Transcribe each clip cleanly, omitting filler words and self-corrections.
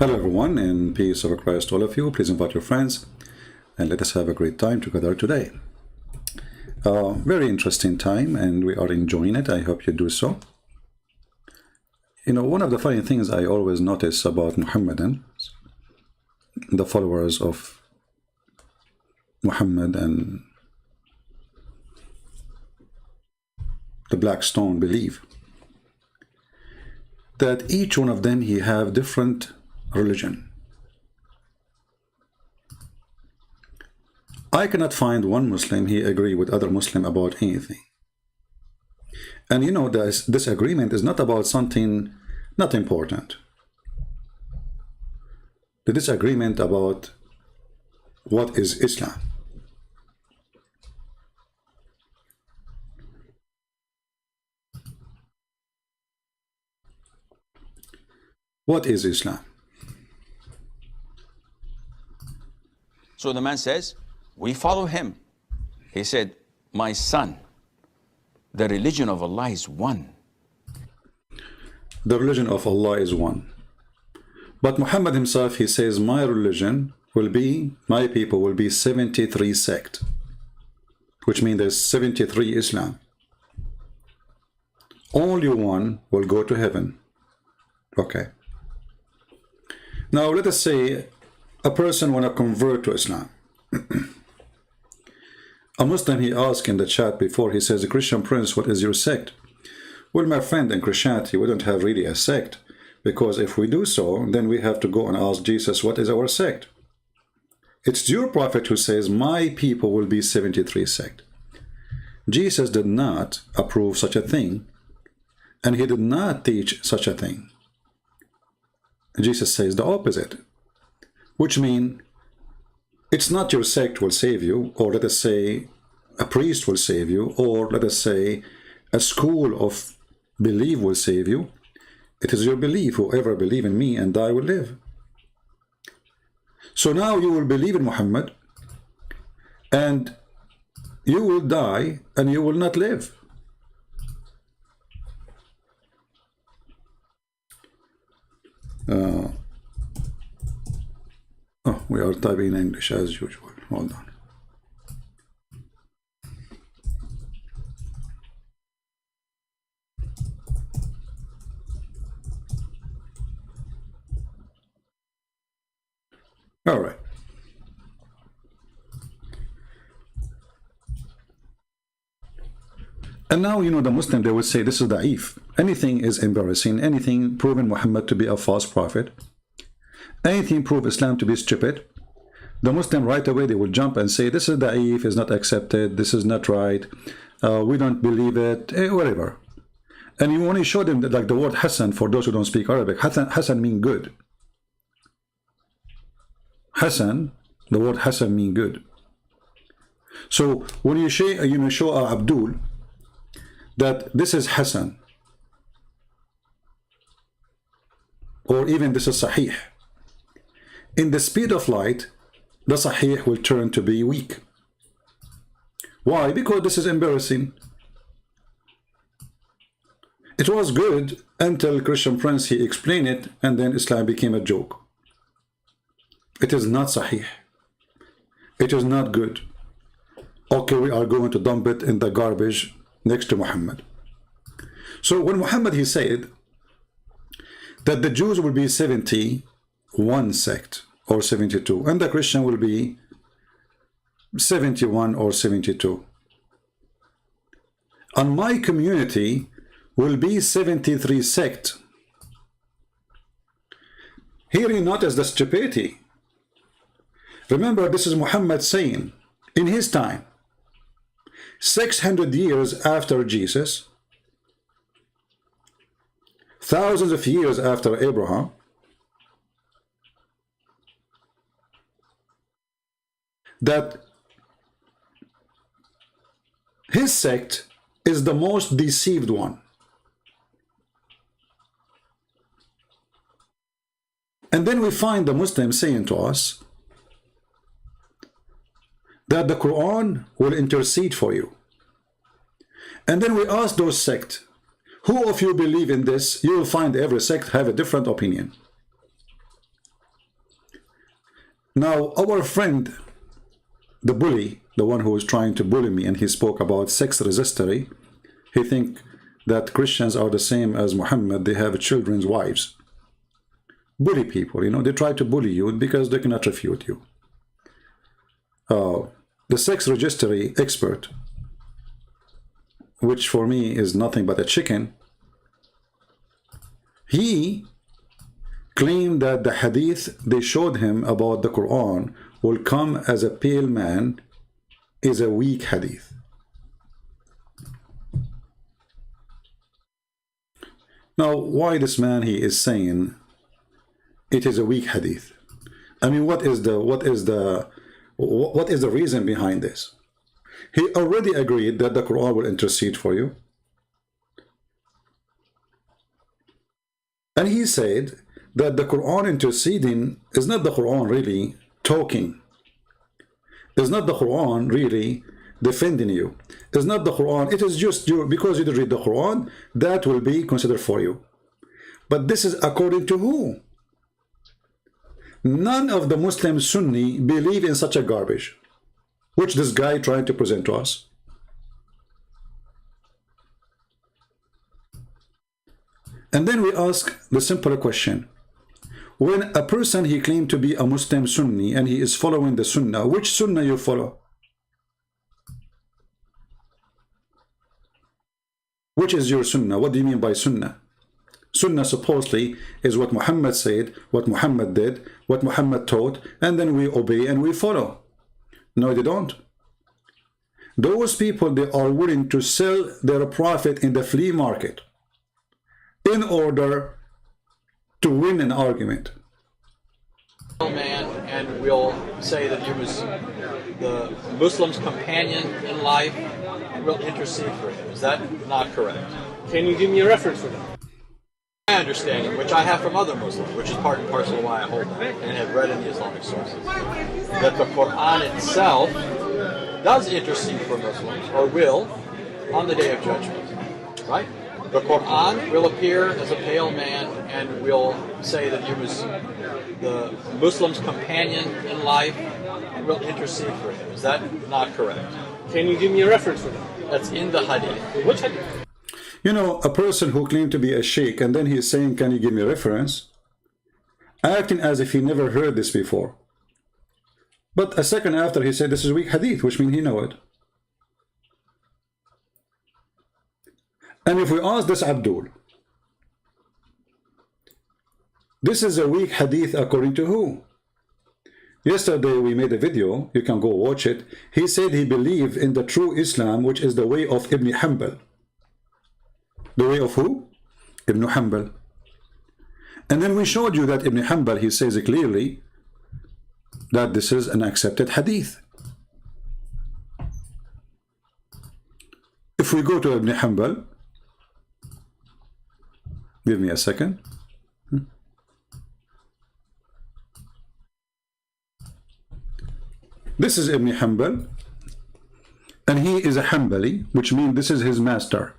Hello everyone, and peace of Christ to all of you. Please invite your friends and let us have a great time together today. Very interesting time, and we are enjoying it. I hope you do so. You know, one of the funny things I always notice about Muhammadans, the followers of Muhammad and the Black Stone belief, that each one of them he have different religion. I cannot find one Muslim he agree with other Muslim about anything. And you know, this agreement is not about something not important. The disagreement about what is Islam. What is Islam? So the man says, we follow him. He said, my son, the religion of Allah is one. The religion of Allah is one. But Muhammad himself, he says, my religion will be, my people will be 73 sect, which means there's 73 Islam. Only one will go to heaven. Okay. Now let us say a person want to convert to Islam. A Muslim, he asked in the chat before, he says, Christian Prince, what is your sect? Well, my friend, in Christianity, we don't have really a sect, because if we do so, then we have to go and ask Jesus, what is our sect? It's your prophet who says, my people will be 73 sect. Jesus did not approve such a thing, and he did not teach such a thing. Jesus says the opposite, which means it's not your sect will save you, or let us say a priest will save you, or let us say a school of belief will save you. It is your belief. Whoever believe in me and I will live. So now you will believe in Muhammad and you will die and you will not live. Oh, we are typing in English as usual. Hold on. All right. And now, you know, the Muslim, they would say this is da'if. Anything is embarrassing. Anything proving Muhammad to be a false prophet. Anything prove Islam to be stupid. The Muslim right away, they will jump and say, this is da'if, is not accepted, this is not right, we don't believe it, whatever. And you only show them that, like the word Hassan, for those who don't speak Arabic, Hassan mean good. Hassan, the word Hassan mean good. So when you show Abdul that this is Hassan, or even this is Sahih, in the speed of light, the Sahih will turn to be weak. Why? Because this is embarrassing. It was good until Christian Prince, he explained it, and then Islam became a joke. It is not Sahih. It is not good. Okay, we are going to dump it in the garbage next to Muhammad. So when Muhammad, he said that the Jews will be 71 sect or 72, and the Christian will be 71 or 72. And my community will be 73 sect. Here you notice the stupidity. Remember, this is Muhammad saying in his time, 600 years after Jesus, thousands of years after Abraham, that his sect is the most deceived one. And then we find the Muslims saying to us that the Quran will intercede for you. And then we ask those sects, who of you believe in this? You will find every sect have a different opinion. Now, our friend, the bully, the one who was trying to bully me, and he spoke about sex registry, he think that Christians are the same as Muhammad, they have children's wives. Bully people, you know, they try to bully you because they cannot refute you. The sex registry expert, which for me is nothing but a chicken, he claimed that the hadith they showed him about the Quran will come as a pale man is a weak hadith. Now, why this man he is saying it is a weak hadith? I mean, what is the reason behind this? He already agreed that the Quran will intercede for you. And he said that the Quran interceding is not the Quran really talking. It's not the Quran really defending you. It's not the Quran. It is just you, because you did read the Quran, that will be considered for you. But this is according to who? None of the Muslim Sunni believe in such a garbage, which this guy trying to present to us. And then we ask the simple question. When a person he claimed to be a Muslim Sunni and he is following the Sunnah, which Sunnah you follow? Which is your Sunnah? What do you mean by Sunnah? Sunnah supposedly is what Muhammad said, what Muhammad did, what Muhammad taught, and then we obey and we follow. No, they don't. Those people, they are willing to sell their prophet in the flea market in order to win an argument. Man, and we'll say that he was the Muslim's companion in life, and we'll intercede for him. Is that not correct? Can you give me a reference for that? My understanding, which I have from other Muslims, which is part and parcel of why I hold that, and have read in the Islamic sources, that the Quran itself does intercede for Muslims, or will, on the Day of Judgment. Right? The Quran will appear as a pale man, and we'll say that he was the Muslim's companion in life, and we'll intercede for him. Is that not correct? Can you give me a reference for that? That's in the hadith. Which hadith? You know, a person who claimed to be a sheikh and then he's saying, can you give me a reference? Acting as if he never heard this before. But a second after he said this is weak hadith, which means he know it. And if we ask this Abdul, this is a weak hadith according to who? Yesterday we made a video, you can go watch it. He said he believed in the true Islam, which is the way of Ibn Hanbal. The way of who? Ibn Hanbal. And then we showed you that Ibn Hanbal, he says clearly that this is an accepted hadith. If we go to Ibn Hanbal, give me a second. This is Ibn Hanbal, and he is a Hanbali, which means this is his master.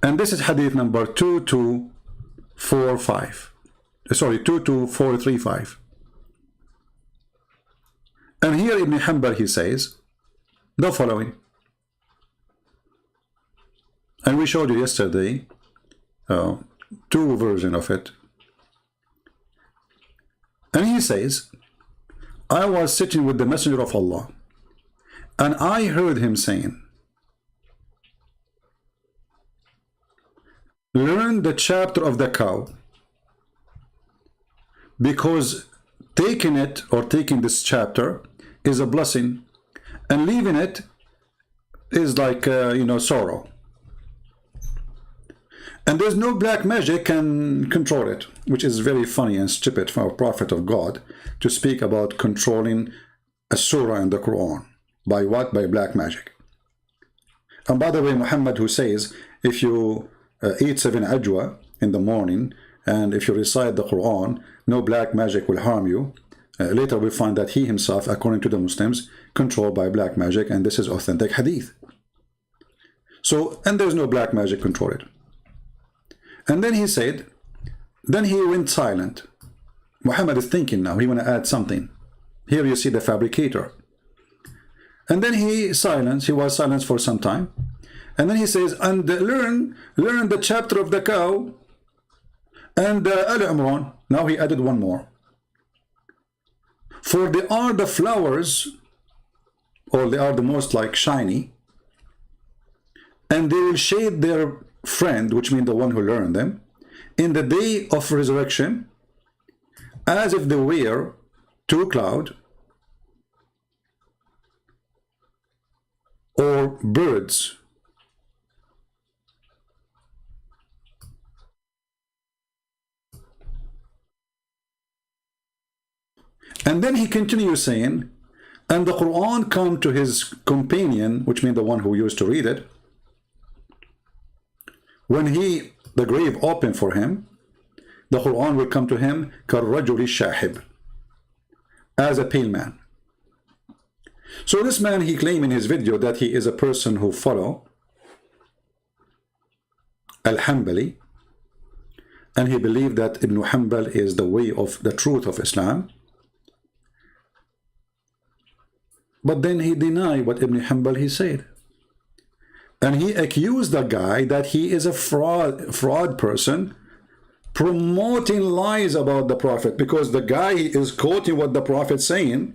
And this is hadith number 2245. Sorry, 22435. And here Ibn Hanbal, he says the following. And we showed you yesterday two versions of it. And he says, I was sitting with the Messenger of Allah, and I heard him saying, learn the chapter of the cow, because taking it or taking this chapter is a blessing, and leaving it is like sorrow. And there's no black magic can control it, which is very funny and stupid for a prophet of God to speak about controlling a surah in the Quran. By what? By black magic. And by the way, Muhammad, who says if you eat 7 ajwa in the morning and if you recite the Quran, no black magic will harm you. Later we find that he himself, according to the Muslims, controlled by black magic, and this is authentic hadith. So, and there's no black magic control it. And then he said, then he went silent. Muhammad is thinking now, he want to add something. Here you see the fabricator. And then he was silenced for some time. And then he says, and learn the chapter of the cow and Al Imran. Now he added one more. For they are the flowers, or they are the most like shiny, and they will shade their friend, which means the one who learned them, in the day of resurrection, as if they were two clouds or birds. And then he continues saying, and the Quran come to his companion, which means the one who used to read it, when the grave opened for him, the Quran will come to him كَالرَّجُلِ الشَّاحِبِ, as a pale man. So this man, he claimed in his video that he is a person who follow Al-Hanbali, and he believed that Ibn Hanbal is the way of the truth of Islam. But then he denied what Ibn Hanbal he said. And he accused the guy that he is a fraud person, promoting lies about the Prophet, because the guy is quoting what the Prophet's saying,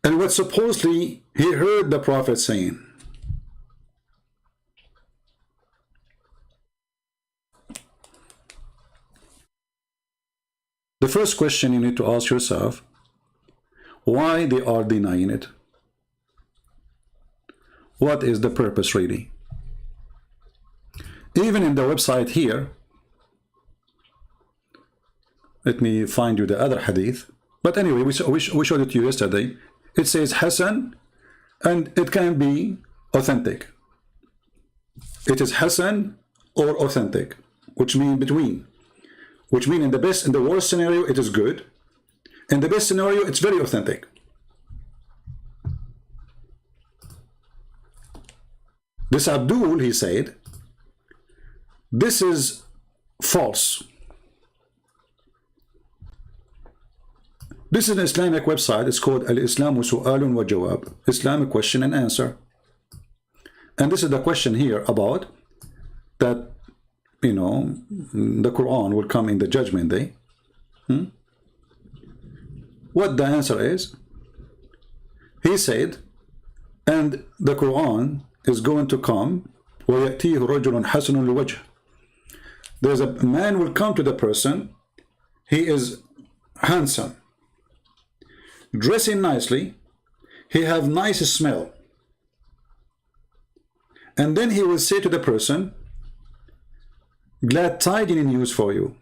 and what supposedly he heard the Prophet saying. The first question you need to ask yourself, why they are denying it? What is the purpose really? Even in the website here, let me find you the other hadith. But anyway, we showed it to you yesterday. It says Hassan, and it can be authentic. It is Hassan or authentic, which means between. Which means in the worst scenario, it is good. In the best scenario, it's very authentic. This Abdul, he said, this is false. This is an Islamic website. It's called Al-Islamu Su'alun wa Jawab, Islamic question and answer. And this is the question here about that, you know, the Quran will come in the judgment day. What the answer is? He said, and the Quran is going to come, وَيَأْتِيهُ رَجُلٌ حَسَنٌ لِوَجْهِ. There's a man will come to the person, he is handsome, dressing nicely, he have nice smell. And then he will say to the person, glad tidings news for you.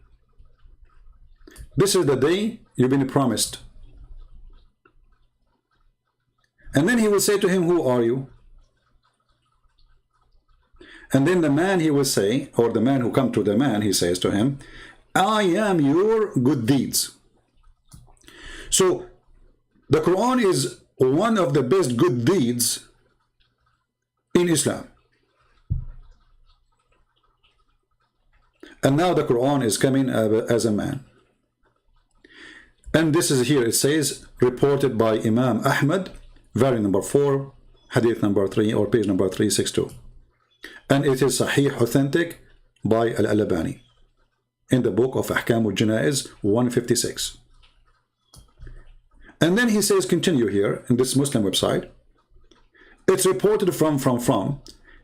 This is the day you've been promised. And then he will say to him, who are you? And then the man, he will say, or the man who come to the man, he says to him, I am your good deeds. So the Quran is one of the best good deeds in Islam. And now the Quran is coming as a man. And this is here, it says, reported by Imam Ahmad, volume number 4, hadith number 3, or page number 362. And it is Sahih, authentic, by Al-Albani, in the book of Ahkam al-Janaiz, 156. And then he says, continue here, in this Muslim website, it's reported from, إِنَّ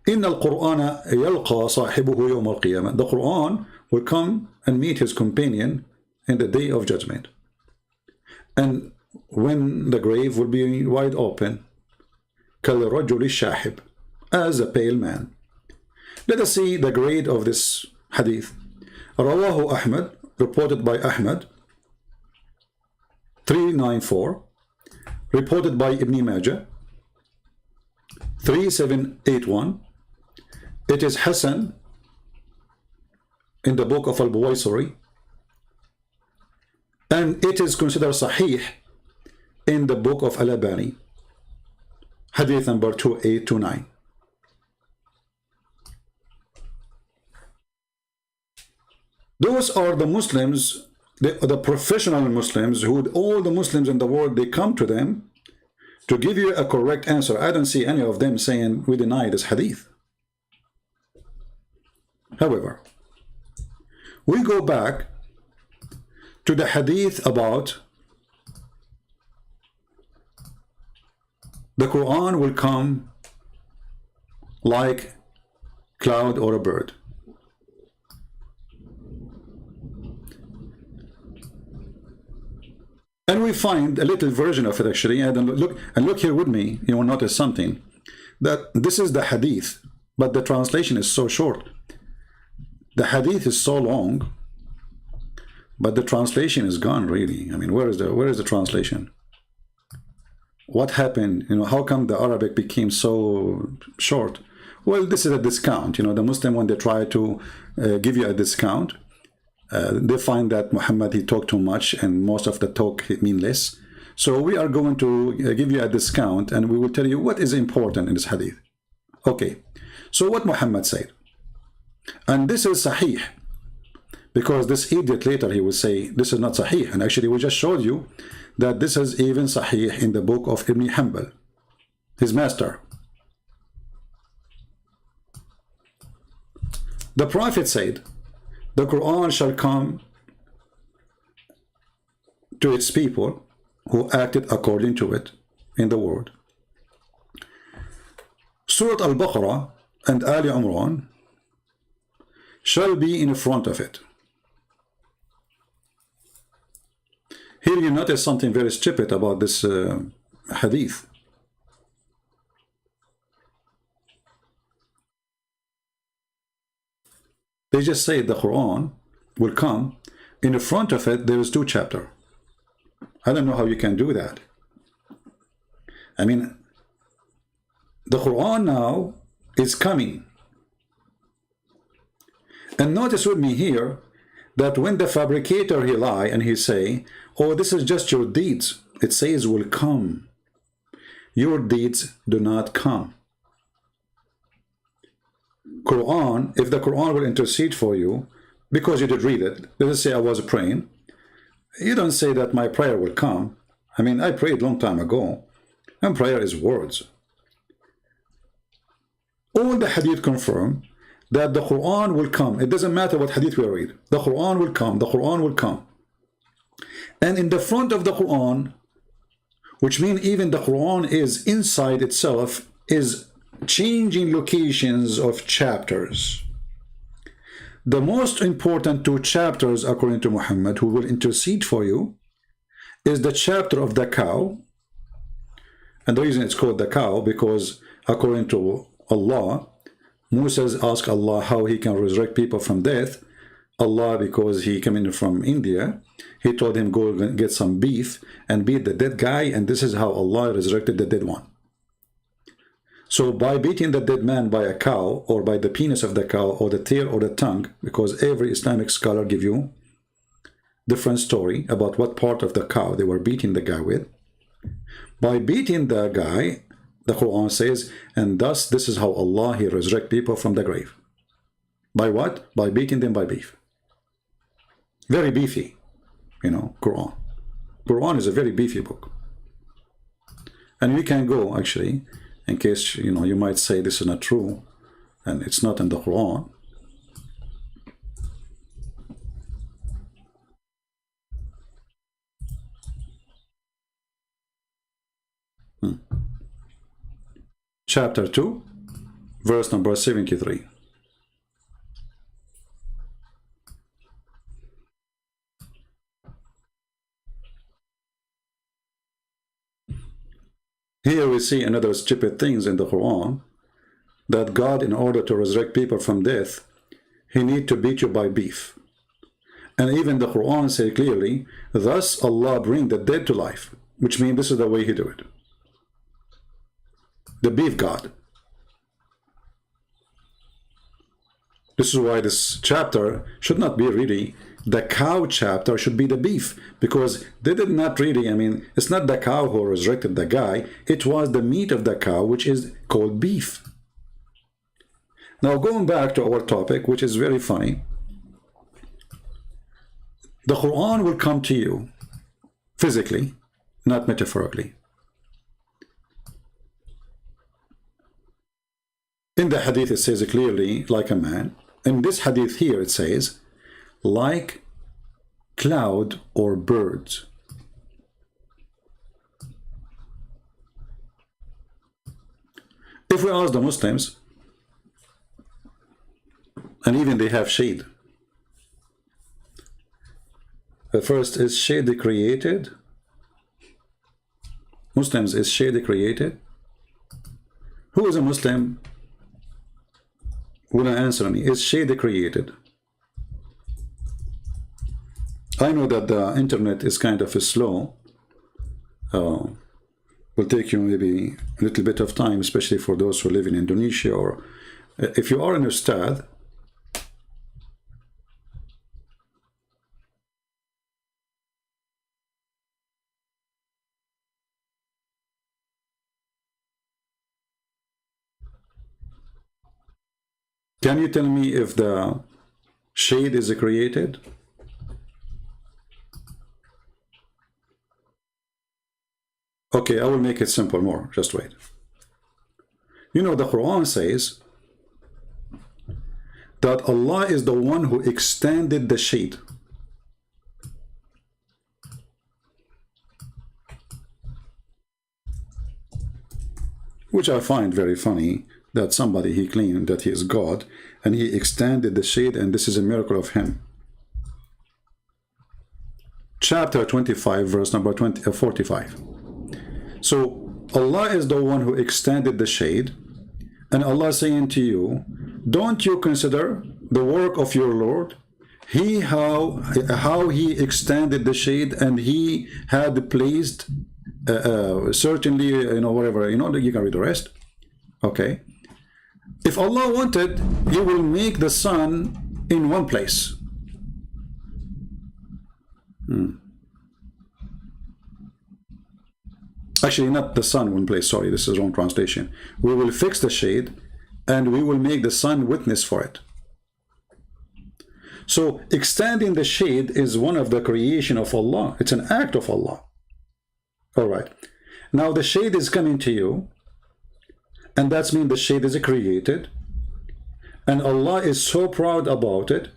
الْقُرْآنَ يَلْقَى صَاحِبُهُ يَوْمَ الْقِيَامَةِ. The Quran will come and meet his companion in the day of judgment. And when the grave will be wide open, كَالرَّجُلِ الشَّاحِبِ, as a pale man. Let us see the grade of this hadith. Rawahu Ahmad, reported by Ahmad, 394, reported by Ibn Majah, 3781. It is Hassan in the book of Al-Buwaisari, and it is considered Sahih in the book of Al-Albani, hadith number 2829. Those are the Muslims, the professional Muslims, who all the Muslims in the world, they come to them to give you a correct answer. I don't see any of them saying we deny this hadith. However, we go back to the hadith about the Quran will come like cloud or a bird. And we find a little version of it actually, and look here with me, you will notice something, that this is the hadith, but the translation is so short. The hadith is so long, but the translation is gone really. I mean, where is the translation? What happened? You know, how come the Arabic became so short? Well, this is a discount. You know, the Muslim, when they try to give you a discount, they find that Muhammad, he talked too much and most of the talk meaningless. So we are going to give you a discount and we will tell you what is important in this hadith. Okay, so what Muhammad said, and this is sahih, because this idiot later he will say this is not sahih, and actually we just showed you that this is even sahih in the book of Ibn Hanbal, his master. The Prophet said, the Quran shall come to its people who acted according to it in the world. Surah Al-Baqarah and Ali Imran shall be in front of it. Here you notice something very stupid about this hadith. They just say the Quran will come. In the front of it, there is 2 chapters. I don't know how you can do that. I mean, the Quran now is coming. And notice with me here that when the fabricator he lie and he say, oh, this is just your deeds, it says will come. Your deeds do not come. Quran, if the Quran will intercede for you because you did read it, let's say I was praying, you don't say that my prayer will come. I mean, I prayed a long time ago, and prayer is words. All the hadith confirm that the Quran will come. It doesn't matter what hadith we read. The Quran will come. The Quran will come. And in the front of the Quran, which means even the Quran is inside itself, is changing locations of chapters. The most important 2 chapters, according to Muhammad, who will intercede for you, is the chapter of the cow. And the reason it's called the cow, because according to Allah, Moses asked Allah how he can resurrect people from death. Allah, because he came in from India, he told him go get some beef and beat the dead guy, and this is how Allah resurrected the dead one. So by beating the dead man by a cow, or by the penis of the cow, or the tail, or the tongue, because every Islamic scholar give you different story about what part of the cow they were beating the guy with. By beating the guy, the Quran says, and thus this is how Allah, he resurrect people from the grave. By what? By beating them by beef. Very beefy, you know, Quran. Quran is a very beefy book. And we can go, actually, in case, you know, you might say this is not true, and it's not in the Quran. Chapter 2, verse number 73. Here we see another stupid things in the Quran, that God, in order to resurrect people from death, he need to beat you by beef. And even the Quran say clearly, thus Allah bring the dead to life, which means this is the way he do it. The beef God. This is why this chapter should not be really the cow chapter, should be the beef, because they did not really, I mean, it's not the cow who resurrected the guy, it was the meat of the cow, which is called beef. Now going back to our topic, which is very funny, The Quran will come to you physically, not metaphorically. In the hadith it says clearly, like a man. In this hadith here it says, like cloud or birds. If we ask the Muslims, and even they have shade. First, is shade created? Muslims, is shade created? Who is a Muslim? Will answer me? Is shade created? I know that the internet is kind of slow. Will take you maybe a little bit of time, especially for those who live in Indonesia, or if you are an ustad. Can you tell me if the shade is created? Okay, I will make it simple more. Just wait. You know, the Quran says that Allah is the one who extended the shade. Which I find very funny, that somebody, he claimed that he is God and he extended the shade, and this is a miracle of him. Chapter 25, verse number 45. So Allah is the one who extended the shade, and Allah is saying to you, don't you consider the work of your Lord? He how he extended the shade, and he had placed certainly, you know, whatever, you know, you can read the rest. Okay. If Allah wanted, he will make the sun in one place. Actually, not the sun in one place. Sorry, this is wrong translation. We will fix the shade, and we will make the sun witness for it. So extending the shade is one of the creation of Allah. It's an act of Allah. All right. Now the shade is coming to you, and that's mean the shade is created, and Allah is so proud about it,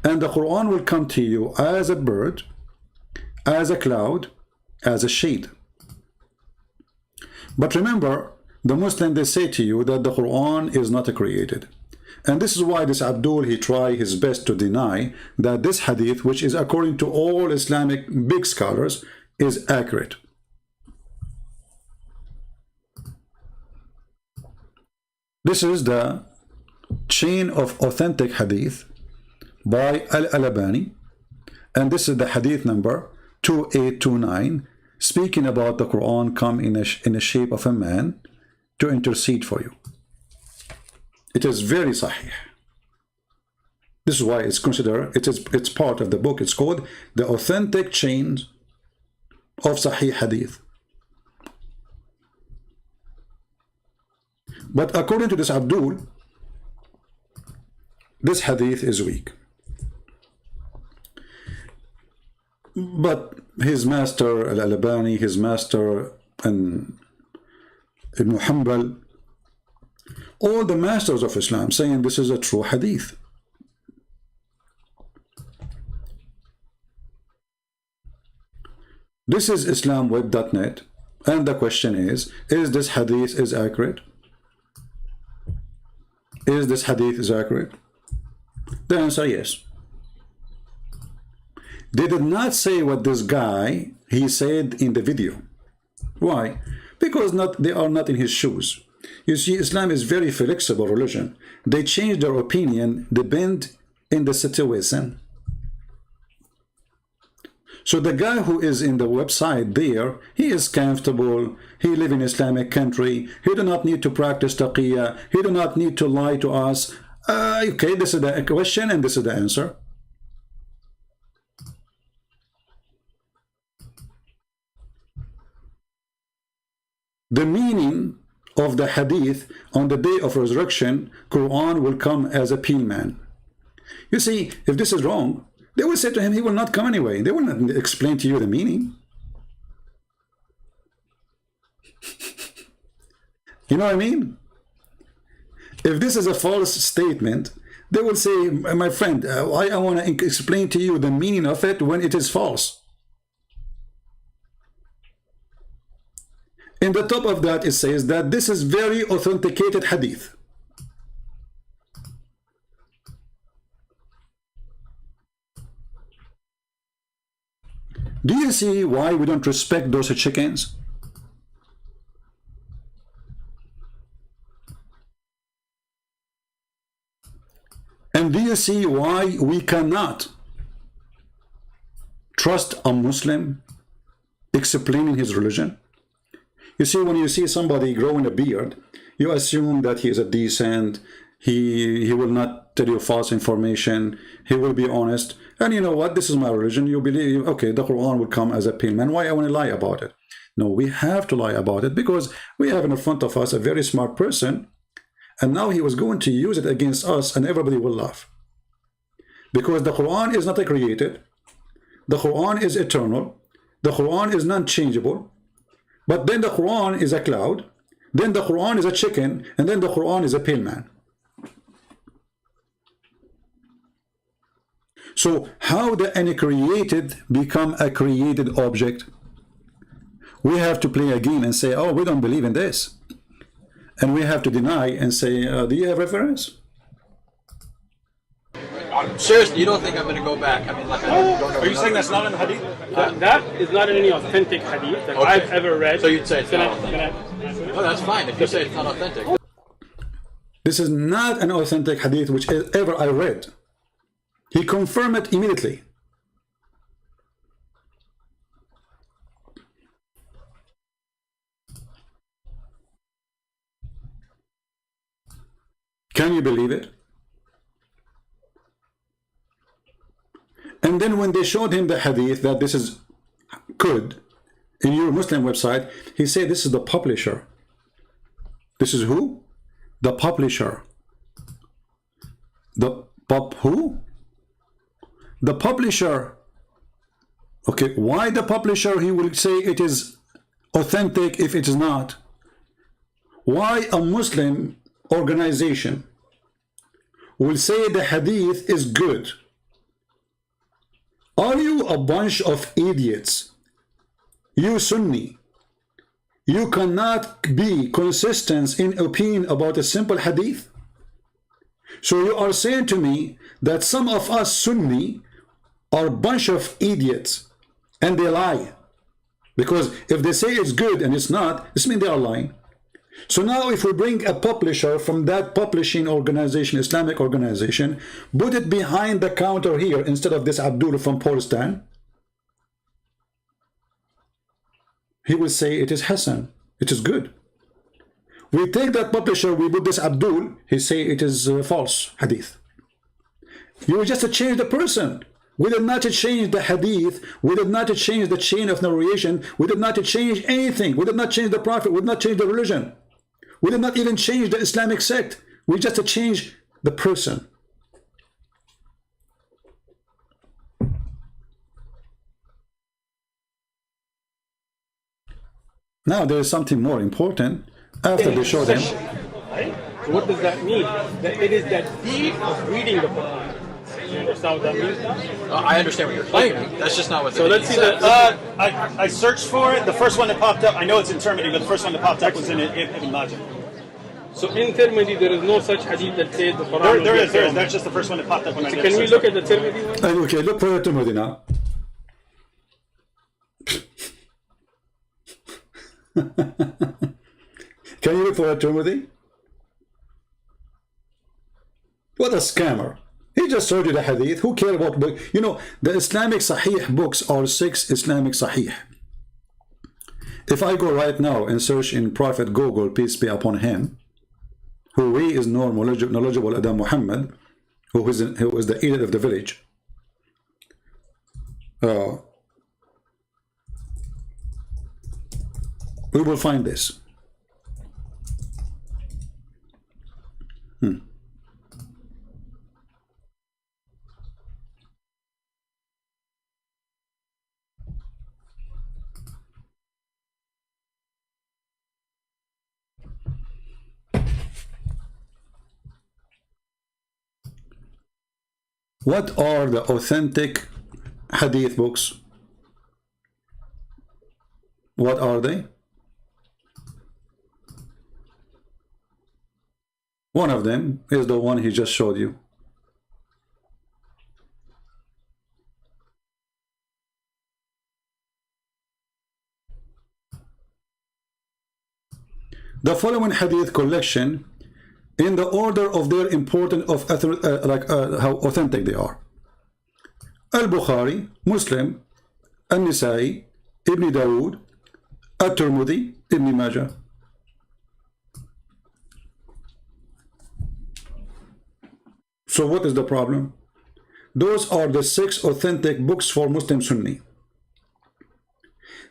and the Quran will come to you as a bird, as a cloud, as a shade. But remember, the Muslim, they say to you that the Quran is not created. And this is why this Abdul, he try his best to deny that this hadith, which is according to all Islamic big scholars, is accurate. This is the chain of authentic hadith by Al-Albani, and this is the hadith number 2829, speaking about the Quran come in the shape of a man to intercede for you. It is very sahih. This is why it's considered, it's part of the book. It's called the authentic chains of sahih hadith. But according to this Abdul, this hadith is weak. But his master Al-Albani, his master and Ibn Hanbal, all the masters of Islam saying this is a true hadith. This is islamweb.net, and the question is this hadith is accurate? Is this hadith is accurate? The answer, yes. They did not say what this guy, he said in the video. Why? Because they are not in his shoes. You see, Islam is very flexible religion. They change their opinion, depend in the situation. So the guy who is in the website there, he is comfortable, he live in Islamic country, he do not need to practice taqiyya, he do not need to lie to us. Okay, this is the question and this is the answer. The meaning of the hadith on the day of resurrection, Quran will come as a peel man. You see, if this is wrong, They will say to him, he will not come anyway. They will not explain to you the meaning. You know what I mean? If this is a false statement, they will say, my friend, I want to explain to you the meaning of it when it is false. In the top of that, it says that this is very authenticated hadith. Do you see why we don't respect those chickens? And do you see why we cannot trust a Muslim explaining his religion? You see, when you see somebody growing a beard, you assume that he is a decent, he will not tell you false information, he will be honest. And you know what? This is my religion. You believe, okay, the Quran will come as a payment. Why I want to lie about it? No, we have to lie about it because we have in front of us a very smart person, and now he was going to use it against us, and everybody will laugh. Because the Quran is not created, the Quran is eternal, the Quran is non-changeable, but then the Quran is a cloud, then the Quran is a chicken, and then the Quran is a pale man. So how the uncreated become a created object? We have to play a game and say, oh, we don't believe in this. And we have to deny and say, do you have reference? Seriously, you don't think I'm going to go back? I mean, like, I don't know. Are you saying that's not in the hadith? That is not in any authentic hadith that I've ever read. So you'd say it's not Can authentic? Oh, that's fine. If you say it's not authentic. This is not an authentic hadith which ever I read. He confirmed it immediately. Can you believe it? And then when they showed him the hadith that this is good in your Muslim website, he said this is the publisher. This is who? The publisher. The who? The publisher. Okay, why the publisher? He will say it is authentic if it is not. Why a Muslim organization will say the hadith is good? Are you a bunch of idiots? You Sunni, you cannot be consistent in opinion about a simple hadith. So you are saying to me that some of us Sunni are a bunch of idiots and they lie. Because if they say it's good and it's not, this means they are lying. So now if we bring a publisher from that publishing organization, Islamic organization, put it behind the counter here instead of this Abdul from Pakistan, he will say it is Hassan, it is good. We take that publisher, we put this Abdul, he say it is false hadith. You will just change the person. We did not change the hadith, we did not change the chain of narration, we did not change anything, we did not change the prophet, we did not change the religion. We did not even change the Islamic sect. We just changed the person. Now there is something more important. After they showed him. Right? So what does that mean? That it is that deed of reading the Quran. You understand what that means? I understand what you're claiming. That's just not what. So let's see that. I searched for it. The first one that popped up, I know it's in Tirmidhi, but the first one that popped up was in Ibn Majah. So in Tirmidhi, there is no such hadith that says the Quran. There is. That's just the first one that popped up when I did. Can we look at the Tirmidhi one? Okay, look for Tirmidhi now. Can you look for Tirmidhi? What a scammer. He just showed you the hadith. Who cares about book? You know, the Islamic Sahih books are 6 Islamic Sahih. If I go right now and search in Prophet Google, peace be upon him, who he is known knowledgeable Adam Muhammad, who is the leader of the village. We will find this. What are the authentic hadith books? What are they? One of them is the one he just showed you. The following hadith collection in the order of their importance of how authentic they are: Al-Bukhari, Muslim, An-Nisa'i, Ibn Dawood, At-Tirmidhi, Ibn Majah. So what is the problem? Those are the 6 authentic books for Muslim Sunni.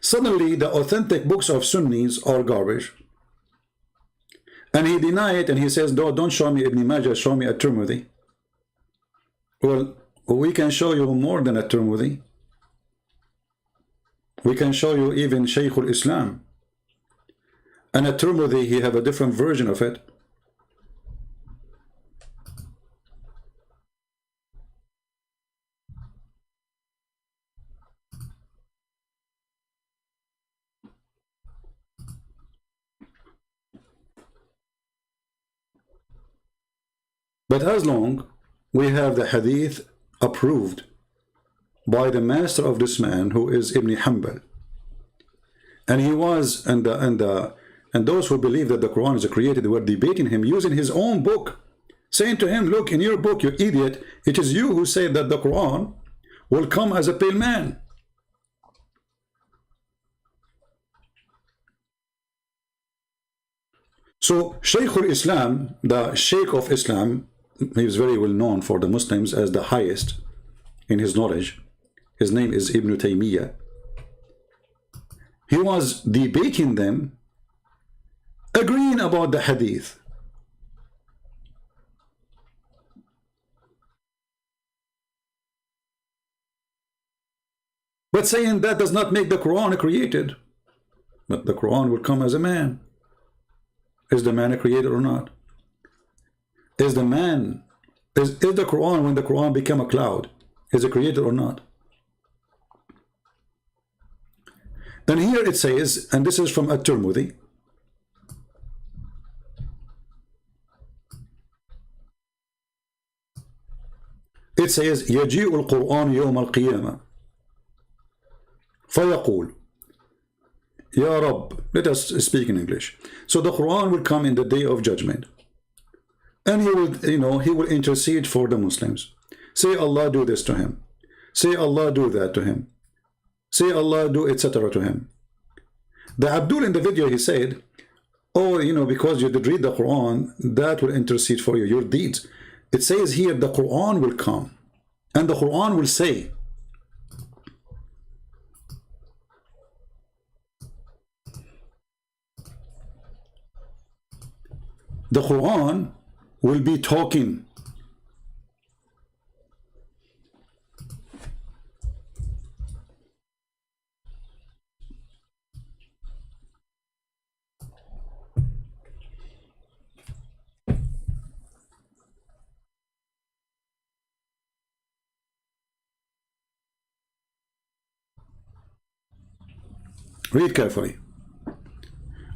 Suddenly the authentic books of Sunnis are garbage. And he denied it, and he says, no, don't show me Ibn Majah, show me At-Tirmidhi. Well, we can show you more than At-Tirmidhi. We can show you even Shaykh Islam. And At-Tirmidhi, he have a different version of it. But as long we have the hadith approved by the master of this man, who is Ibn Hanbal, and he was, and those who believe that the Quran is created were debating him using his own book, saying to him, look, in your book, you idiot, it is you who say that the Quran will come as a pale man. So Shaykh Islam, the Sheikh of Islam, he is very well known for the Muslims as the highest in his knowledge. His name is Ibn Taymiyyah. He was debating them, agreeing about the hadith. But saying that does not make the Quran created. But the Quran will come as a man. Is the man a creator or not? Is the man, is the Quran, when the Quran became a cloud, is it created or not? Then here it says, and this is from At-Tirmidhi, it says, يجيء القرآن يوم القيامة فيقول Ya Rabb. Let us speak in English. So the Quran will come in the day of judgment, and he will, he will intercede for the Muslims. Say, Allah, do this to him. Say, Allah, do that to him. Say, Allah, do etc. to him. The Abdul in the video, he said, oh, because you did read the Quran, that will intercede for you, your deeds. It says here, the Quran will come, and the Quran will say, the Quran will be talking. Read carefully.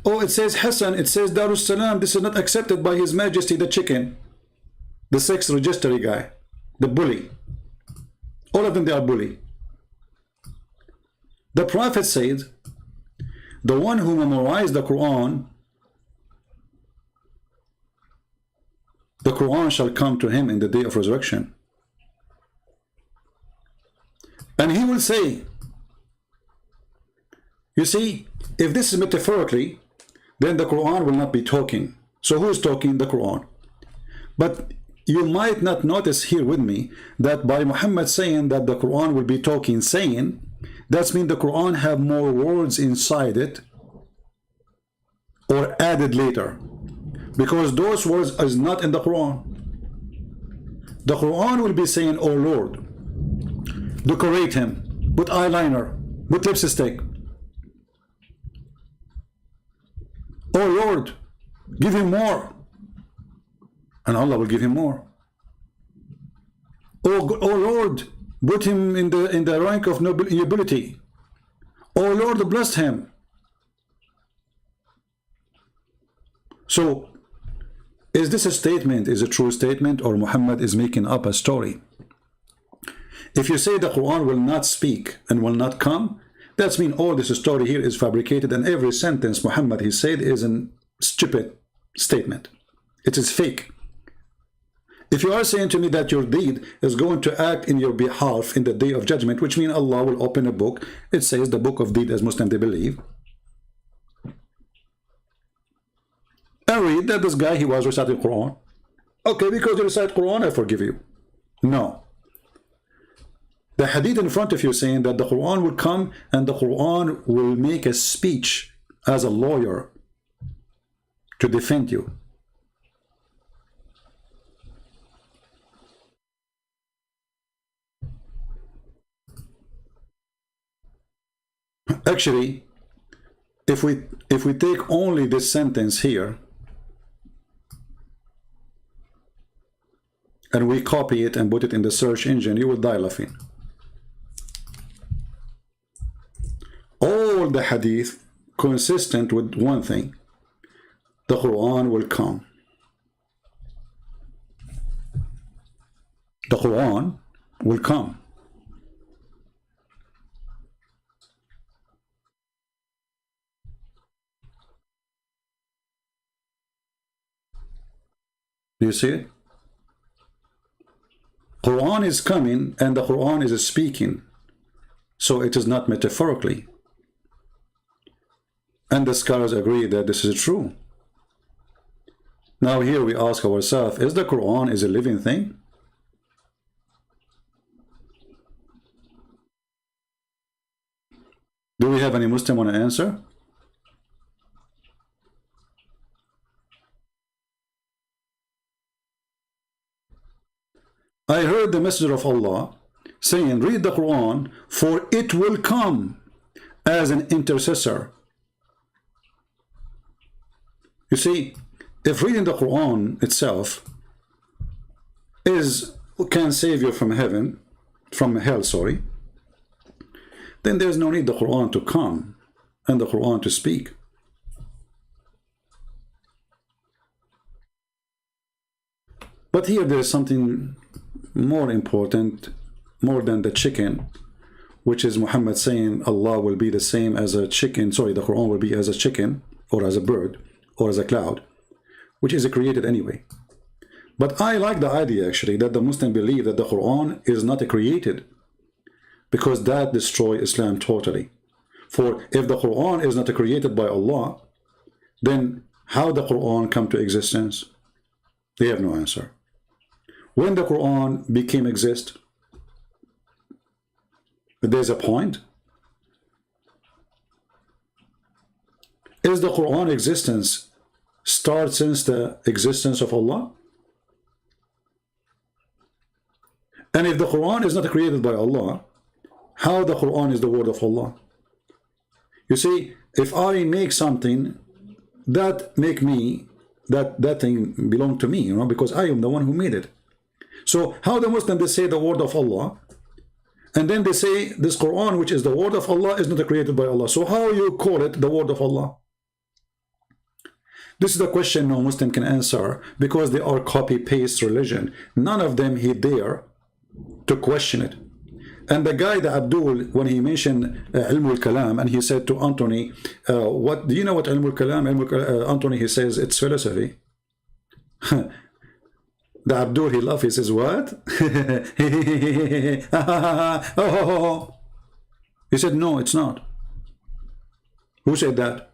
Oh, it says Hassan, it says Darus Salam, this is not accepted by His Majesty the chicken, the sex registry guy, the bully. All of them, they are bully. The Prophet said, the one who memorized the Quran shall come to him in the day of resurrection. And he will say, you see, if this is metaphorically, then the Quran will not be talking. So who is talking? The Quran. But you might not notice here with me that by Muhammad saying that the Quran will be talking, saying, that means the Quran have more words inside it or added later, because those words is not in the Quran. The Quran will be saying, oh Lord, decorate him, put eyeliner, put lipstick. Oh Lord, give him more. And Allah will give him more. Oh Lord, put him in the rank of nobility. Oh Lord, bless him. So, is this a statement, is a true statement, or Muhammad is making up a story? If you say the Quran will not speak and will not come, that means all this story here is fabricated, and every sentence Muhammad he said is a stupid statement. It is fake. If you are saying to me that your deed is going to act in your behalf in the day of judgment, which means Allah will open a book, it says the book of deed as Muslims they believe, and read that this guy he was reciting Quran. Okay, because you recite Quran, I forgive you. No. The hadith in front of you saying that the Quran will come and the Quran will make a speech as a lawyer to defend you. Actually, if we take only this sentence here and we copy it and put it in the search engine, you will die laughing. All the hadith consistent with one thing: the Quran will come. The Quran will come. Do you see it? Quran is coming and the Quran is speaking. So it is not metaphorically. And the scholars agree that this is true. Now here we ask ourselves, is the Quran is a living thing? Do we have any Muslim want to answer? I heard the Messenger of Allah saying, read the Quran, for it will come as an intercessor. You see, if reading the Quran itself can save you from hell, sorry, then there's no need the Quran to come and the Quran to speak. But here there is something more important, more than the chicken, which is Muhammad saying Allah will be the same as a chicken, sorry, the Quran will be as a chicken, or as a bird, or as a cloud, which is created anyway. But I like the idea actually that the Muslim believe that the Quran is not created, because that destroys Islam totally. For if the Quran is not created by Allah, then how the Quran come to existence? They have no answer. When the Quran became exist, there's a point. Is the Quran existence start since the existence of Allah? And if the Quran is not created by Allah, how the Quran is the word of Allah? You see, if I make something, that make me, that thing belong to me, you know, because I am the one who made it. So how the Muslims, they say the word of Allah, and then they say this Quran, which is the word of Allah, is not created by Allah. So how you call it the word of Allah? This is the question no Muslim can answer, because they are copy-paste religion. None of them he dare to question it. And the guy, the Abdul, when he mentioned Ilm al-Kalam, and he said to Anthony, what do you know what Ilm al-Kalam? Anthony, he says it's philosophy. The Abdul, he laughs, he says, what? He said, no, it's not. Who said that?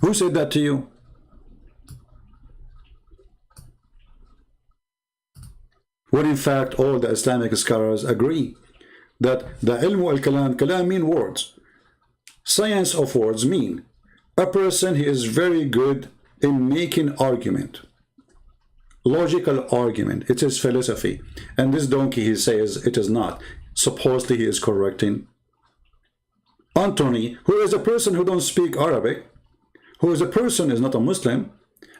Who said that to you? When in fact all the Islamic scholars agree that the Ilm al-Kalam, Kalam mean words. Science of words mean a person he is very good in making argument, logical argument. It is philosophy. And this donkey, he says it is not. Supposedly he is correcting Anthony, who is a person who don't speak Arabic, who is a person is not a Muslim,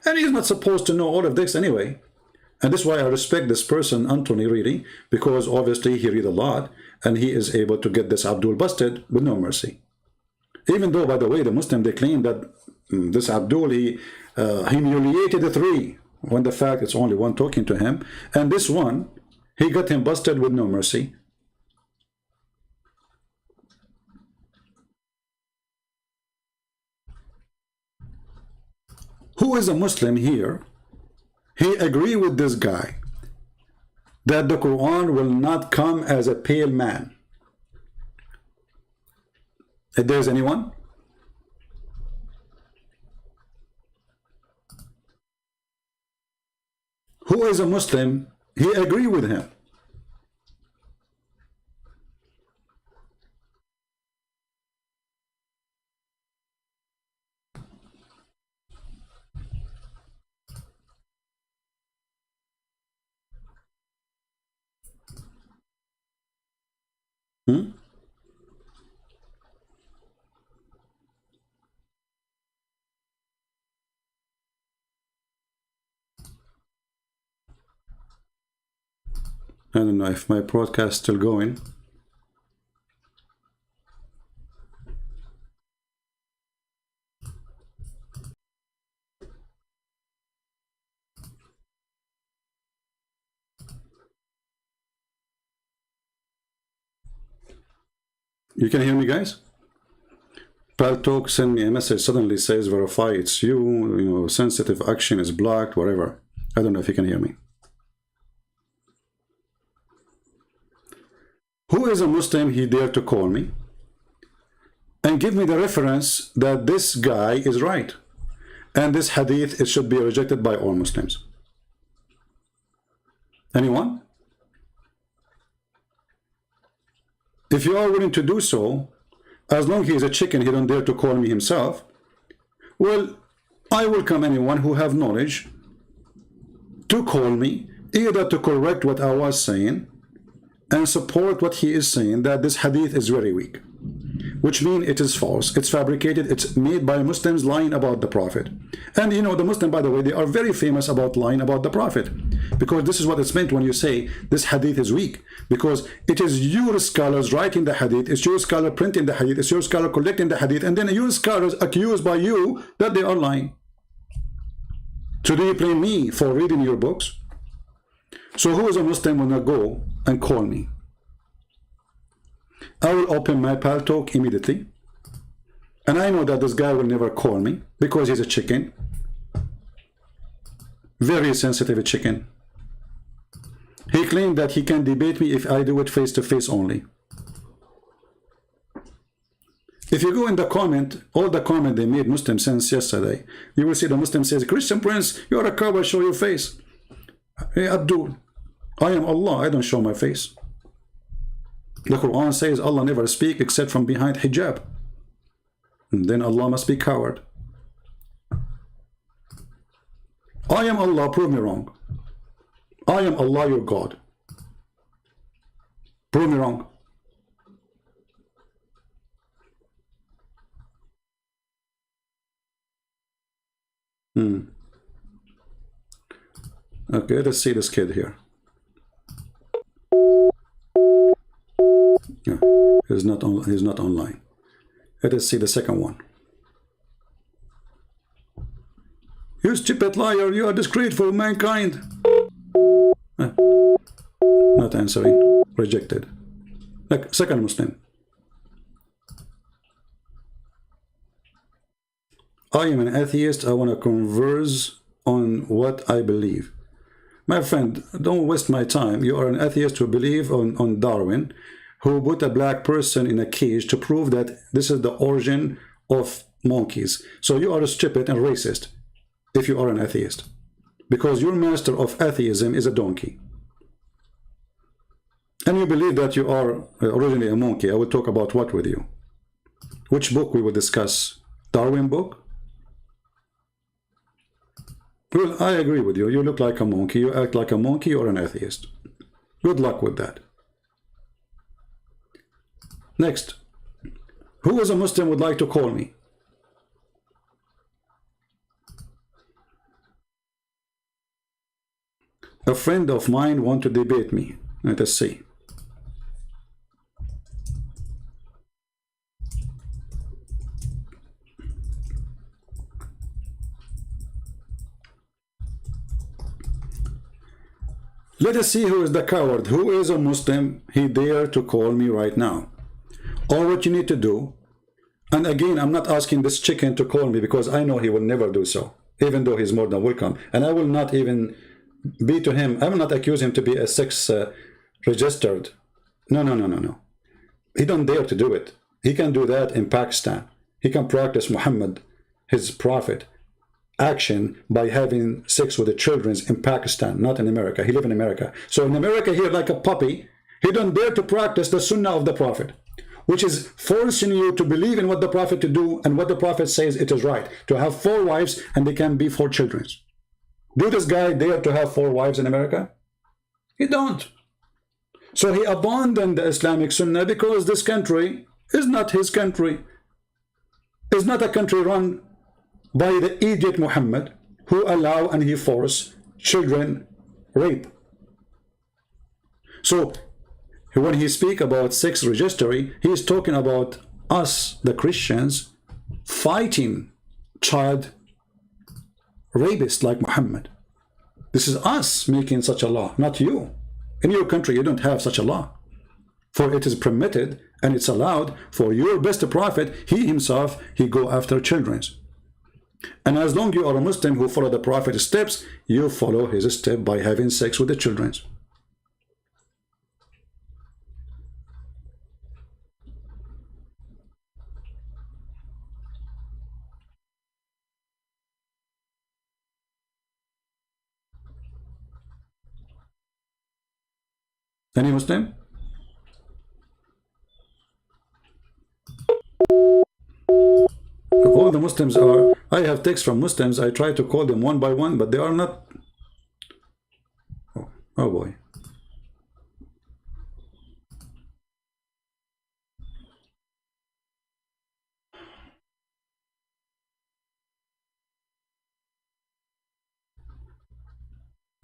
And he's not supposed to know all of this anyway. And this is why I respect this person, Anthony, really, because obviously he read a lot, and he is able to get this Abdul busted with no mercy. Even though, by the way, the Muslim, they claim that this Abdul, he humiliated the three, when the fact it's only one talking to him. And this one, he got him busted with no mercy. Who is a Muslim here? He agree with this guy that the Quran will not come as a pale man. If there's anyone? Who is a Muslim? He agree with him. I don't know if my broadcast is still going. You can hear me, guys? Paltalk send me a message, suddenly says verify it's you, you know, sensitive action is blocked, whatever. I don't know if you can hear me. Who is a Muslim he dare to call me and give me the reference that this guy is right and this hadith, it should be rejected by all Muslims? Anyone? If you are willing to do so, as long as he is a chicken, he don't dare to call me himself, well, I welcome anyone who have knowledge to call me, either to correct what I was saying and support what he is saying, that this hadith is very weak, which means it is false, it's fabricated, it's made by Muslims lying about the Prophet. And you know, the Muslim, by the way, they are very famous about lying about the Prophet, because this is what it's meant when you say this hadith is weak, because it is your scholars writing the hadith, it's your scholar printing the hadith, it's your scholar collecting the hadith, and then your scholars accused by you that they are lying. So do you blame me for reading your books? So who is a Muslim when I go and call me? I will open my Paltalk immediately, and I know that this guy will never call me because he's a chicken, very sensitive chicken. He claimed that he can debate me if I do it face to face only. If you go in the comment, all the comment they made Muslim since yesterday, you will see the Muslim says, Christian Prince, you're a cowboy, show your face. Hey Abdul, I am Allah, I don't show my face. The Quran says Allah never speak except from behind hijab. And then Allah must be coward. I am Allah, prove me wrong. I am Allah, your God. Prove me wrong. Okay, let's see this kid here. Yeah, he's not online. Let us see the second one. You stupid liar, you are disgraceful mankind. Not answering. Rejected. Like, second Muslim. I am an atheist. I want to converse on what I believe. My friend, don't waste my time. You are an atheist who believe on Darwin, who put a black person in a cage to prove that this is the origin of monkeys. So you are stupid and racist if you are an atheist, because your master of atheism is a donkey. And you believe that you are originally a monkey. I will talk about what with you. Which book we will discuss? Darwin book? Well, I agree with you. You look like a monkey. You act like a monkey or an atheist. Good luck with that. Next. Who as a Muslim would like to call me? A friend of mine want to debate me. Let us see. Let us see who is the coward. Who is a Muslim? He dare to call me right now. Or what you need to do, and again, I'm not asking this chicken to call me because I know he will never do so, even though he's more than welcome. And I will not even be to him, I will not accuse him to be a sex registered. No, no, no, no, no. He don't dare to do it. He can do that in Pakistan. He can practice Muhammad, his prophet, action by having sex with the children in Pakistan, not in America. He live in America. So in America here, like a puppy, he don't dare to practice the sunnah of the prophet, which is forcing you to believe in what the prophet to do and what the prophet says it is right, to have 4 wives and they can be 4 children. Do this guy dare to have 4 wives in America? He don't. So he abandoned the Islamic sunnah because this country is not his country. It's not a country run by the idiot Muhammad who allow and he force children rape. So when he speak about sex registry, he is talking about us, the Christians, fighting child rapists like Muhammad. This is us making such a law, not you. In your country, you don't have such a law. For it is permitted and it's allowed for your best prophet, he himself, he go after children. And as long you are a Muslim who follow the prophet's steps, you follow his step by having sex with the children. Any Muslim? All the Muslims are, I have texts from Muslims, I try to call them one by one, but they are not. Oh boy.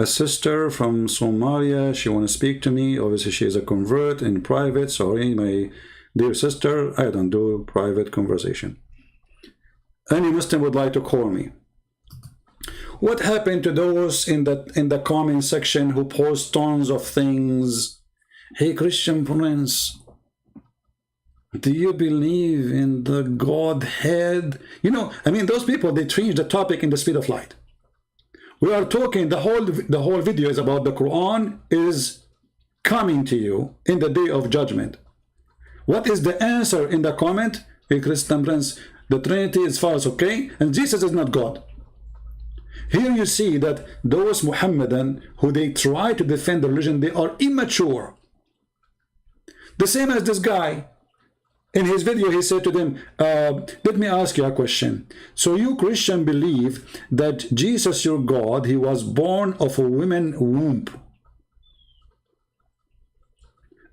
A sister from Somalia, she want to speak to me. Obviously she is a convert in private. Sorry, my dear sister, I don't do private conversation. Any Muslim would like to call me. What happened to those in the comment section who post tons of things? Hey, Christian Prince, do you believe in the Godhead? You know, I mean, those people, they change the topic in the speed of light. We are talking, the whole video is about the Quran is coming to you in the day of judgment. What is the answer in the comment? Hey, Christian Prince, the Trinity is false, okay? And Jesus is not God. Here you see that those Muhammadan who they try to defend the religion, they are immature. The same as this guy. In his video, he said to them, let me ask you a question. So you Christian believe that Jesus, your God, he was born of a woman womb.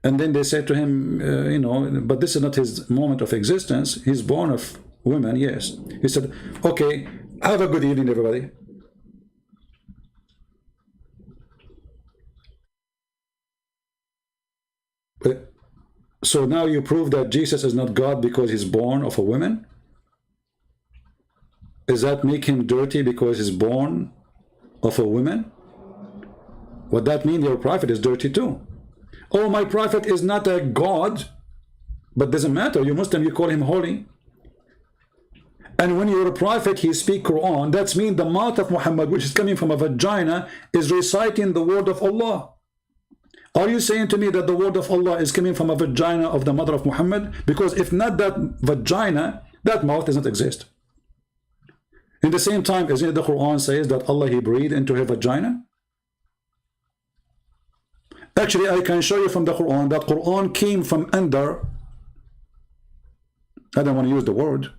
And then they said to him, you know, but this is not his moment of existence. He's born of women, yes. He said, okay, have a good evening, everybody. So now you prove that Jesus is not God because he's born of a woman? Does that make him dirty because he's born of a woman? Would that mean your prophet is dirty too? Oh, my prophet is not a God, but doesn't matter. You Muslim, you call him holy. And when you're a prophet, he speak Quran, that means the mouth of Muhammad, which is coming from a vagina, is reciting the word of Allah. Are you saying to me that the word of Allah is coming from a vagina of the mother of Muhammad? Because if not that vagina, that mouth does not exist. In the same time, isn't it the Quran says that Allah, he breathed into her vagina? Actually, I can show you from the Quran that Quran came from under, I don't want to use the word,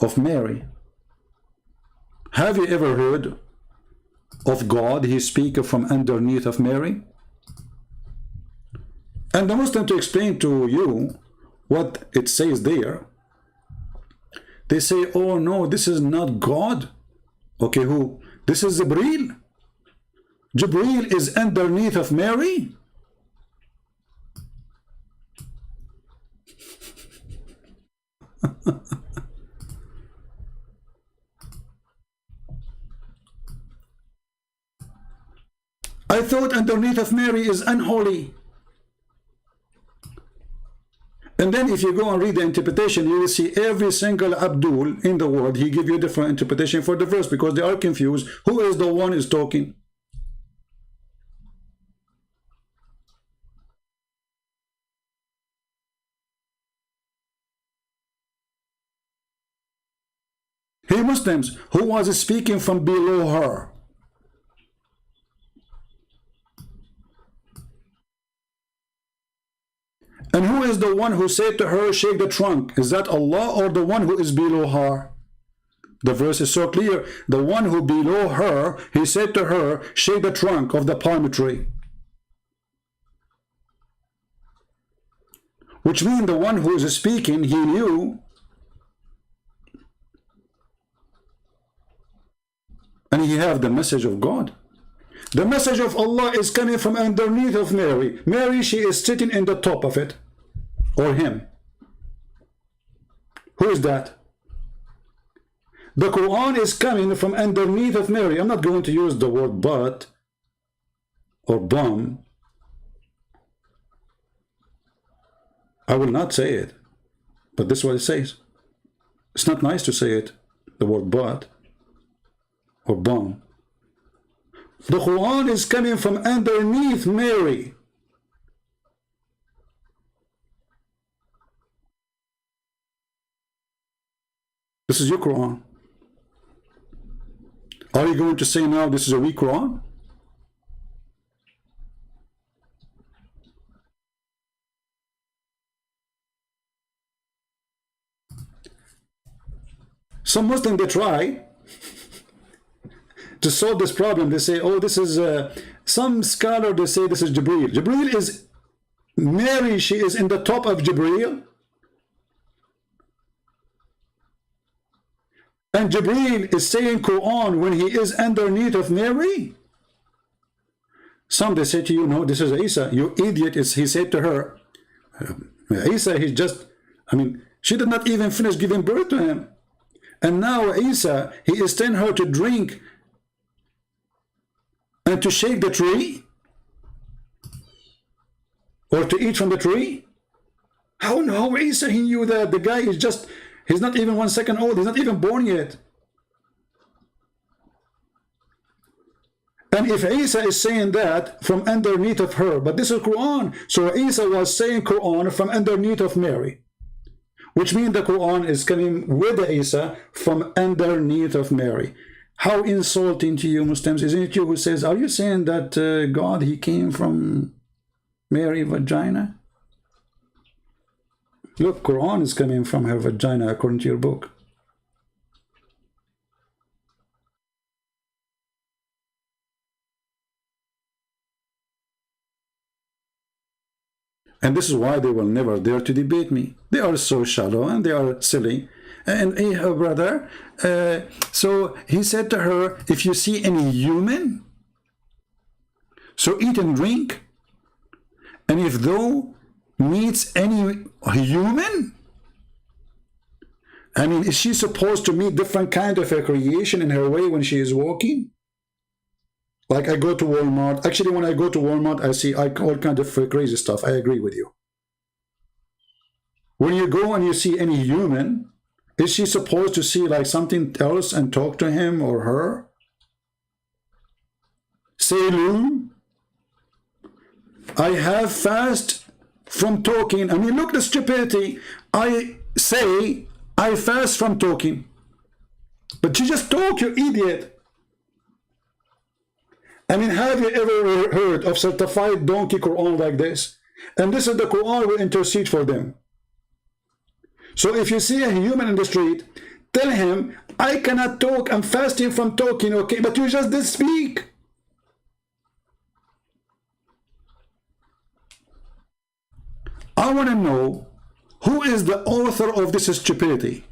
of Mary. Have you ever heard of God, he speak from underneath of Mary? And the Muslim, to explain to you what it says there, they say, oh no, this is not God. Okay, who? This is Jibreel. Jibreel is underneath of Mary. I thought underneath of Mary is unholy. And then if you go and read the interpretation, you will see every single Abdul in the world, he give you a different interpretation for the verse because they are confused. Who is the one is talking? Hey Muslims, who was speaking from below her? And who is the one who said to her, shake the trunk? Is that Allah or the one who is below her? The verse is so clear. The one who below her, he said to her, shake the trunk of the palm tree. Which means the one who is speaking, he knew. And he have the message of God. The message of Allah is coming from underneath of Mary. Mary, she is sitting in the top of it. Or him. Who is that? The Quran is coming from underneath of Mary. I'm not going to use the word but or bomb. I will not say it. But this is what it says. It's not nice to say it. The word but or bomb. The Quran is coming from underneath Mary. This is your Quran. Are you going to say now this is a weak Quran? Some Muslims, they try to solve this problem. They say, oh, this is some scholar, they say this is Jibreel. Jibreel is Mary, she is in the top of Jibreel. And Jibreel is saying Quran when he is underneath of Mary. Some they say to you, no, this is Isa. You idiot. He said to her, Isa, he's just, I mean, she did not even finish giving birth to him. And now Isa, he is telling her to drink and to shake the tree or to eat from the tree. How Isa, he knew that the guy is just, he's not even 1 second old. He's not even born yet. And if Isa is saying that from underneath of her, but this is Quran. So Isa was saying Quran from underneath of Mary. Which means the Quran is coming with Isa from underneath of Mary. How insulting to you Muslims. Isn't it you who says, are you saying that God, he came from Mary vagina? Look, Quran is coming from her vagina according to your book. And this is why they will never dare to debate me. They are so shallow and they are silly. And her brother, so he said to her, if you see any human, so eat and drink. And if thou meets any human, I mean, is she supposed to meet different kind of a creation in her way when she is walking? Like I go to Walmart. Actually, when I go to Walmart, I see all kind of crazy stuff. I agree with you. When you go and you see any human, is she supposed to see like something else and talk to him or her? Say, Lou, I have fast from talking. I mean, look the stupidity. I say I fast from talking. But you just talk, you idiot. I mean, have you ever heard of certified donkey Quran like this? And this is the Quran will intercede for them. So if you see a human in the street, tell him, I cannot talk, I'm fasting from talking, okay? But you just did speak. I want to know who is the author of this stupidity.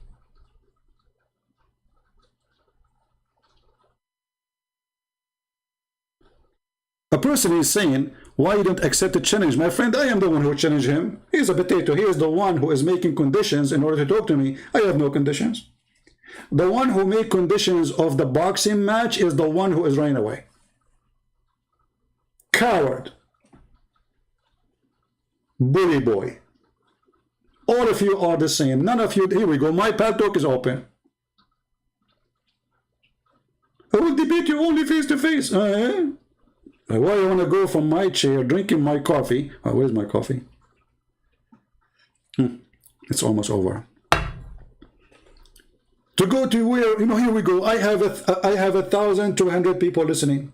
A person is saying, why you don't accept the challenge? My friend, I am the one who challenged him. He is a potato. He is the one who is making conditions in order to talk to me. I have no conditions. The one who made conditions of the boxing match is the one who is running away. Coward. Bully boy. All of you are the same. None of you, here we go, my pad talk is open. I will debate you only face to face. Why I want to go from my chair, drinking my coffee. Oh, where's my coffee? It's almost over. To go to where, you know, here we go. I have 1,200 people listening.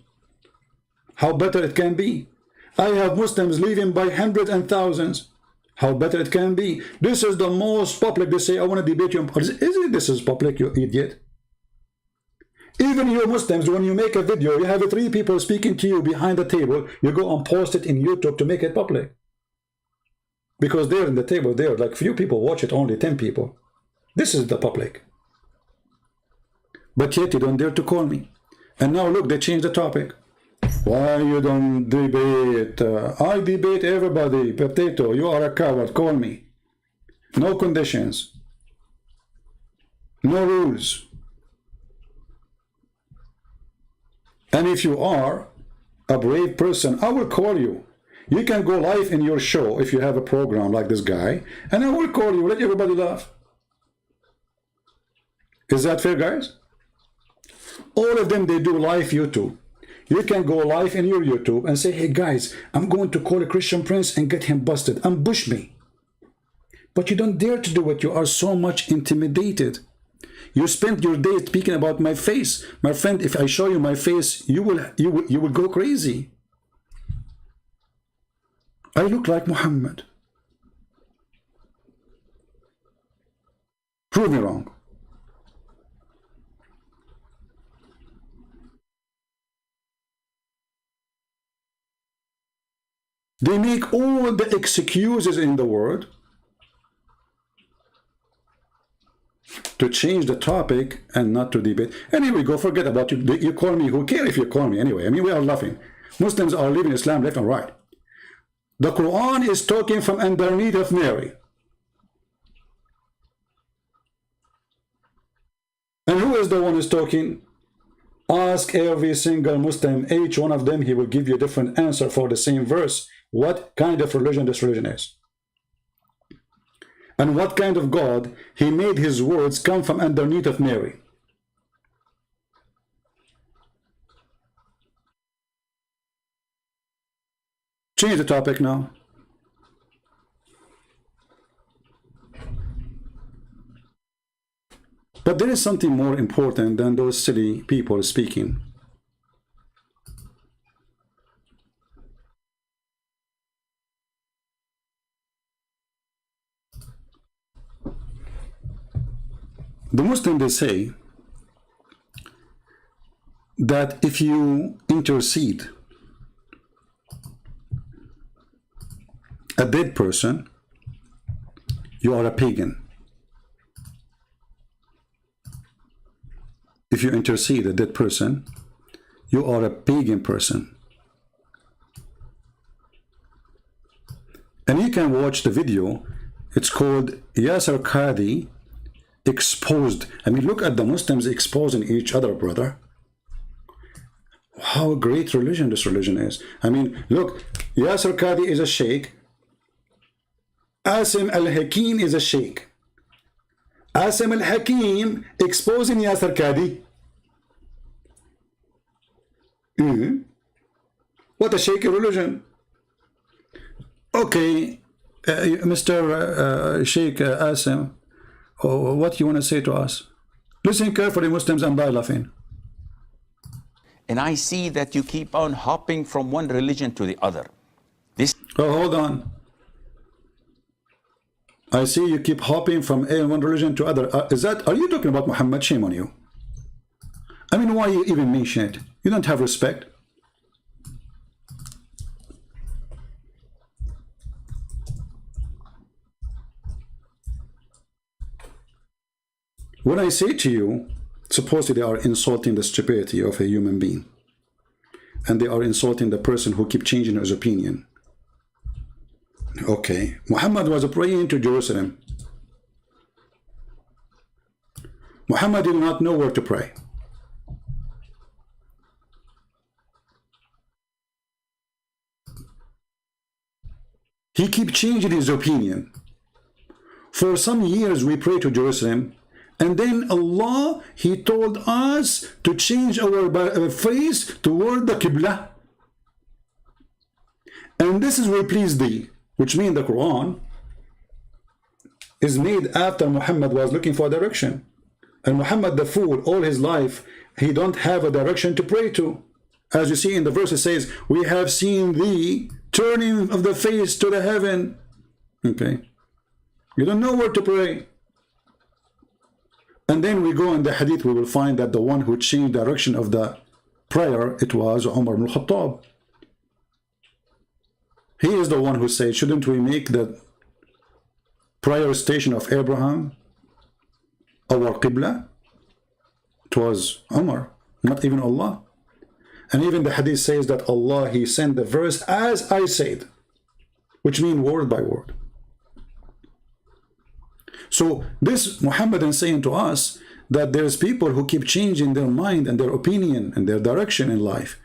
How better it can be. I have Muslims leaving by hundreds and thousands. How better it can be. This is the most public. They say, I want to debate you. This is public, you idiot. Even you Muslims, when you make a video, you have 3 people speaking to you behind the table, you go and post it in YouTube to make it public. Because there in the table, there, like few people watch it, only 10 people. This is the public. But yet you don't dare to call me. And now look, they changed the topic. Why you don't debate? I debate everybody. Potato, you are a coward. Call me. No conditions. No rules. And if you are a brave person, I will call you. You can go live in your show if you have a program like this guy, and I will call you. Let everybody laugh. Is that fair, guys? All of them, they do live YouTube. You can go live in your YouTube and say, hey guys, I'm going to call a Christian Prince and get him busted. Ambush me. But you don't dare to do it. You are so much intimidated. You spend your day speaking about my face. My friend, if I show you my face, you will go crazy. I look like Muhammad. Prove me wrong. They make all the excuses in the world to change the topic and not to debate. And here we go, forget about you. You call me, who cares if you call me anyway? I mean, we are laughing. Muslims are leaving Islam left and right. The Quran is talking from underneath of Mary. And who is the one who's talking? Ask every single Muslim, each one of them, he will give you a different answer for the same verse. What kind of religion this religion is. And what kind of God he made his words come from underneath of Mary. Change the topic now. But there is something more important than those silly people speaking. The Muslims, they say that if you intercede a dead person, you are a pagan. If you intercede a dead person, you are a pagan person. And you can watch the video. It's called Yasser Qadi Exposed. I mean, look at the Muslims exposing each other, brother. How great religion this religion is. I mean, look, Yasser Qadi is a sheikh. Asim al-Hakim is a sheikh. Asim al-Hakim exposing Yasser Qadi. What a shaky religion. Okay, Mr. Sheikh Asim, what you want to say to us? Listen carefully, Muslims, and die laughing. And I see that you keep on hopping from one religion to the other. Oh, hold on. I see you keep hopping from one religion to other. Are you talking about Muhammad? Shame on you. I mean, why you even mention it? You don't have respect. When I say to you, supposedly they are insulting the stupidity of a human being. and they are insulting the person who keep changing his opinion. Okay, Muhammad was praying to Jerusalem. Muhammad did not know where to pray. He keep changing his opinion. For some years we pray to Jerusalem, and then Allah, He told us to change our face toward the Qibla. And this is where please thee, which means the Quran is made after Muhammad was looking for direction. And Muhammad the fool, all his life, he don't have a direction to pray to. As you see in the verse, it says, we have seen thee turning of the face to the heaven. Okay. You don't know where to pray. And then we go in the hadith, we will find that the one who changed direction of the prayer, it was Umar ibn Khattab. He is the one who said, shouldn't we make the prayer station of Abraham our Qibla? It was Umar, not even Allah. And even the hadith says that Allah, He sent the verse as I said, which means word by word. So this Muhammad is saying to us that there's people who keep changing their mind and their opinion and their direction in life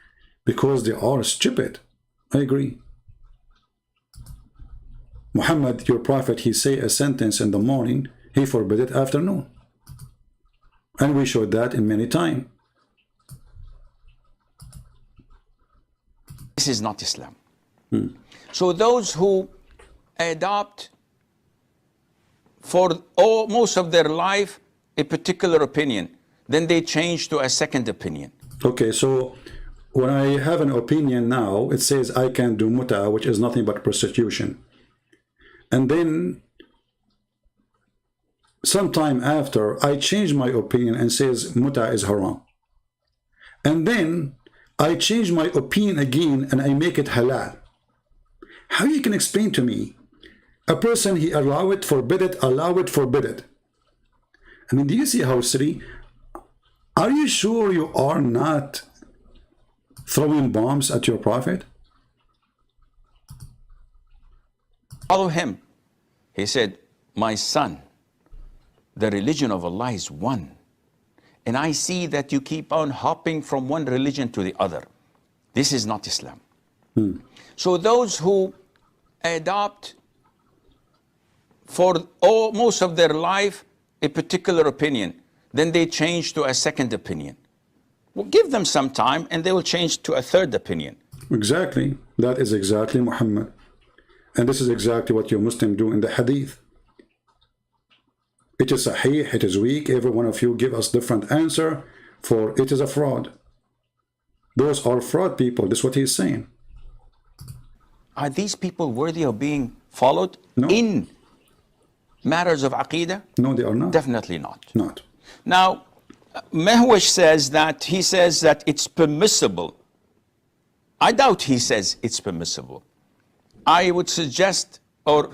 because they are stupid. I agree. Muhammad, your prophet, he say a sentence in the morning, he forbid it afternoon. And we showed that in many times. This is not Islam. So those who adopt for most of their life a particular opinion, then they change to a second opinion. Okay, so when I have an opinion now, it says I can do muta, which is nothing but prostitution. And then sometime after, I change my opinion and says muta is haram. And then I change my opinion again and I make it halal. How you can explain to me a person, he allow it, forbid it, allow it, forbid it? I mean, do you see how silly? Are you sure you are not throwing bombs at your prophet? Follow him. He said, my son, the religion of Allah is one. And I see that you keep on hopping from one religion to the other. This is not Islam. So those who adopt for most of their life a particular opinion, then they change to a second opinion. Well, give them some time and they will change to a third opinion. Exactly. That is exactly Muhammad. And this is exactly what you Muslims do in the hadith. It is sahih, it is weak. Every one of you give us different answer, for it is a fraud. Those are fraud people. This is what he's saying. Are these people worthy of being followed? No. In matters of aqidah? No, they are not. Definitely not. Not. Now, Mehwish says that it's permissible. I doubt he says it's permissible. I would suggest or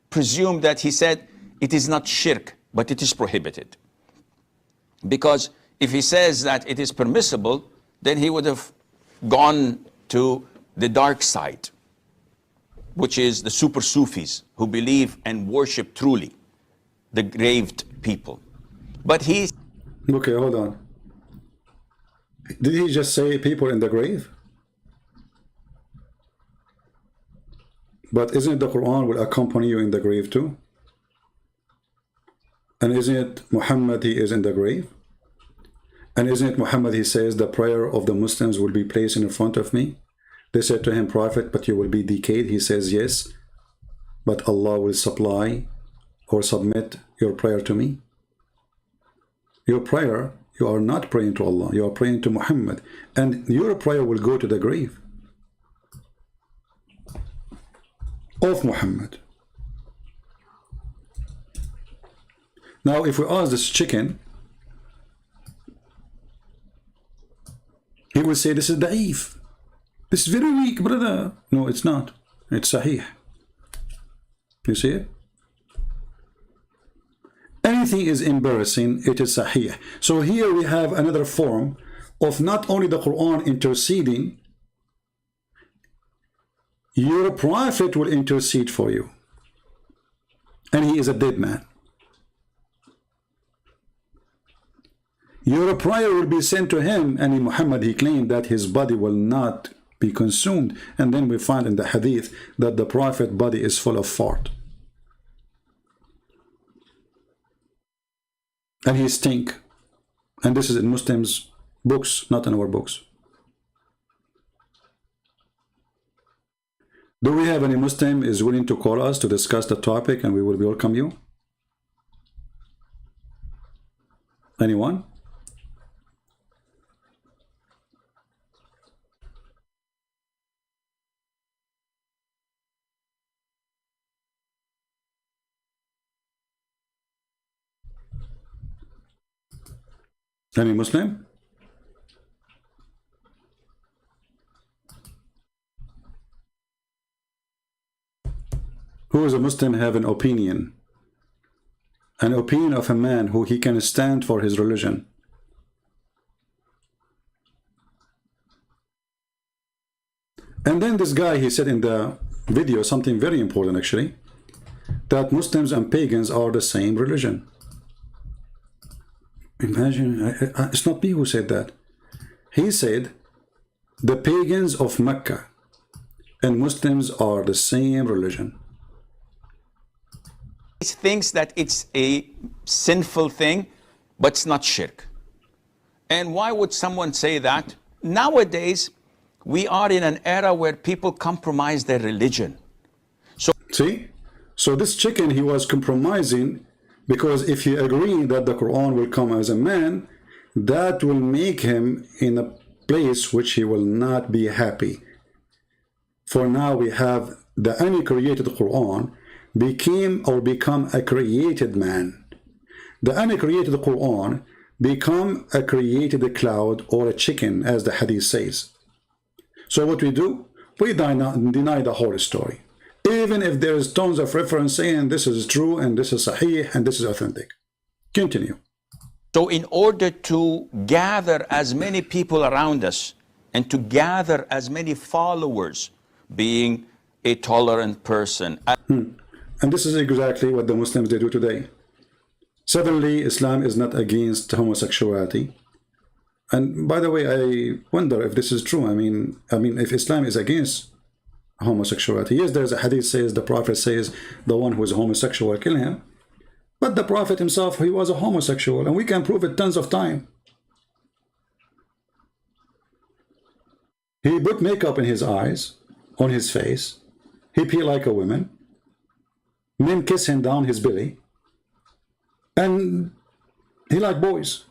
presume that he said it is not shirk, but it is prohibited. Because if he says that it is permissible, then he would have gone to the dark side, which is the super Sufis who believe and worship truly the graved people. But he... Okay, hold on. Did he just say people in the grave? But isn't the Quran will accompany you in the grave too? And isn't it Muhammad, he is in the grave? And isn't it Muhammad, he says the prayer of the Muslims will be placed in front of me? They said to him, Prophet, but you will be decayed. He says, yes, but Allah will supply or submit your prayer to me. Your prayer, you are not praying to Allah, you are praying to Muhammad. And your prayer will go to the grave of Muhammad. Now, if we ask this chicken, he will say, this is da'if. This is very weak, brother. No, it's not. It's sahih. You see it? Anything is embarrassing, it is sahih. So here we have another form of not only the Quran interceding your prophet will intercede for you. And he is a dead man. Your prayer will be sent to him, and in Muhammad he claimed that his body will not be consumed. And then we find in the hadith that the prophet body is full of fart. And he stink. And this is in Muslims' books, not in our books. Do we have any Muslim is willing to call us to discuss the topic, and we will welcome you? Anyone? Any Muslim? Who is a Muslim have an opinion? An opinion of a man who he can stand for his religion. And then this guy, he said in the video something very important actually, that Muslims and pagans are the same religion. Imagine, it's not me who said that. He said the pagans of Mecca and Muslims are the same religion. He thinks that it's a sinful thing, but it's not shirk. And why would someone say that? Nowadays, we are in an era where people compromise their religion. So, see? So this chicken, he was compromising, because if he agreed that the Quran will come as a man, that will make him in a place which he will not be happy. For now we have the uncreated Quran become a created man. The uncreated Quran become a created cloud or a chicken, as the hadith says. So what we do? We deny the whole story. Even if there is tons of reference saying this is true and this is sahih and this is authentic. Continue. So in order to gather as many people around us and to gather as many followers, being a tolerant person. And this is exactly what the Muslims they do today. Suddenly, Islam is not against homosexuality. And by the way, I wonder if this is true. I mean, if Islam is against homosexuality, yes, there's a hadith says, the Prophet says, the one who is homosexual, kill him. But the Prophet himself, he was a homosexual, and we can prove it tons of time. He put makeup in his eyes, on his face. He pee like a woman. Men kiss him down his belly. And he like boys.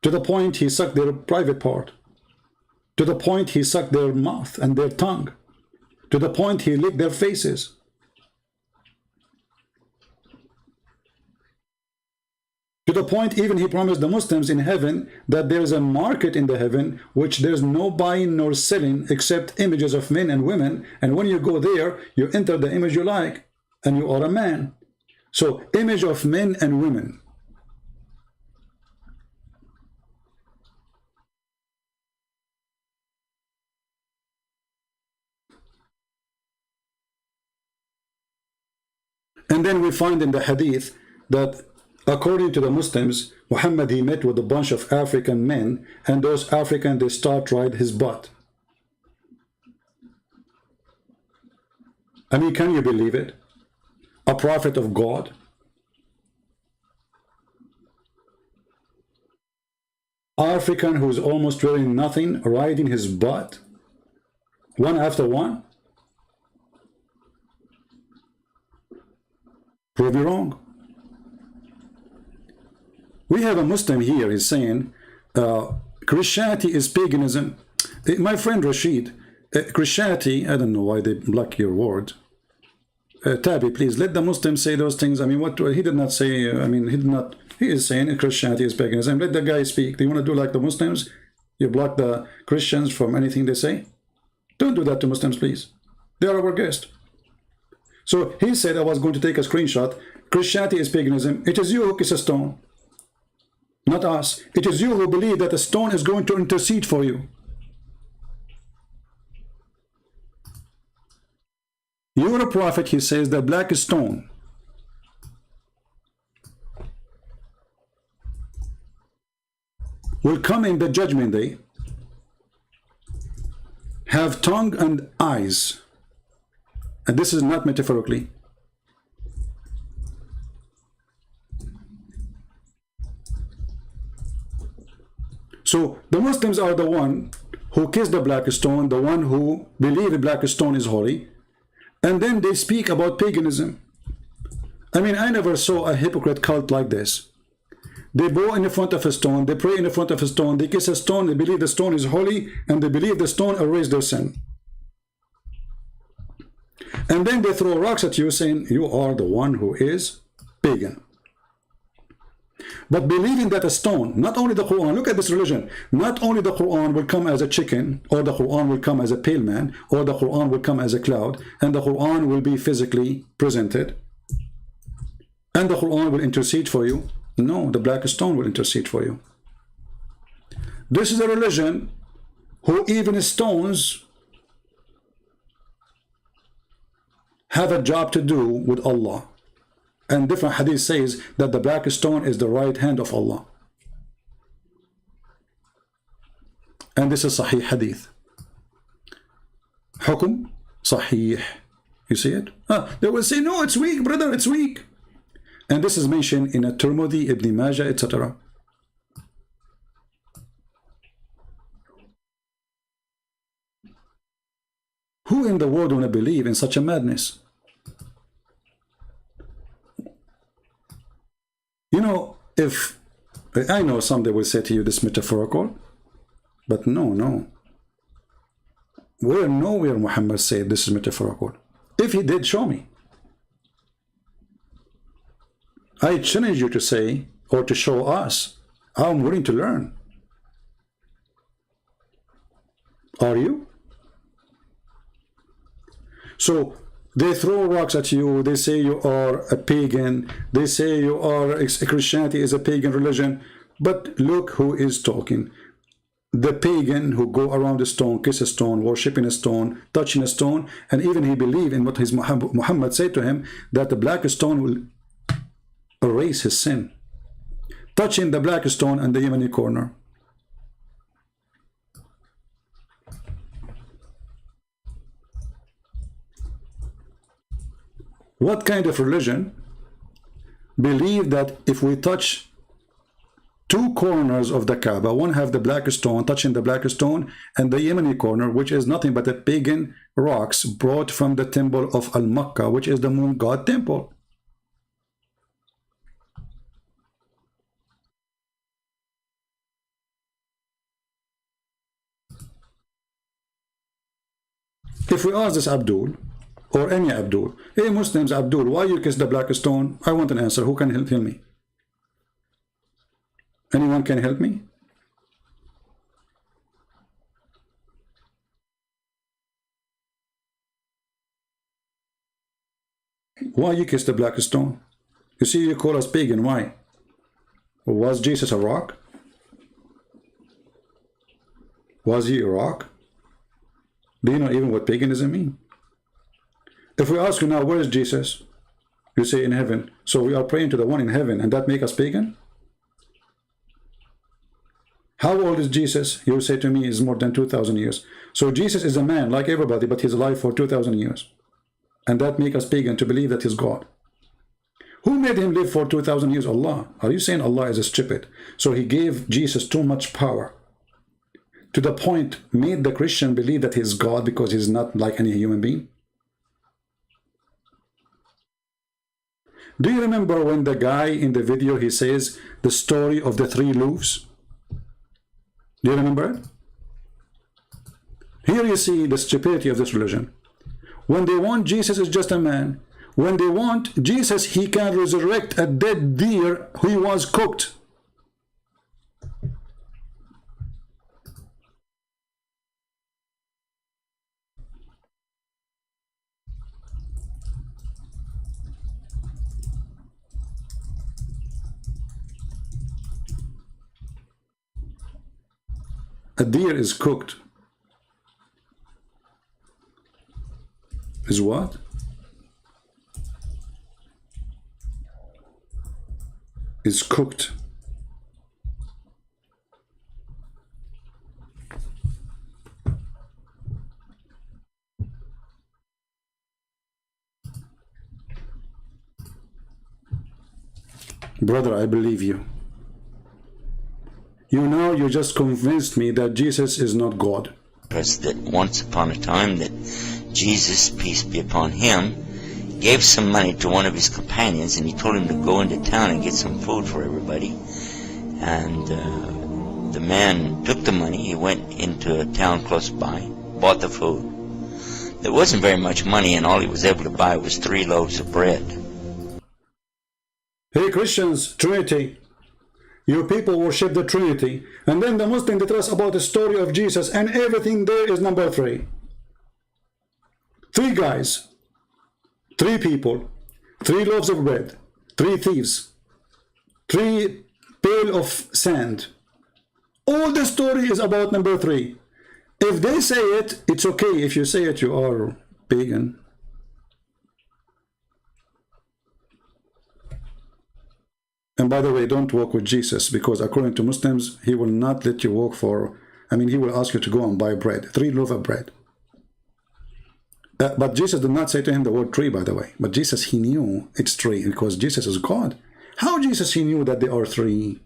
To the point he sucked their private part. To the point he sucked their mouth and their tongue. To the point he licked their faces. To the point even he promised the Muslims in heaven that there is a market in the heaven which there's no buying nor selling except images of men and women. And when you go there, you enter the image you like and you are a man. So image of men and women. And then we find in the hadith that according to the Muslims, Muhammad, he met with a bunch of African men, and those Africans, they start ride his butt. I mean, can you believe it? A prophet of God. African who's almost wearing nothing, riding his butt, one after one. Prove me wrong. We have a Muslim here, he's saying, Christianity is paganism. My friend Rashid, Christianity, I don't know why they block your word. Tabi, please, let the Muslim say those things. I mean, what he did not say, I mean, he is saying Christianity is paganism. Let the guy speak. Do you want to do like the Muslims? You block the Christians from anything they say? Don't do that to Muslims, please. They are our guest. So he said, I was going to take a screenshot. Christianity is paganism. It is you who kiss a stone. Not us. It is you who believe that a stone is going to intercede for you. Your prophet, he says, the black stone will come in the judgment day, have tongue and eyes. And this is not metaphorically. So the Muslims are the one who kiss the black stone, the one who believe the black stone is holy, and then they speak about paganism. I mean, I never saw a hypocrite cult like this. They bow in front of a stone, they pray in front of a stone, they kiss a stone, they believe the stone is holy, and they believe the stone erased their sin. And then they throw rocks at you saying, you are the one who is pagan. But believing that a stone, not only the Quran, look at this religion, not only the Quran will come as a chicken, or the Quran will come as a pale man, or the Quran will come as a cloud, and the Quran will be physically presented, and the Quran will intercede for you. No, the black stone will intercede for you. This is a religion who even stones have a job to do with Allah. And different hadith says that the black stone is the right hand of Allah. And this is Sahih hadith. Hukum Sahih. You see it? They will say, no, it's weak, brother, it's weak. And this is mentioned in a Tirmidhi, Ibn Majah, etc. Who in the world want to believe in such a madness? You know, if I know someday will say to you this metaphorical, but no. Nowhere Muhammad said this is metaphorical. If he did, show me. I challenge you to say, or to show us. I'm willing to learn. Are you? So they throw rocks at you, they say you are a pagan, they say you are Christianity is a pagan religion, but look who is talking. The pagan who go around a stone, kiss a stone, worshiping a stone, touching a stone, and even he believed in what his Muhammad said to him, that the black stone will erase his sin. Touching the black stone and the Yemeni corner. What kind of religion believe that if we touch two corners of the Kaaba, one have the black stone, touching the black stone, and the Yemeni corner, which is nothing but a pagan rocks brought from the temple of Al-Makkah, which is the moon god temple. If we ask this Abdul, or any Abdul, hey Muslims, Abdul, why you kiss the black stone? I want an answer. Who can help me? Anyone can help me? Why you kiss the black stone? You see, you call us pagan. Why? Was Jesus a rock? Was he a rock? Do you know even what paganism means? If we ask you now, where is Jesus? You say in heaven. So we are praying to the one in heaven, and that make us pagan? How old is Jesus? You will say to me is more than 2,000 years. So Jesus is a man like everybody, but he's alive for 2,000 years. And that make us pagan to believe that he's God. Who made him live for 2,000 years? Allah. Are you saying Allah is a stupid? So he gave Jesus too much power, to the point made the Christian believe that he's God because he's not like any human being? Do you remember when the guy in the video, he says the story of the 3 loaves? Do you remember it? Here you see the stupidity of this religion. When they want Jesus is just a man. When they want Jesus, he can resurrect a dead deer who was cooked. A deer is cooked. Is what? is cooked. Brother, I believe you. You just convinced me that Jesus is not God. Because that once upon a time that Jesus, peace be upon him, gave some money to one of his companions, and he told him to go into town and get some food for everybody. And the man took the money, he went into a town close by, bought the food. There wasn't very much money, and all he was able to buy was 3 loaves of bread. Hey Christians, Trinity. You people worship the Trinity, and then the Muslims they tell us about the story of Jesus, and everything there is number 3. 3 guys, 3 people, 3 loaves of bread, 3 thieves, 3 pail of sand. All the story is about number 3. If they say it, it's okay. If you say it, you are pagan. And by the way, don't walk with Jesus, because according to Muslims, he will not let you walk he will ask you to go and buy bread, 3 loaves of bread. But Jesus did not say to him the word 3, by the way. But Jesus, he knew it's 3, because Jesus is God. How Jesus, he knew that there are 3?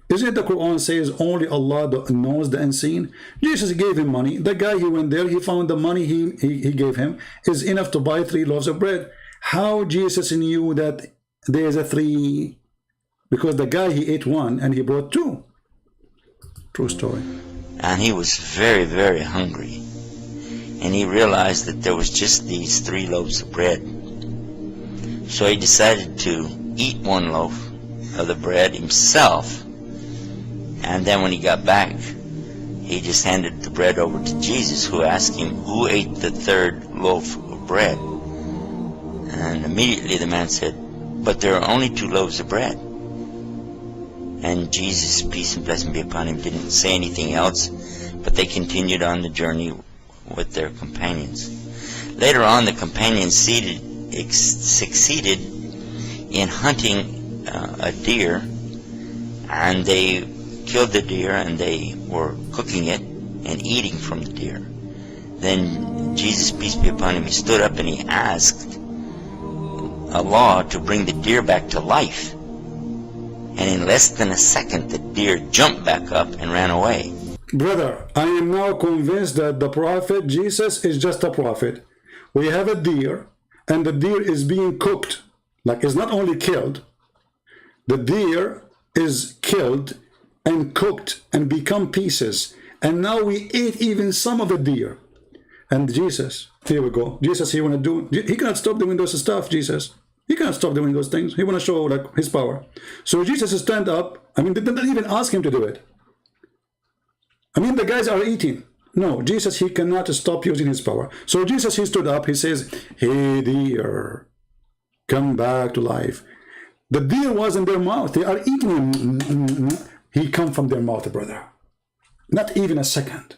Isn't it the Quran says only Allah knows the unseen? Jesus gave him money. The guy, he went there, he found the money he gave him is enough to buy 3 loaves of bread. How Jesus knew that there's a 3? Because the guy, he ate 1 and he brought 2. True story. And he was very, very hungry. And he realized that there was just these 3 loaves of bread. So he decided to eat 1 loaf of the bread himself. And then when he got back, he just handed the bread over to Jesus, who asked him, who ate the 3rd loaf of bread? And immediately the man said, but there are only 2 loaves of bread. And Jesus, peace and blessing be upon him, didn't say anything else, but they continued on the journey with their companions. Later on, the companions succeeded in hunting a deer, and they killed the deer, and they were cooking it and eating from the deer. Then Jesus, peace be upon him, he stood up and he asked Allah to bring the deer back to life. And in less than a second, the deer jumped back up and ran away. Brother, I am now convinced that the prophet Jesus is just a prophet. We have a deer, and the deer is being cooked. Like, it's not only killed. The deer is killed and cooked and become pieces. And now we ate even some of the deer. And Jesus, here we go. Jesus, he cannot stop doing those stuff, Jesus. He can't stop doing those things. He want to show like his power. So Jesus stand up. They didn't even ask him to do it. The guys are eating. No, Jesus, he cannot stop using his power. So Jesus, he stood up. He says, hey deer, come back to life. The deer was in their mouth. They are eating him. He come from their mouth, brother. Not even a second.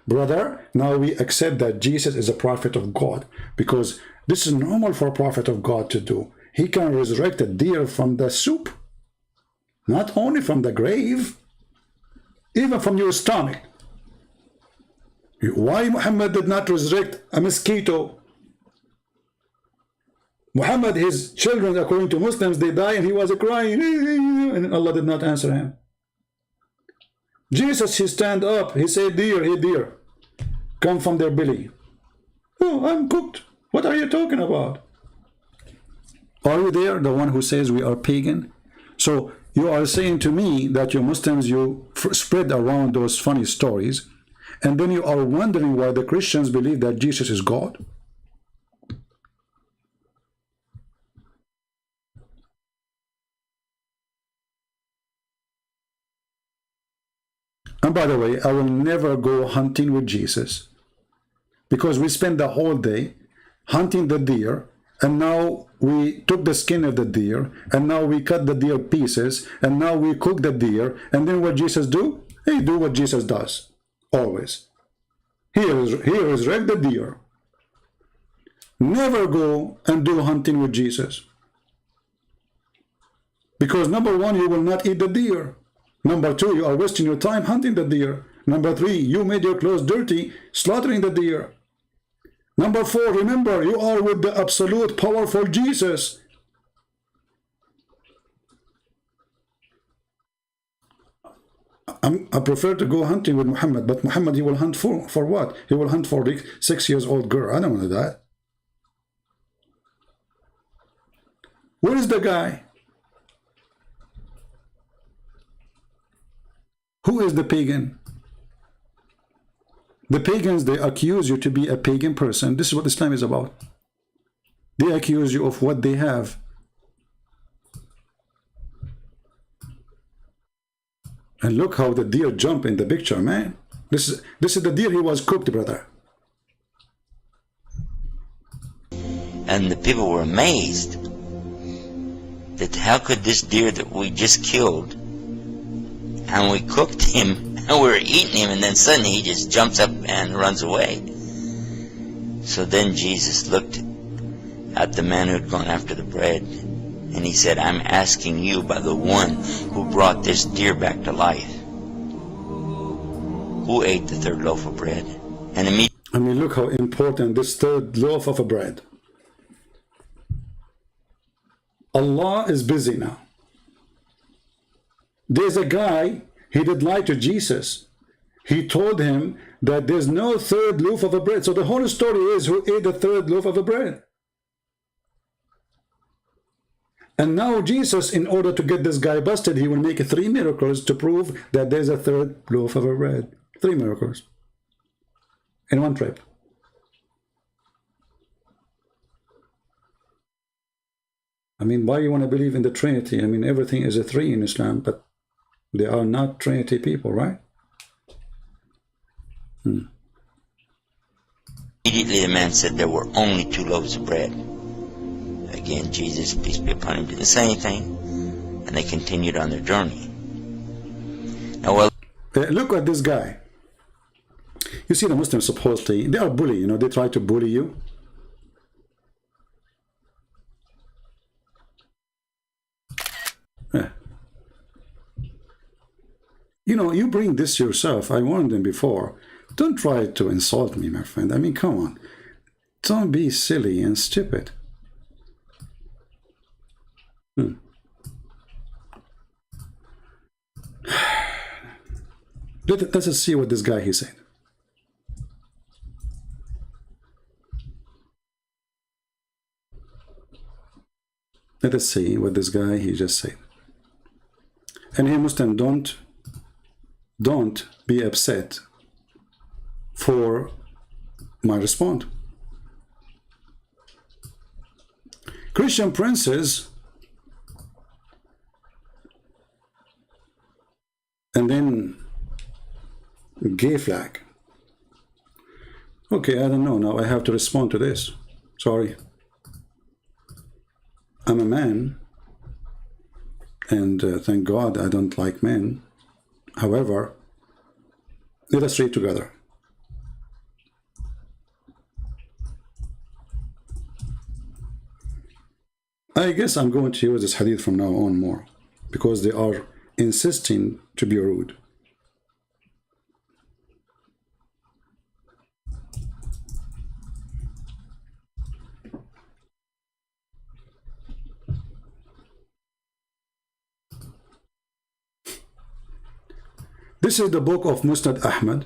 Brother, now we accept that Jesus is a prophet of God, because this is normal for a prophet of God to do. He can resurrect a deer from the soup. Not only from the grave, even from your stomach. Why Muhammad did not resurrect a mosquito? Muhammad, his children, according to Muslims, they die and he was crying, and Allah did not answer him. Jesus, he stand up, he said, deer, hey deer, come from their belly. Oh, I'm cooked. What are you talking about? Are you there, the one who says we are pagan? So you are saying to me that you Muslims, you spread around those funny stories, and then you are wondering why the Christians believe that Jesus is God? And by the way, I will never go hunting with Jesus, because we spend the whole day hunting the deer, and now we took the skin of the deer, and now we cut the deer pieces, and now we cook the deer, and then what Jesus do? He do what Jesus does, always. He resurrect the deer. Never go and do hunting with Jesus. Because number one, you will not eat the deer. Number two, you are wasting your time hunting the deer. Number three, you made your clothes dirty slaughtering the deer. Number four, remember, you are with the absolute powerful Jesus. I prefer to go hunting with Muhammad, but Muhammad, he will hunt for what? He will hunt for the 6-year-old girl. I don't want that. Where is the guy? Who is the pagan? The pagans, they accuse you to be a pagan person. This is what Islam is about. They accuse you of what they have. And look how the deer jump in the picture, man. This is the deer. He was cooked, brother. And the people were amazed that how could this deer that we just killed and we cooked him and we were eating him, and then suddenly he just jumps up and runs away. So then Jesus looked at the man who had gone after the bread, and he said, I'm asking you by the one who brought this deer back to life, who ate the third loaf of bread? And immediately, I mean, look how important this third loaf of bread. Allah is busy now. There's a guy, he did lie to Jesus. He told him that there's no third loaf of bread. So the whole story is who ate the third loaf of bread. And now Jesus, in order to get this guy busted, he will make 3 miracles to prove that there's a third loaf of bread. 3 miracles in one trip. I mean, why you want to believe in the Trinity? I mean, everything is a 3 in Islam, but they are not Trinity people, right? immediately the man said there were only 2 loaves of bread. Again, Jesus, peace be upon him, didn't say anything, and they continued on their journey. Now, well, look at this guy. You see, the Muslims supposedly, they are bully, you know, they try to bully you. You know, you bring this yourself. I warned them before. Don't try to insult me, my friend. I mean, come on. Don't be silly and stupid. Let us see what this guy he said. Let us see what this guy he just said. And here, Muslim, don't be upset for my response. Christian princes, and then gay flag. Okay, I don't know. Now I have to respond to this. Sorry. I'm a man, and thank God I don't like men. However, let us read together. I guess I'm going to use this hadith from now on more, because they are insisting to be rude. This is the book of Musnad Ahmad,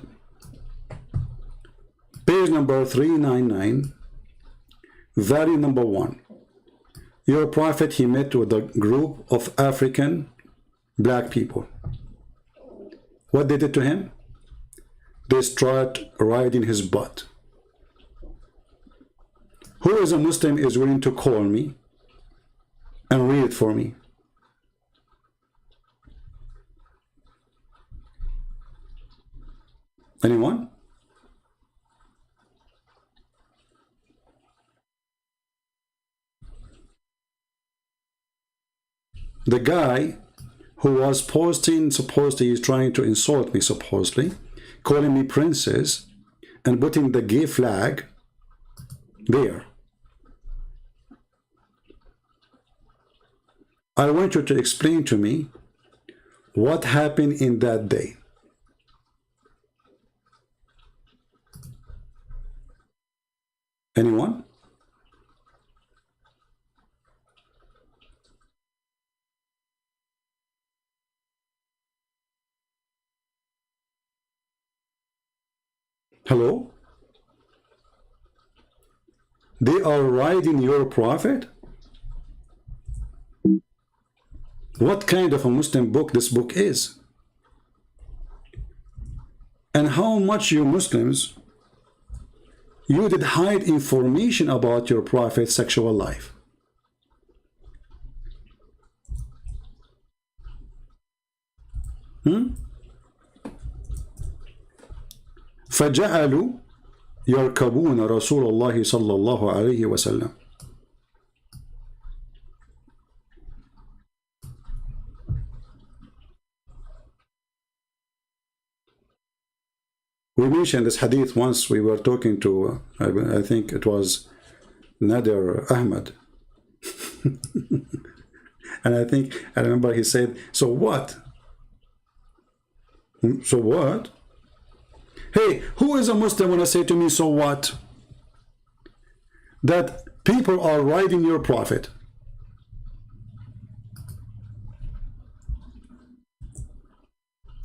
page number 399, volume number 1. Your prophet, he met with a group of African black people. What they did to him? They start riding his butt. Who is a Muslim is willing to call me and read it for me? Anyone? The guy who was posting, supposedly he's trying to insult me, supposedly, calling me princess and putting the gay flag there. I want you to explain to me what happened in that day. Anyone? Hello? They are riding your prophet? What kind of a Muslim book this book is? And how much you Muslims, you did hide information about your prophet's sexual life? فجعلوا يركبون رسول الله صلى الله عليه وسلم. We mentioned this hadith once. We were talking to, I think it was Nader Ahmed. And I remember he said, so what? So what? Hey, who is a Muslim when I say to me, so what? That people are riding your prophet.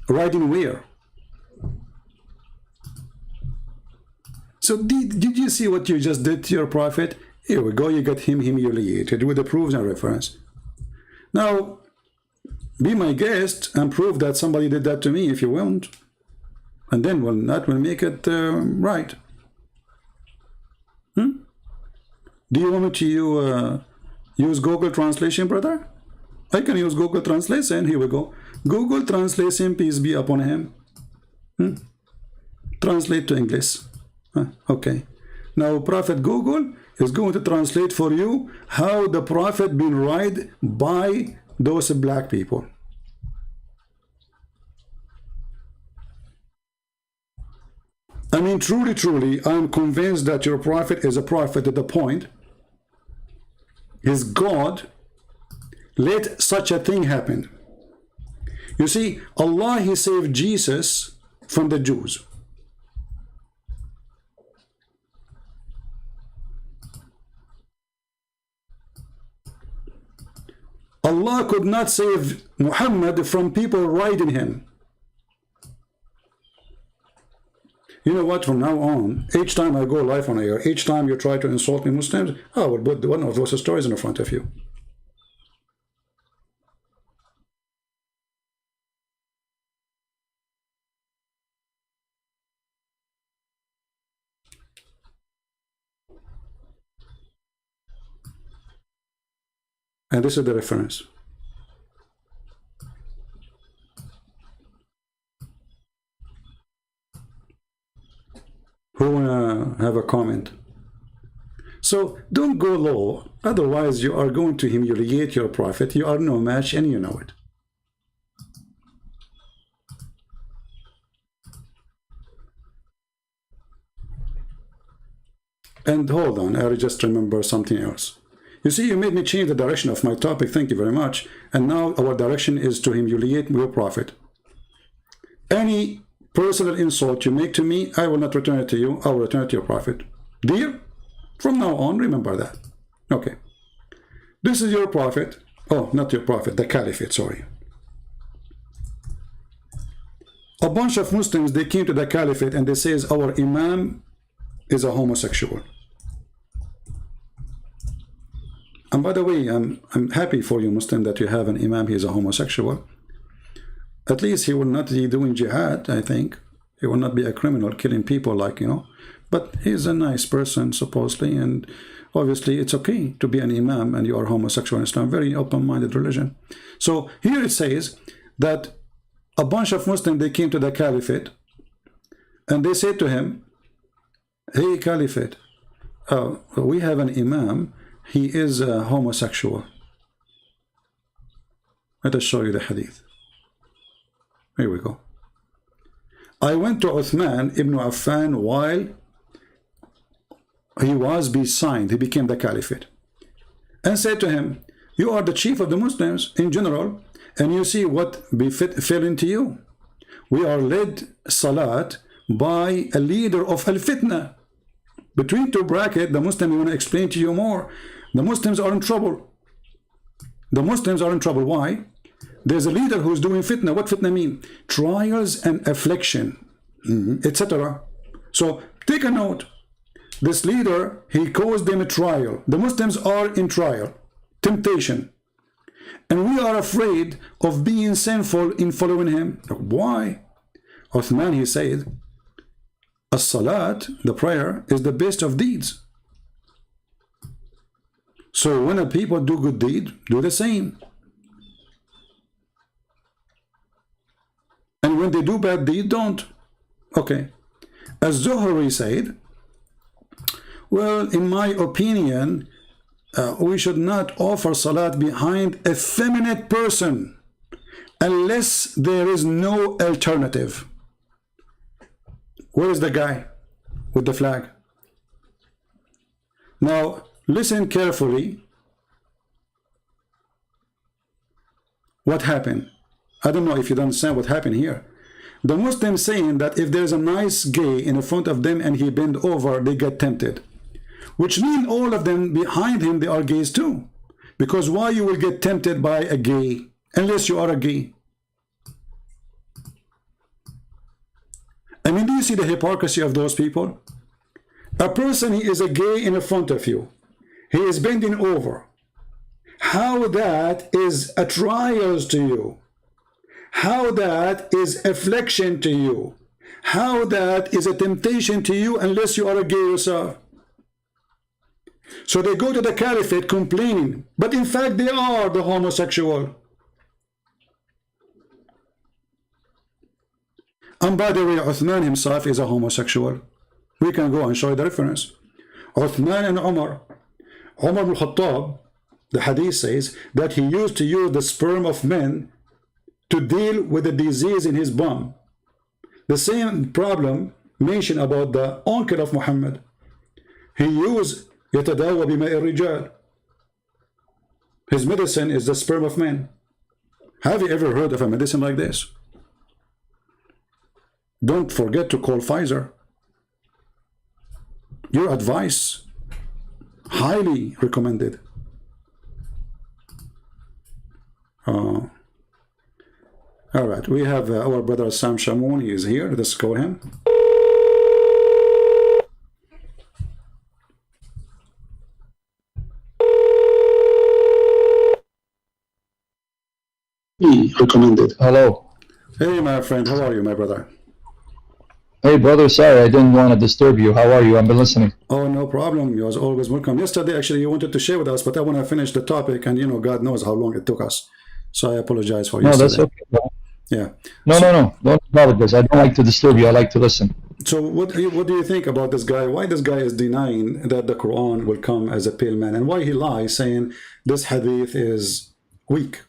Riding where? So did you see what you just did to your prophet? Here we go, you got him humiliated with the proofs and reference. Now, be my guest and prove that somebody did that to me if you want. And then that will make it right. Do you want me to use Google Translation, brother? I can use Google Translation. Here we go. Google Translation, peace be upon him. Translate to English. Okay. Now, Prophet Google is going to translate for you how the Prophet been ride by those black people. I mean, truly, truly, I'm convinced that your prophet is a prophet to the point his God let such a thing happen. You see, Allah, He saved Jesus from the Jews. Allah could not save Muhammad from people riding him. You know what, from now on, each time I go live on air, each time you try to insult me Muslims, I will put one of those stories in front of you. And this is the reference. Who wanna have a comment? So don't go low, otherwise you are going to humiliate your prophet. You are no match and you know it. And hold on, I just remember something else. You see, you made me change the direction of my topic, thank you very much. And now our direction is to humiliate your prophet. Any personal insult you make to me, I will not return it to you, I will return it to your prophet. Dear? From now on, remember that. Okay. This is your prophet. Oh, not your prophet, the caliphate, sorry. A bunch of Muslims, they came to the caliphate and they says, our imam is a homosexual. And by the way, I'm happy for you, Muslim, that you have an imam, he is a homosexual. At least he will not be doing jihad, I think. He will not be a criminal, killing people like, you know. But he's a nice person, supposedly, and obviously it's okay to be an imam and you are homosexual in Islam. Very open-minded religion. So here it says that a bunch of Muslims, they came to the caliphate and they said to him, hey, caliphate, we have an imam, he is a homosexual. Let us show you the hadith. Here we go. I went to Uthman ibn Affan while he was besigned, he became the caliphate, and said to him, You are the chief of the Muslims in general, and you see what fell into you. We are led salat by a leader of al-fitna. Between two brackets, the Muslim, I want to explain to you more. The Muslims are in trouble. The Muslims are in trouble. Why? There's a leader who's doing fitna. What fitna mean? Trials and affliction, etc. So take a note. This leader, he caused them a trial. The Muslims are in trial, temptation. And we are afraid of being sinful in following him. Why? Uthman, he said, as-salat, the prayer, is the best of deeds. So when a people do good deed, do the same. And when they do bad deed, don't. Okay. As Zuhri said, well, in my opinion, we should not offer salat behind a feminine person unless there is no alternative. Where is the guy with the flag? Now, listen carefully. What happened? I don't know if you understand what happened here. The Muslim saying that if there's a nice gay in front of them and he bend over, they get tempted. Which means all of them behind him, they are gays too. Because why you will get tempted by a gay unless you are a gay? I mean, do you see the hypocrisy of those people? A person, he is a gay in front of you. He is bending over. How that is a trial to you? How that is affliction to you? How that is a temptation to you unless you are a gay yourself? So they go to the caliphate complaining, but in fact they are the homosexual. And by the way, Uthman himself is a homosexual. We can go and show you the reference. Uthman and Umar ibn Khattab, the hadith says that he used to use the sperm of men to deal with the disease in his bum. The same problem mentioned about the uncle of Muhammad. He used يتداوى بماء الرجال. His medicine is the sperm of men. Have you ever heard of a medicine like this? Don't forget to call Pfizer. Your advice, highly recommended. All right, we have our brother Sam Shamoun. He is here. Let's call him. Recommended. Hello. Hey, my friend. How are you, my brother? Hey, brother. Sorry, I didn't want to disturb you. How are you? I've been listening. Oh, no problem. You're always welcome. Yesterday, actually, you wanted to share with us, but I want to finish the topic, and, you know, God knows how long it took us. So I apologize for yesterday. No, that's okay, bro. Yeah. No. Don't apologize. I don't like to disturb you. I like to listen. So what do you think about this guy? Why this guy is denying that the Quran will come as a pale man? And why he lies saying this hadith is weak?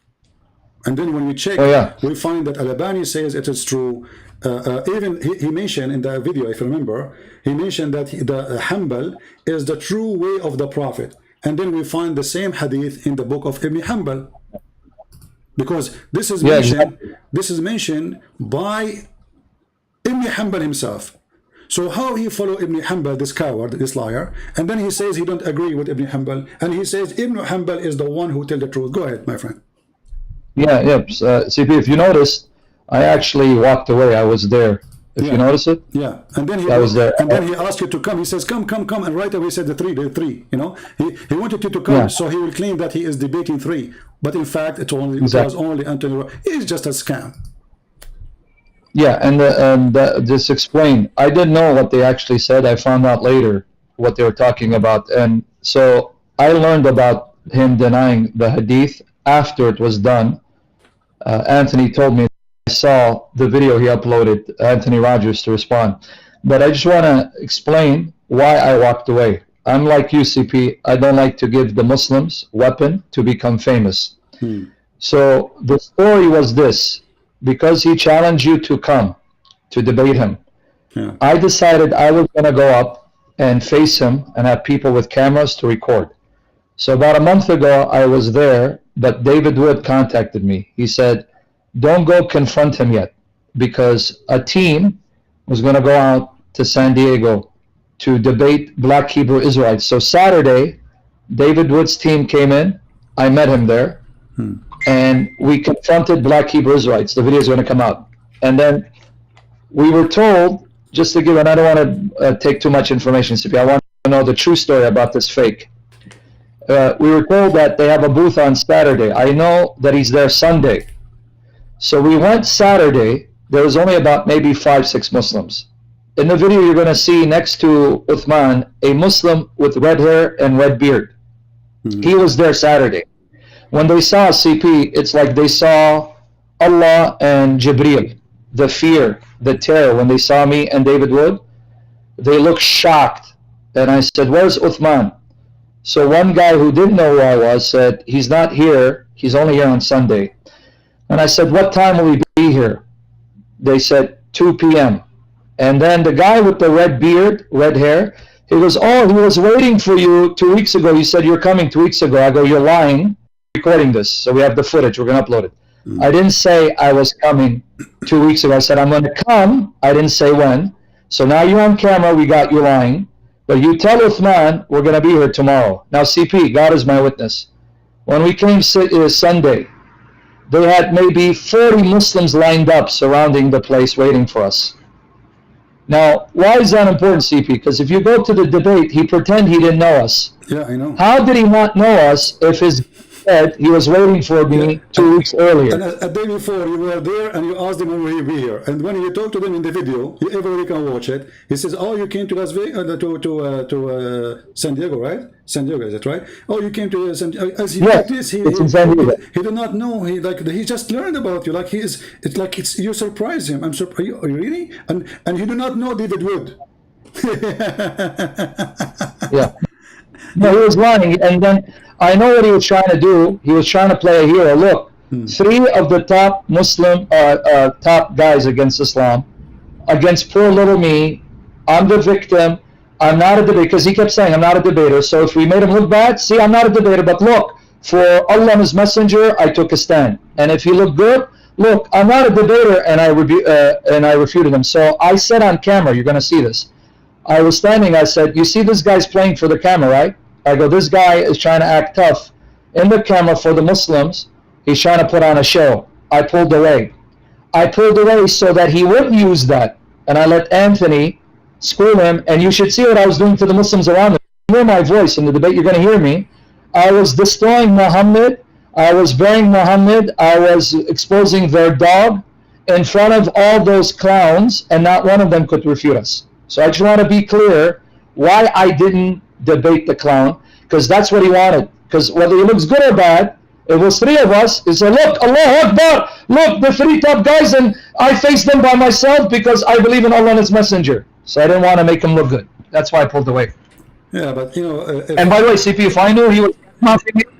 And then when we check, we find that Al-Albani says it is true. Even he mentioned in the video, if you remember, he mentioned that the Hanbal is the true way of the Prophet. And then we find the same hadith in the book of Ibn Hanbal. Because this is mentioned, this is mentioned by Ibn Hanbal himself. So how he follow Ibn Hanbal, this coward, this liar, and then he says he don't agree with Ibn Hanbal, and he says Ibn Hanbal is the one who tell the truth. Go ahead, my friend. Yeah. CP, if you noticed, I actually walked away. I was there. If you notice it. Yeah. And then he was there. And then he asked you to come. He says, come. And right away he said the three. You know, he wanted you to come, so he will claim that he is debating three. But in fact, it was only Anthony. It's just a scam. Yeah, and just explain. I didn't know what they actually said. I found out later what they were talking about, and so I learned about him denying the hadith after it was done. Anthony told me. I saw the video he uploaded, Anthony Rogers, to respond. But I just want to explain why I walked away. I'm like you, CP. I don't like to give the Muslims weapon to become famous. So the story was this. Because he challenged you to come to debate him, I decided I was going to go up and face him and have people with cameras to record. So about a month ago, I was there but David Wood contacted me. He said, don't go confront him yet, because a team was going to go out to San Diego to debate Black Hebrew Israelites. So Saturday, David Wood's team came in. I met him there, and we confronted Black Hebrew Israelites. The video is going to come out. And then we were told, just to give, and I don't want to take too much information, CP, I want to know the true story about this fake. We were told that they have a booth on Saturday. I know that he's there Sunday. So we went Saturday. There was only about maybe 5-6 Muslims. In the video, you're going to see next to Uthman a Muslim with red hair and red beard. He was there Saturday. When they saw CP, it's like they saw Allah and Jibreel. The fear, the terror, when they saw me and David Wood, they looked shocked. And I said, where's Uthman? So one guy who didn't know who I was said, he's not here. He's only here on Sunday. And I said, what time will he be here? They said 2 p.m. And then the guy with the red beard, red hair, he goes, oh, he was waiting for you 2 weeks ago. You said you're coming 2 weeks ago. I go, you're lying. Recording this. So we have the footage. We're going to upload it. I didn't say I was coming 2 weeks ago. I said, I'm going to come. I didn't say when. So now you're on camera. We got you lying. But you tell Uthman we're going to be here tomorrow. Now, CP, God is my witness. When we came Sunday, they had maybe 40 Muslims lined up surrounding the place waiting for us. Now, why is that important, CP? Because if you go to the debate, he pretend he didn't know us. Yeah, I know. How did he not know us if his said he was waiting for me 2 weeks earlier? And a day before, you were there and you asked him when will he be here. And when you talk to them in the video, everybody can watch it. He says, oh, you came to Las Vegas, to San Diego, right? San Diego, is it right? Oh, you came to San Diego. As he, Yes, like this, it's in San Diego. he did not know. He just learned about you. Like you surprise him. I'm surprised. Are you really? And you do not know David Wood. Yeah. No, he was lying. And then I know what he was trying to do. He was trying to play a hero. Look, 3 of the top Muslim, top guys against Islam, against poor little me. I'm the victim. I'm not a debater, because he kept saying I'm not a debater. So if we made him look bad, see, I'm not a debater. But look, for Allah and His Messenger, I took a stand. And if he looked good, look, I'm not a debater, and I refuted him. So I said on camera, you're going to see this. I was standing, I said, you see this guy's playing for the camera, right? I go, this guy is trying to act tough in the camera for the Muslims. He's trying to put on a show. I pulled away. I pulled away so that he wouldn't use that. And I let Anthony school him. And you should see what I was doing to the Muslims around him. You hear my voice in the debate, you're going to hear me. I was destroying Muhammad. I was burying Muhammad. I was exposing their dog in front of all those clowns, and not one of them could refute us. So I just want to be clear why I didn't debate the clown, because that's what he wanted. Because whether he looks good or bad, it was 3 of us. He said, look, Allah Akbar, look, the 3 top guys, and I faced them by myself because I believe in Allah and His Messenger. So I didn't want to make him look good. That's why I pulled away. Yeah, but you know. And by the way, CP, if I knew he was bad-mouthing you,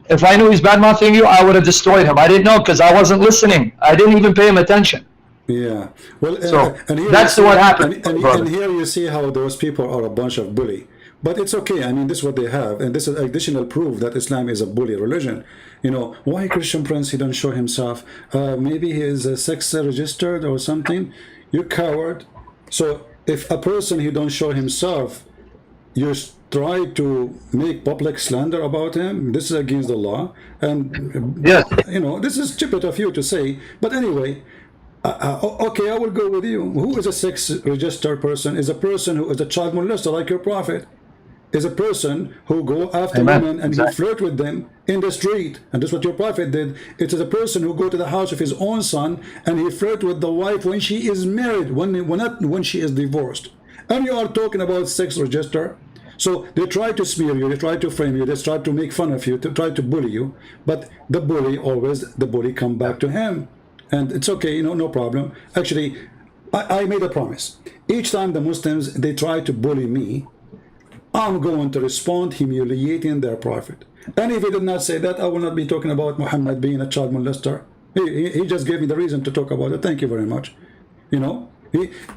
if I knew he's bad-mouthing you, I would have destroyed him. I didn't know because I wasn't listening. I didn't even pay him attention. Yeah, well, So and here that's what happened. And here you see how those people are a bunch of bully. But it's okay. I mean, this is what they have, and this is additional proof that Islam is a bully religion. You know, why Christian Prince, he don't show himself? Maybe he is sex registered or something. You coward. So if a person he don't show himself, you try to make public slander about him, this is against the law. And Yes. you know, this is stupid of you to say. But anyway. Okay, I will go with you. Who is a sex registered person? Is a person who is a child molester, like your prophet. Is a person who go after Amen. women and Exactly. he flirt with them in the street, and that's what your prophet did. It is a person who go to the house of his own son and he flirt with the wife when she is married, not when she is divorced. And you are talking about sex register. So they try to smear you, they try to frame you, they try to make fun of you, to try to bully you, but the bully come back to him. And it's okay, you know, no problem. Actually, I made a promise. Each time the Muslims, they try to bully me, I'm going to respond humiliating their prophet. And if he did not say that, I will not be talking about Muhammad being a child molester. He just gave me the reason to talk about it. Thank you very much. You know,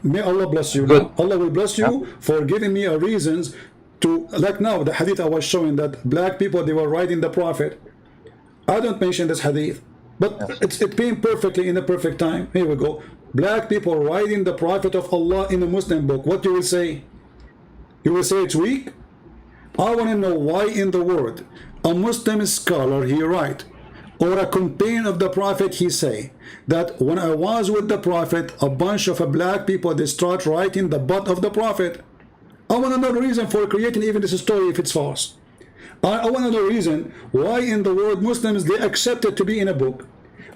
may Allah bless you. Good. Allah will bless you for giving me a reasons to, like now, the hadith I was showing that black people, they were writing the prophet. I don't mention this hadith, but it's being perfectly in the perfect time. Here we go. Black people writing the Prophet of Allah in a Muslim book. What you will say? You will say it's weak? I want to know why in the world a Muslim scholar he write, or a companion of the Prophet he say, that when I was with the Prophet, a bunch of black people, they start writing the butt of the Prophet. I want to know the reason for creating even this story if it's false. I want to know the reason why in the world Muslims, they accept it to be in a book.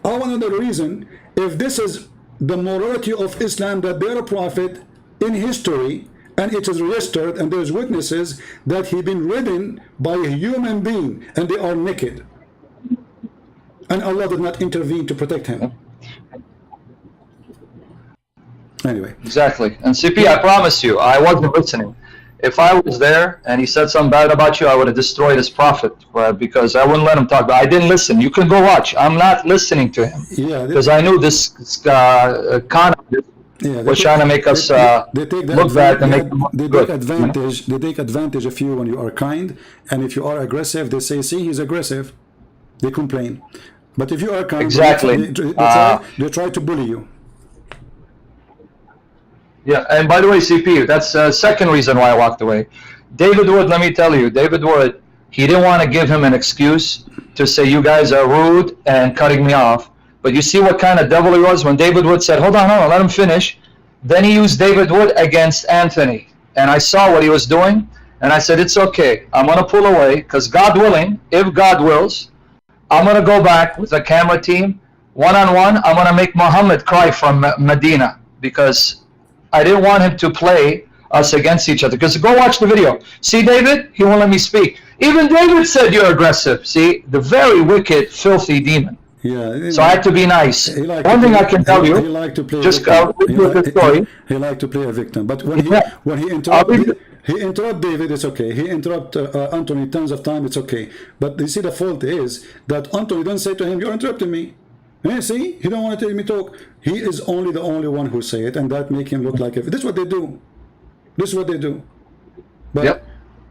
I want to know the reason if this is the morality of Islam, that their Prophet in history, and it is registered and there's witnesses that he been ridden by a human being and they are naked, and Allah did not intervene to protect him. Anyway, Exactly. And CP, I promise you, I wasn't listening. If I was there and he said something bad about you, I would have destroyed his prophet, because I wouldn't let him talk. But I didn't listen. You can go watch. I'm not listening to him, yeah, because I knew this con was trying to make us they take look bad and make them look they good. take advantage. They take advantage of you when you are kind, and if you are aggressive, they say, "See, he's aggressive." They complain, but if you are kind, Exactly. they try to bully you. Yeah, and by the way, CP, that's the second reason why I walked away. David Wood, let me tell you, David Wood, he didn't want to give him an excuse to say you guys are rude and cutting me off. But you see what kind of devil he was when David Wood said, hold on, let him finish. Then he used David Wood against Anthony. And I saw what he was doing, and I said, it's okay. I'm going to pull away, because God willing, if God wills, I'm going to go back with the camera team, one-on-one. I'm going to make Muhammad cry from Medina, because I didn't want him to play us against each other. Because go watch the video. See, David? He won't let me speak. Even David said you're aggressive. See, the very wicked, filthy demon. Yeah. So I had to be nice. One thing I can tell you, he liked to play just the story. He liked to play a victim. But when he interrupt David, it's okay. He interrupt Anthony tons of time, it's okay. But you see, the fault is that Anthony don't say to him, you're interrupting me. Hey, see, he don't want to tell me talk. He is the only one who say it, and that make him look like this is what they do. This is what they do. But Yep.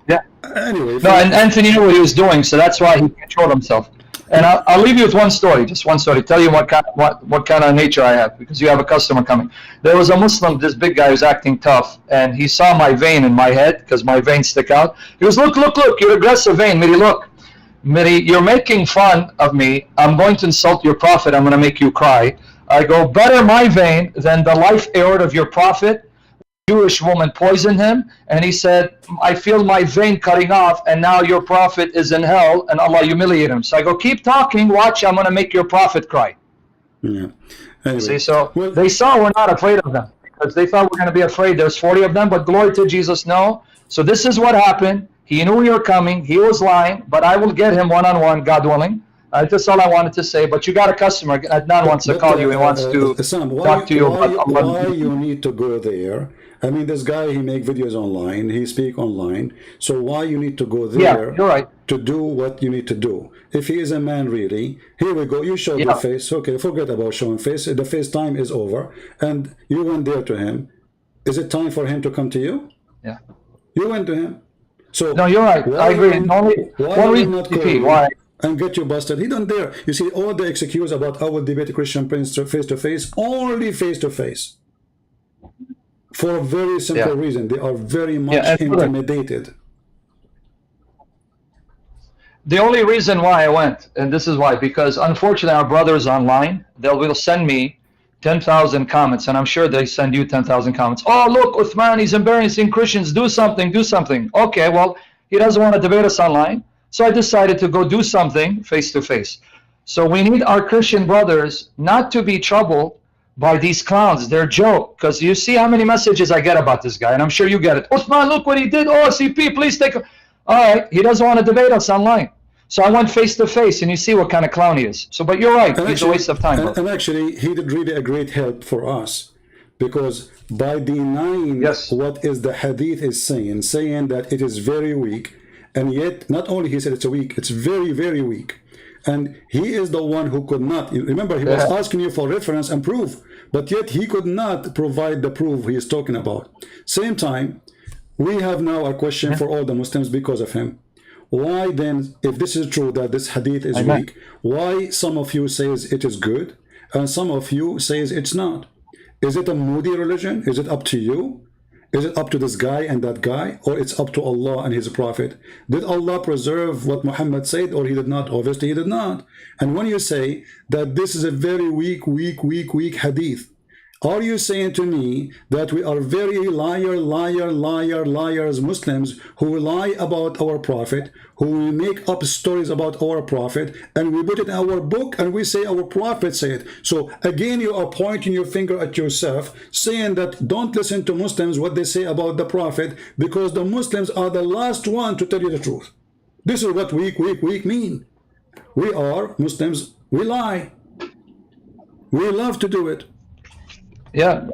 Yeah. Anyway. No, and Anthony knew what he was doing, so that's why he controlled himself. And I'll leave you with one story, just one story. Tell you what kind of nature I have, because you have a customer coming. There was a Muslim, this big guy who was acting tough, and he saw my vein in my head, because my veins stick out. He goes, look, your aggressive vein, Miri, look. Miri, you're making fun of me. I'm going to insult your prophet. I'm going to make you cry. I go, better my vein than the life aorta of your prophet. Jewish woman poisoned him, and he said, I feel my vein cutting off, and now your prophet is in hell, and Allah humiliate him. So I go, keep talking, watch, I'm going to make your prophet cry. Yeah. Anyway. See, so they saw we're not afraid of them, because they thought we're going to be afraid. There's 40 of them, but glory to Jesus, no. So this is what happened. He knew you're coming. He was lying, but I will get him one-on-one, God willing. That's all I wanted to say. But you got a customer. Adnan wants to call you. He wants to talk to you about why you need to go there. I mean, this guy, he make videos online. He speak online. So why you need to go there? Yeah, you're right. To do what you need to do. If he is a man really, here we go. You showed your face. Okay, forget about showing face. The face time is over. And you went there to him. Is it time for him to come to you? Yeah. You went to him. So no, you're right. I agree. Why? And get you busted. He don't dare. You see, all the excuse about I will debate a Christian prince face to face, only face to face. For a very simple reason. They are very much intimidated. The only reason why I went, and this is why, because unfortunately our brothers online, they will send me 10,000 comments, and I'm sure they send you 10,000 comments. Oh, look, Uthman, he's embarrassing Christians. Do something, do something. Okay, well, he doesn't want to debate us online. So I decided to go do something face to face. So we need our Christian brothers not to be troubled by these clowns. They're joke. Because you see how many messages I get about this guy, and I'm sure you get it. Uthman, look what he did. Oh, CP, please take him. All right, he doesn't want to debate us online. So I went face to face, and you see what kind of clown he is. So, but you're right, he's a waste of time. And actually, he did really a great help for us, because by denying what is the hadith is saying that it is very weak, and yet not only he said it's a weak, it's very, very weak. And he is the one who could not, remember, he was asking you for reference and proof, but yet he could not provide the proof he is talking about. Same time, we have now a question for all the Muslims because of him. why then, if this is true that this hadith is Amen. weak, why some of you says it is good and some of you says it's not? Is it a moody religion? Is it up to you? Is it up to this guy and that guy, or it's up to Allah and his prophet? Did Allah preserve what Muhammad said, or he did not? Obviously he did not. And when you say that this is a very weak hadith, are you saying to me that we are very liars Muslims who lie about our prophet, who make up stories about our prophet, and we put it in our book and we say our prophet said? So again, you are pointing your finger at yourself, saying that don't listen to Muslims what they say about the prophet, because the Muslims are the last one to tell you the truth. This is what weak mean. We are Muslims, we lie. We love to do it. Yeah.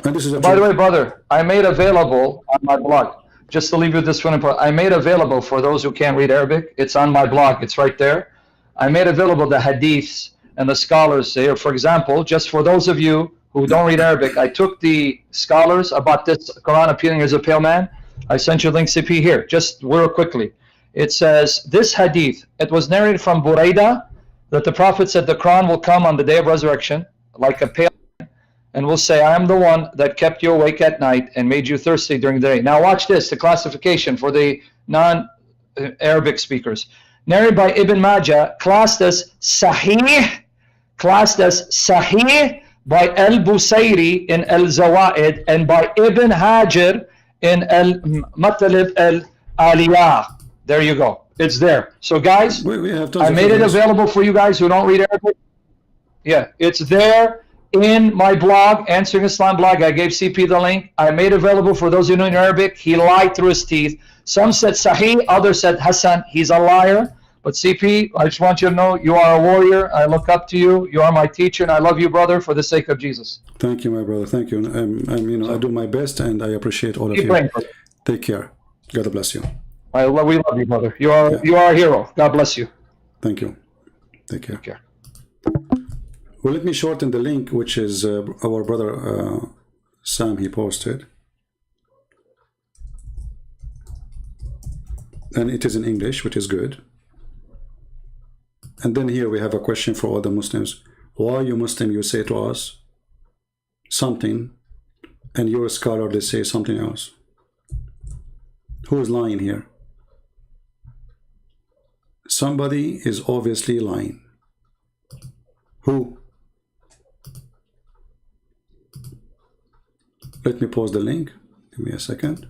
And this is a By the truth. way, brother, I made available on my blog, just to leave you this one important, I made available for those who can't read Arabic. It's on my blog. It's right there. I made available the hadiths and the scholars here. For example, just for those of you who don't read Arabic, I took the scholars about this Quran appearing as a pale man. I sent you a link, CP, here, just real quickly. It says, this hadith, it was narrated from Buraidah, that the Prophet said the Quran will come on the day of resurrection like a pale, and will say, I am the one that kept you awake at night and made you thirsty during the day. Now watch this, the classification for the non-Arabic speakers. Narrated by Ibn Majah, classed as Sahih by Al-Busayri in Al-Zawaid, and by Ibn Hajar in Al-Matalib Al-Aliyah. There you go. It's there. So guys, We have tons I of made it evidence. available for you guys who don't read Arabic. Yeah, it's there in my blog, Answering Islam blog. I gave CP the link. I made available for those who know Arabic. He lied through his teeth. Some said Sahih, others said Hassan. He's a liar. But CP, I just want you to know you are a warrior. I look up to you. You are my teacher, and I love you, brother, for the sake of Jesus. Thank you, my brother. Thank you. You know, I do my best, and I appreciate all of Keep you. praying, brother. Take care. God bless you. We love you, brother. You are a hero. God bless you. Thank you. Take care. Take care. Well, let me shorten the link, which is our brother Sam, he posted. And it is in English, which is good. And then here we have a question for all the Muslims. Why, you Muslim, you say to us something, and you're a scholar, they say something else? Who is lying here? Somebody is obviously lying. Who? Let me pause the link. Give me a second.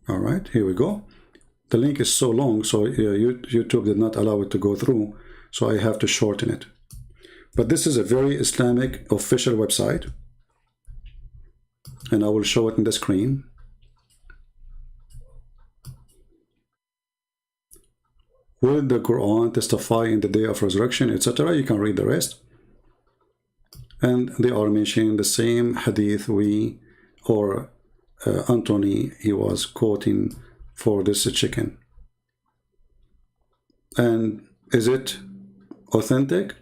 All right, here we go. The link is so long, so YouTube did not allow it to go through, so I have to shorten it. But this is a very Islamic official website, and I will show it in the screen. Will the Quran testify in the day of resurrection, etc.? You can read the rest. And they are mentioning the same hadith Anthony, he was quoting for this chicken. And is it authentic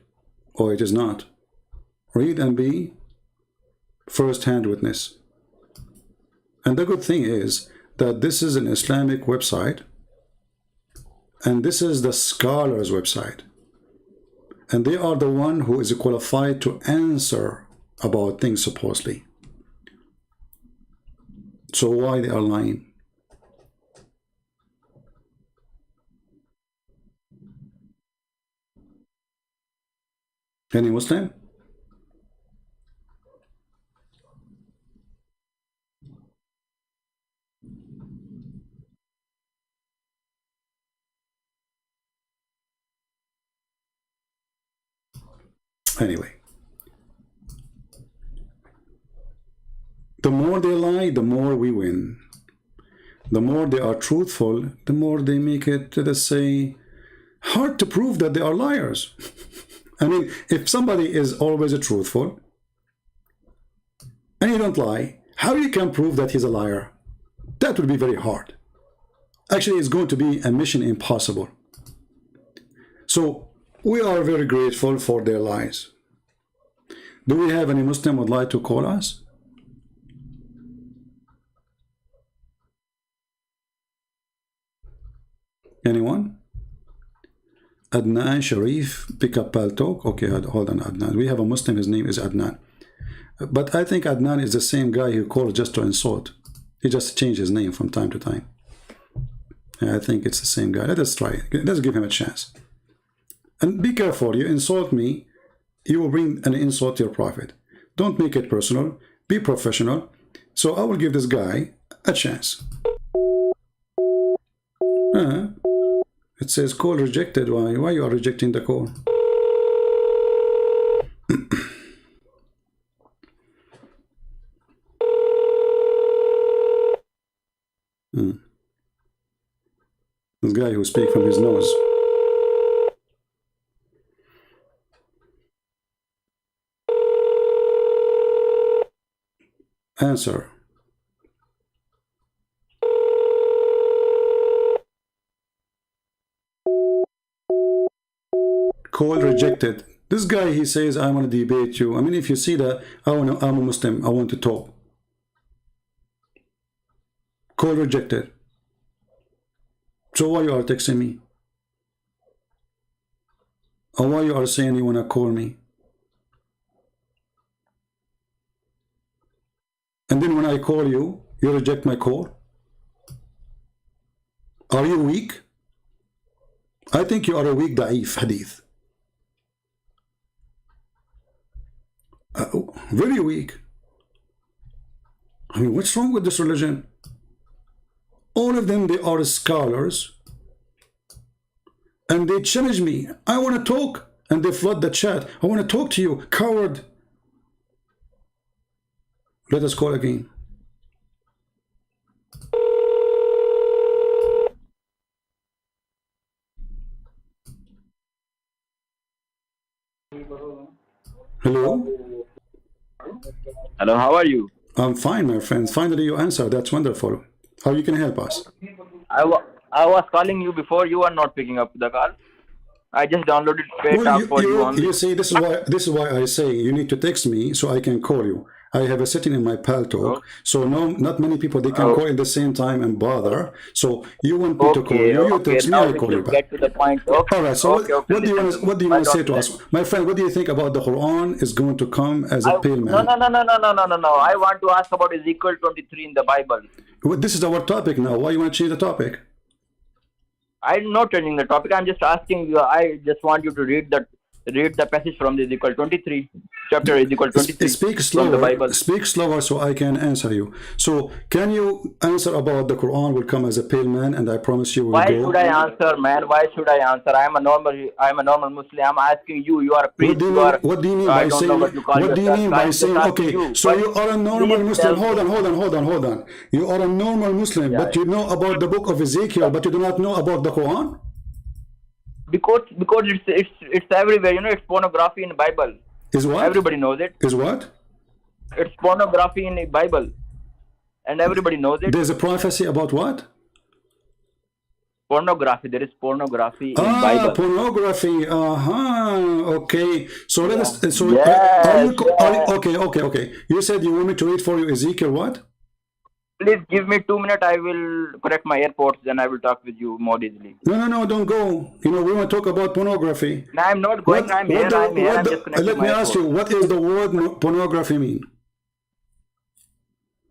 or it is not? Read and be first-hand witness. And the good thing is that this is an Islamic website, and this is the scholars' website, and they are the one who is qualified to answer about things supposedly. So why they are lying? Any Muslim? Anyway, the more they lie, the more we win. The more they are truthful, the more they make it, let's say, hard to prove that they are liars. I mean, if somebody is always truthful and he don't lie, how you can prove that he's a liar? That would be very hard. Actually, it's going to be a mission impossible. So we are very grateful for their lies. Do we have any Muslim would like to call us? Anyone? Adnan Sharif, pick up Paltalk. Okay, hold on, Adnan. We have a Muslim, his name is Adnan. But I think Adnan is the same guy who called just to insult. He just changed his name from time to time. Yeah, I think it's the same guy. Let us try it. Let's give him a chance. And be careful, you insult me, you will bring an insult to your prophet. Don't make it personal. Be professional. So I will give this guy a chance. It says call rejected. Why you are rejecting the call? This guy who speaks from his nose. Answer. Call rejected. This guy, he says, I want to debate you. I mean, if you see that, I'm a Muslim, I want to talk. Call rejected. So why you are texting me? Or why you are saying you want to call me? And then when I call you, you reject my call? Are you weak? I think you are a weak da'if hadith. Very weak. I mean, what's wrong with this religion? All of them, they are scholars. And they challenge me. I want to talk. And they flood the chat. I want to talk to you, coward. Let us call again. Hello? Hello, how are you? I'm fine, my friends. Finally you answer. That's wonderful. How you can help us? I was calling you before, you are not picking up the call. I just downloaded straight up for you only. You see, this is why I say you need to text me so I can call you. I have a setting in my Paltalk, so not many people they can call at the same time and bother. So you want me to call you? You text me, I call you back. Get to the point. Okay. All right. So what do you want to say to us, my friend? What do you think about the Quran is going to come as a pale man? No. I want to ask about Ezekiel 23 in the Bible. Well, this is our topic now. Why you want to change the topic? I'm not changing the topic. I'm just asking you. I just want you to read the passage from the Ezekiel 23, chapter Ezekiel 23. Speak slower, from the Bible. speak slower so I can answer you. So can you answer about the Quran will come as a pale man, and I promise you will Why go. should I answer, man? Why should I answer? I'm a normal Muslim. I'm asking you. You are a priest. What do you mean by saying? What do you mean by saying? Okay, so you are a normal Muslim. Hold on. You are a normal Muslim, but you know about the book of Ezekiel, but you do not know about the Quran. Because it's everywhere. You know, it's pornography in the Bible. Is what? Everybody knows it. Is what? It's pornography in the Bible, and everybody knows it. There's a prophecy about what? Pornography. There is pornography in the Bible. Pornography. Okay. So let us. So Yes, okay. You said you want me to read for you Ezekiel what? Please give me 2 minutes. I will correct my AirPods, then I will talk with you more easily. No, don't go. You know, we want to talk about pornography. No, I'm not going. I'm here. I'm just connecting let me ask you, what is the word pornography mean?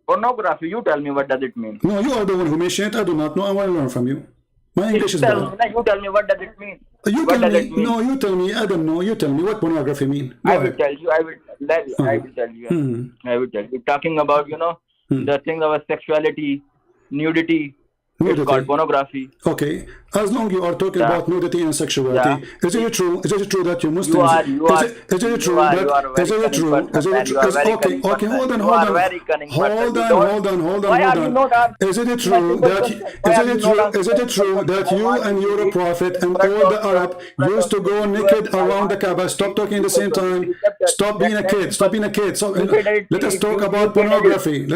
Pornography. You tell me, what does it mean? No, you are the one who mentioned it. I do not know. I want to learn from you. My English is bad. You tell me, what does it mean? You what tell does me. it mean? No, you tell me. I don't know. You tell me what pornography mean. I will tell you. I will tell you. I will tell you. Talking about, the thing of sexuality, nudity. It's called pornography. Okay. As long you are talking about nudity and sexuality, is it true that you Muslims? Is it true that? Okay. Hold on. Is it true that you and your prophet and all the Arab used to go naked around the Kaaba? Stop talking at the same time. Stop being a kid. Let us talk about pornography.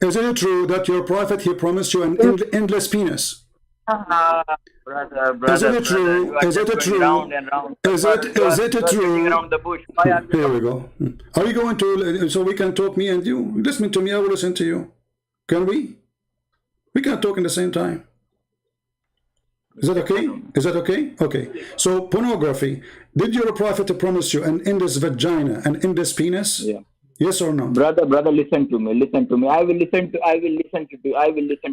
Is it true that your prophet he promised you an endless penis? Brother, Is it brother, true? you are Is just it going true? round and round. Is it You are beating true? around the bush. Why are you Here we go. Are you going to, so we can talk, me and you? Listen to me, I will listen to you. Can we? We can talk in the same time. Is that okay? Is that okay? Okay. So pornography. Did your prophet promise you an in this vagina and in this penis? Yeah. Yes or no? Brother, listen to me. Listen to me. I will listen to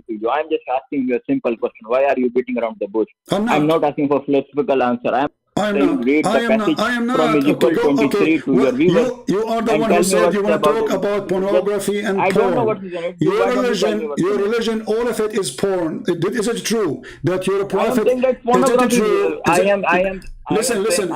you. I'm just asking you a simple question. Why are you beating around the bush? I'm not asking for philosophical answer. I'm saying read the passage from Okay, Ezekiel go. 23 Okay, to well, your viewers you are the and one tell who me said you what's want to about talk it. about pornography and I don't know porn. what's in it. Your Why don't you tell me what's in it? religion, all of it is porn. Is it true that your I am prophet? saying that Is it pornography. true? Listen.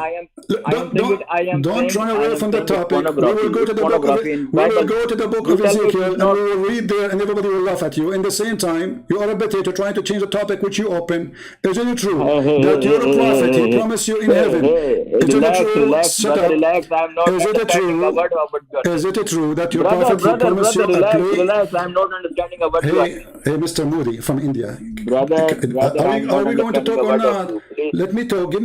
Don't run away from the topic. We will go to the book of pornography in we will Bible. go to the book You of tell me it Ezekiel is and not. we will read there, and everybody will laugh at you. In the same time, you are a potato trying to change the topic which you open. Is it true that you're a prophet? He promised you in heaven. Is it true? Shut up. Relax. I'm not Is it understanding a true? word of what you are Is saying. it true that your Brother, prophet he promised you a play? relax. I'm not understanding a word you are saying. Hey, Mr. Moody from India. Brother, I'm Are not we going to understanding talk a or word of not? you. Please, Let me talk. Give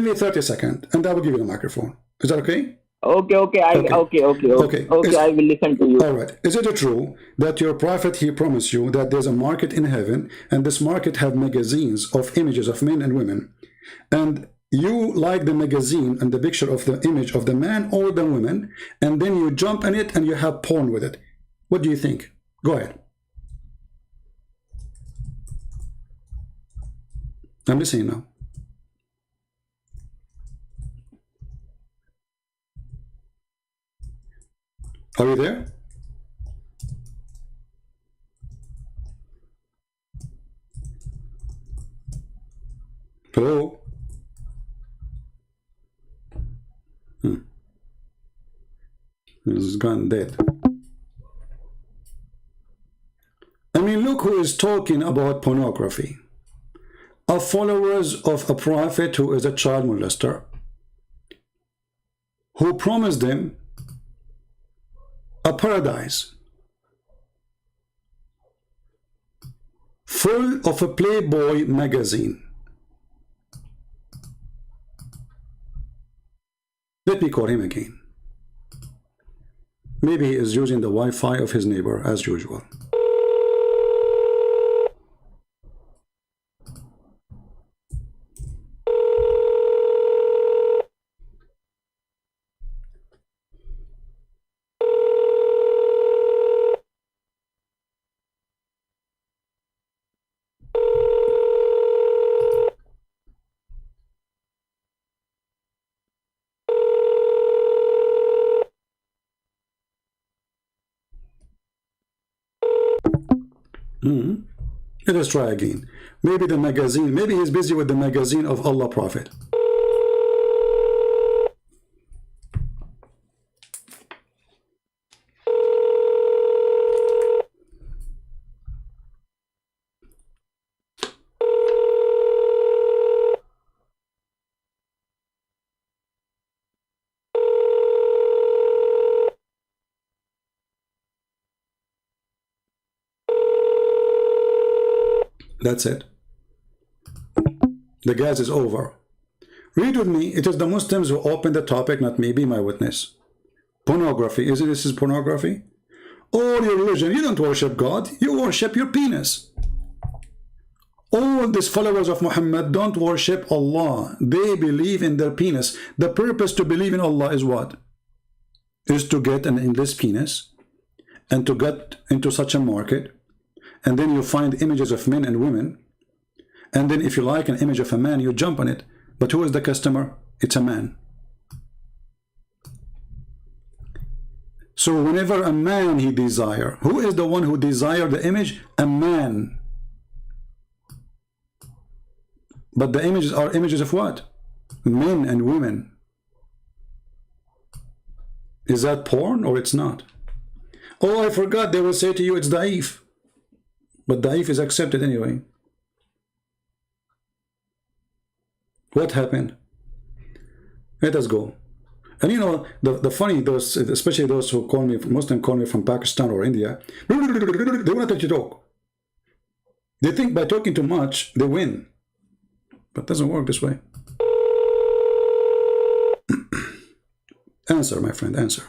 me 30 seconds, and I will give you the microphone. Is that okay? Okay. I will listen to you. All right. Is it true that your prophet he promised you that there's a market in heaven, and this market have magazines of images of men and women, and you like the magazine and the picture of the image of the man or the woman, and then you jump in it and you have porn with it? What do you think? Go ahead. I'm listening now. Are you there? Hello? He's gone dead. I mean, look who is talking about pornography. Are followers of a prophet who is a child molester, who promised them a paradise full of a Playboy magazine. Let me call him again. Maybe he is using the Wi-Fi of his neighbor as usual. Let us try again. Maybe the magazine, maybe he's busy with the magazine of Allah Prophet. That's it. The gas is over. Read with me. It is the Muslims who opened the topic, not me. Be my witness. Pornography. Isn't this pornography? All your religion, you don't worship God. You worship your penis. All these followers of Muhammad don't worship Allah. They believe in their penis. The purpose to believe in Allah is what? Is to get an endless penis and to get into such a market. And then you find images of men and women. And then if you like an image of a man, you jump on it. But who is the customer? It's a man. So whenever a man he desire, who is the one who desire the image? A man. But the images are images of what? Men and women. Is that porn or it's not? Oh, I forgot. They will say to you it's da'if. But da'if is accepted anyway. What happened? Let us go. And you know, the funny, those, especially those who call me, Muslim call me from Pakistan or India, they want to talk. They think by talking too much, they win. But it doesn't work this way. Answer, my friend, answer.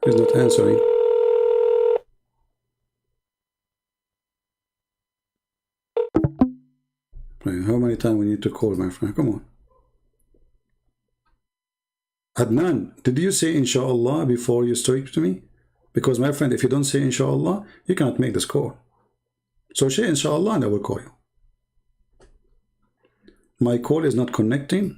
He's not answering. How many times we need to call, my friend? Come on. Adnan, did you say inshallah before you speak to me? Because, my friend, if you don't say inshallah, you cannot make this call. So say inshallah and I will call you. My call is not connecting.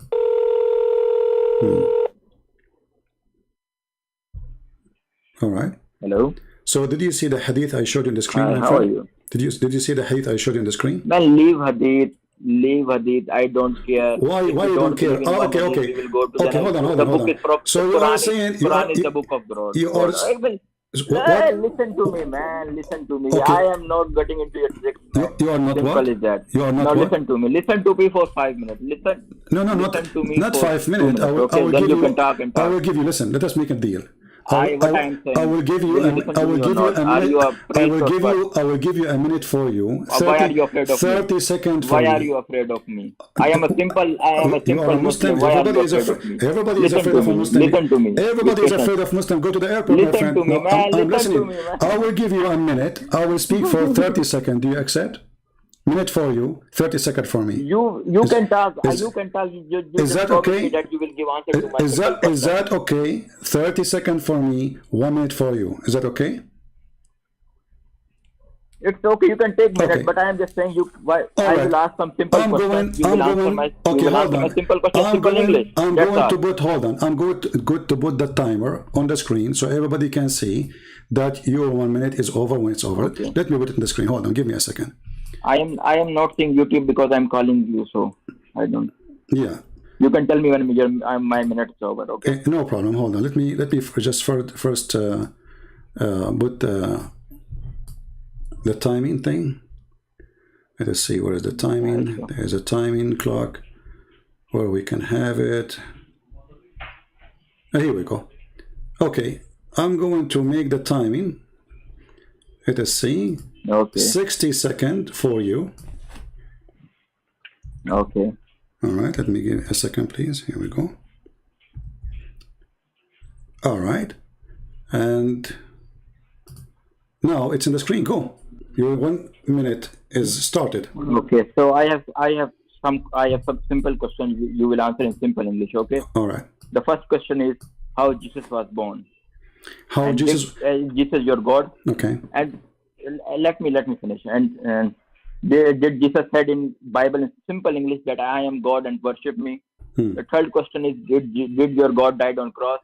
All right. Hello. So did you see the hadith I showed you on the screen? Hi, how are you? Did you see the hadith I showed you on the screen? Man, leave hadith. Leave hadith. I don't care. Why you don't care? Oh, okay. Okay, hold on. So you are saying Quran is the book of God. You are. Listen to me, man. Listen to me. Okay. I am not getting into your tricks. You are not Simple what? is that. You are not now what? Listen to me. Listen to me for 5 minutes. Listen. No, listen to me not for 5 minutes. I will then give you you. can talk and talk. I will give you. Listen, let us make a deal. I will give you. I will give you a minute. I will give you a minute for you. 30, why are you afraid of 30 me? seconds for Why me. are you afraid of me? I am a simple You are a Muslim. Why Everybody are is you afraid. afraid of me? Everybody is Listen afraid to of a me. Muslim. Listen to me. Everybody is afraid of Muslim. Go to the airport, my Listen friend. to me, man. I'm Listen listening. to me, man. I will give you a minute. I will speak for 30 seconds. Do you accept? Minute for you, 30 seconds for me. You can talk. You can talk. You is that okay? That you will give answer to my is that okay? 30 seconds for me, 1 minute for you. Is that okay? It's okay. You can take minutes, Okay. but I am just saying you. Why? All I right. will ask some simple questions. You will answer my simple question, simple English. I'm That's going all. to put. Hold on. I'm going to put the timer on the screen so everybody can see that your 1 minute is over when it's over. Okay. Let me put it in the screen. Hold on. Give me a second. I am not seeing YouTube because I'm calling you, so I don't. Yeah. You can tell me when my minute is over. Okay. No problem. Hold on. Let me just first put the timing thing. Let us see. Where is the timing? There's a timing clock where we can have it. Here we go. Okay. I'm going to make the timing. Let us see. Okay. 60 seconds for you. Okay. All right. Let me give a second, please. Here we go. All right. And now it's in the screen. Go. Your 1 minute is started. Okay. So I have some simple questions. You will answer in simple English. Okay. All right. The first question is how Jesus was born. How and Jesus? Jesus, your God. Okay. And let me finish. And did Jesus said in Bible in simple English that I am God and worship me? The third question is did your God died on cross?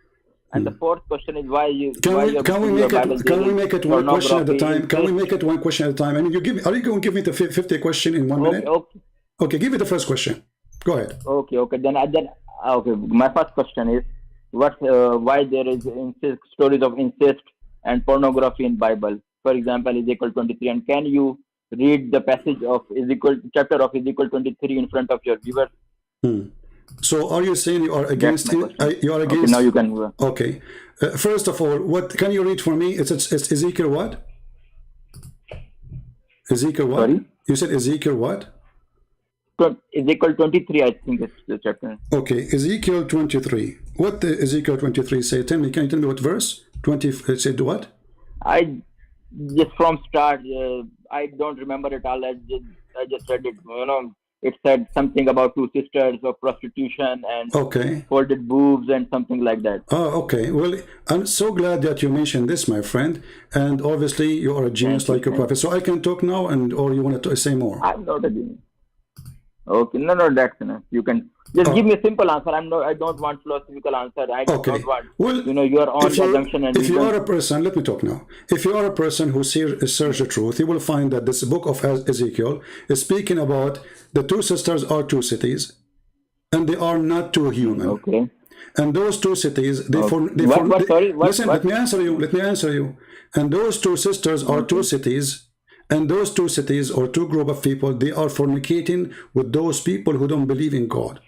And the fourth question is why you can we make it one question at a time? Can we make it one question at a time? And you give me, are you going to give me the 50 question in 1 minute? Okay, give me the first question. Go ahead. Okay. Then okay. My first question is why there is stories of incest and pornography in Bible? For example, Ezekiel 23. And can you read the passage of chapter of Ezekiel 23 in front of your viewers? So are you saying you are against it? You are against? Okay, now you can. Okay. First of all, what can you read for me? It's Ezekiel what? Ezekiel what? Sorry? You said Ezekiel what? Ezekiel 23, I think it's the chapter. Okay, Ezekiel 23. What the Ezekiel 23 say? Tell me. Can you tell me what verse? 20. It said what? I just from start. I don't remember it all. I just read it. It said something about two sisters of prostitution and folded boobs and something like that. Oh, okay. Well, I'm so glad that you mentioned this, my friend. And obviously, you are a genius like your prophet. So I can talk now, or you want to say more? I'm not a genius. Okay, no, that's enough. You can just give me a simple answer. I don't want philosophical answer. I don't want. Well, your own assumption. And if you are a person, let me talk now. If you are a person who search the truth, you will find that this book of Ezekiel is speaking about the two sisters are two cities, and they are not two human. Okay. And those two cities, Sorry, listen. Let me answer you. and those two sisters are two cities, and those two cities or two group of people, they are fornicating with those people who don't believe in God.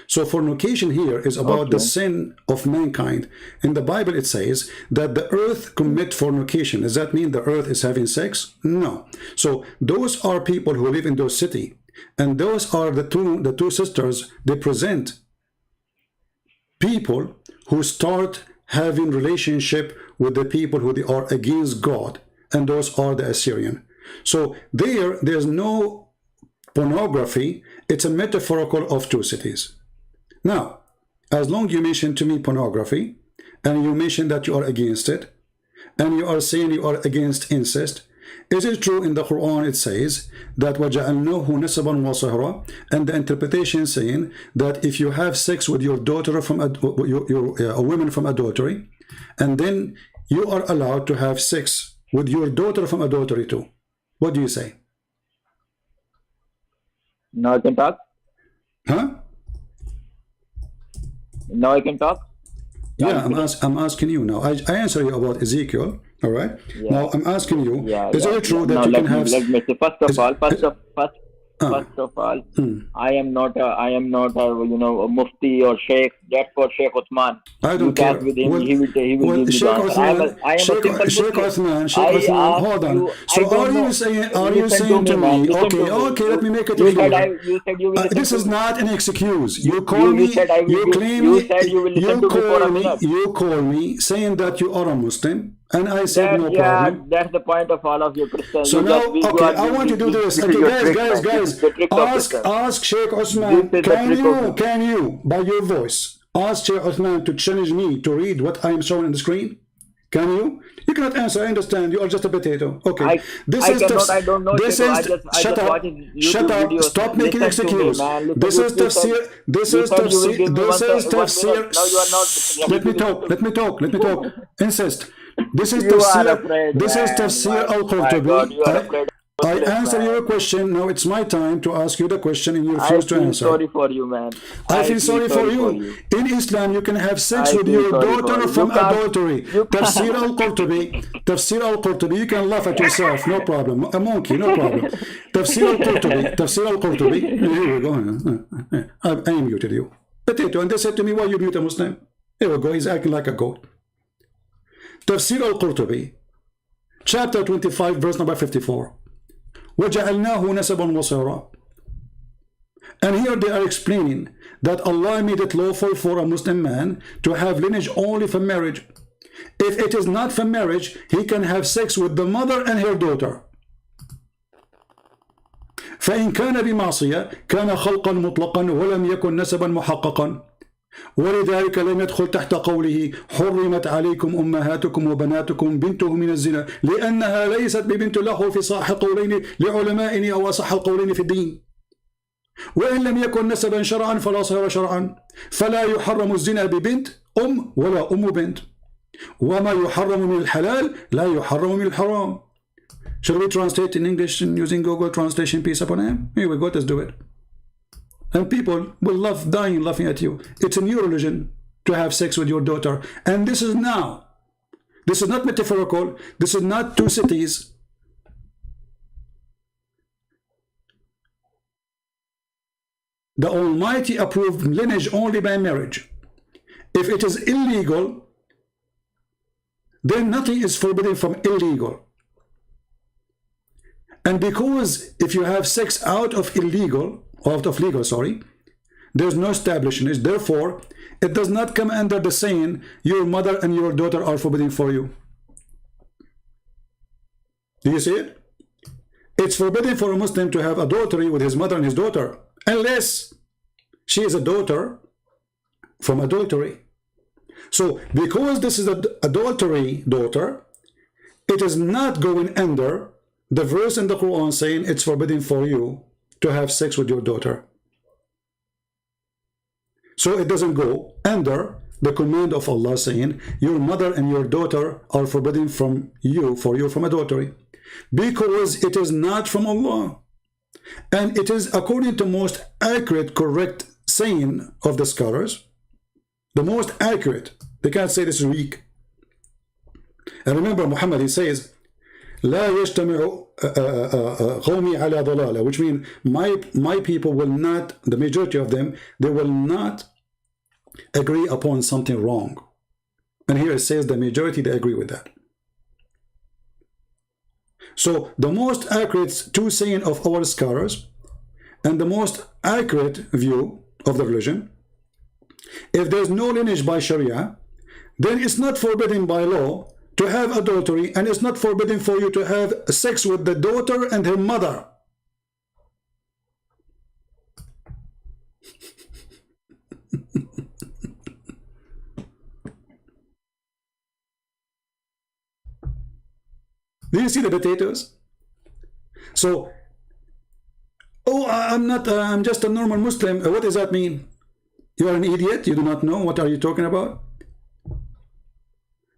So fornication here is about the sin of mankind. In the Bible it says that the earth commit fornication. Does that mean the earth is having sex? No. So those are people who live in those cities, and those are the two sisters. They present people who start having relationship with the people who they are against God, and those are the Assyrian. So there's no pornography. It's a metaphorical of two cities. Now, as long as you mention to me pornography, and you mention that you are against it, and you are saying you are against incest, is it true in the Quran it says that وَجَعَلْنَاهُ نَسَبًا وَصَهْرًا, and the interpretation saying that if you have sex with your daughter from a woman from adultery, and then you are allowed to have sex with your daughter from adultery too. What do you say? Now I can talk? Huh? Now I can talk? Yeah, I'm asking you now. I answer you about Ezekiel, all right? Yeah. Now I'm asking you, is it true that you can have... Let me say, first of all, I am not a a mufti or sheikh. That's for Shaykh Uthman. I don't care. With him, he will give you the answer. I am a simple Muslim. Shaykh Uthman, hold on. So are you saying to me, okay, let me make it clear. You said you will listen this is not an excuse. You call me, you call me saying that you are a Muslim, and I said no problem. That's the point of all of your Christians. So now, okay, I want to do this. Okay, guys, ask Shaykh Uthman, can you, by your voice, ask Shaykh Uthman to challenge me to read what I am showing on the screen? Can you? You cannot answer. I understand. You are just a potato. Okay. I don't know. Shut up. Stop making excuses. This is tafsir. Let me talk. Insist. This is tafsir al-Qurtubi. I answer your question. Now it's my time to ask you the question, and you refuse to answer. I feel sorry for you, man. I feel sorry for you. In Islam, you can have sex with your daughter from adultery. Tafsir al-Qurtubi. You can laugh at yourself, no problem. A monkey, no problem. Tafsir al-Qurtubi. Here we go. I muted you. Potato. And they said to me, why you mute a Muslim? Here we go. He's acting like a goat. Tafsir al-Qurtubi, chapter 25, verse number 54. وَجَعَلْنَاهُ نَسَبًا وَصَهْرًا. And here they are explaining that Allah made it lawful for a Muslim man to have lineage only from marriage. If it is not from marriage, he can have sex with the mother and her daughter. فإن كان بمعصية كان خلقا مطلقا ولم يكن نسبا محققا. ولذلك لم يدخل تحت قوله حرمت عليكم أمهاتكم وبناتكم بنته من الزنا لأنها ليست ببنت له في صح قولين لعلمائنا أو أصح القولين في الدين. وإن لم يكن نسبا شرعا فلا صهر شرعا، فلا يحرم الزنا ببنت ولا بنت، وما يحرم من الحلال لا يحرم من الحرام. Shall we translate in English using Google Translation? Peace upon him. Here we go, let's do it. And people will love dying laughing at you. It's a new religion to have sex with your daughter. And this is now. This is not metaphorical. This is not two cities. The Almighty approved lineage only by marriage. If it is illegal, then nothing is forbidden from illegal. And because if you have sex out of legal, there's no establishment. Therefore, it does not come under the saying, your mother and your daughter are forbidden for you. Do you see it? It's forbidden for a Muslim to have adultery with his mother and his daughter, unless she is a daughter from adultery. So, because this is an adultery daughter, it is not going under the verse in the Quran saying it's forbidden for you to have sex with your daughter. So it doesn't go under the command of Allah saying your mother and your daughter are forbidden from you, for you from adultery, because it is not from Allah. And it is according to most accurate, correct saying of the scholars, the most accurate. They can't say this is weak. And remember, Muhammad, he says, لا يجتمع قومي على ضلالة, which means my people will not, the majority of them, they will not agree upon something wrong. And here it says the majority, they agree with that. So the most accurate two saying of our scholars and the most accurate view of the religion, if there's no lineage by Sharia, then it's not forbidden by law to have adultery, and it's not forbidden for you to have sex with the daughter and her mother. Do you see the potatoes? So, oh, I'm just a normal Muslim. What does that mean? You're an idiot? You do not know? What are you talking about?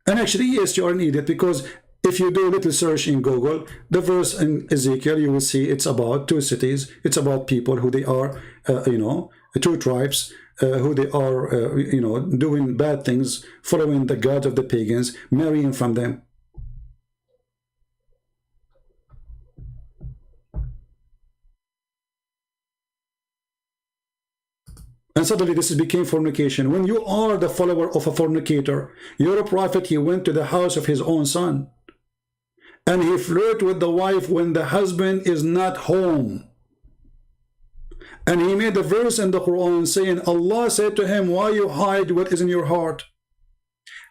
And actually, yes, you are an idiot, because if you do a little search in Google, the verse in Ezekiel, you will see it's about two cities. It's about people who they are, two tribes, who they are, doing bad things, following the gods of the pagans, marrying from them. And suddenly this became fornication. When you are the follower of a fornicator, you're a prophet, he went to the house of his own son. And he flirted with the wife when the husband is not home. And he made a verse in the Quran saying, Allah said to him, why you hide what is in your heart?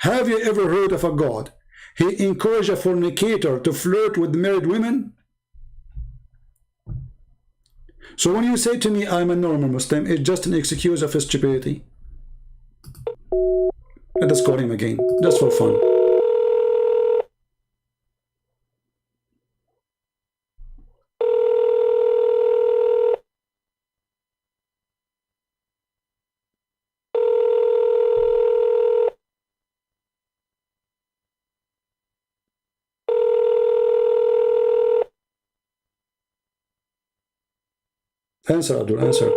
Have you ever heard of a God? He encouraged a fornicator to flirt with married women? So when you say to me, I'm a normal Muslim, it's just an excuse of his stupidity. Let us call him again, just for fun. Answer, Abdul, answer.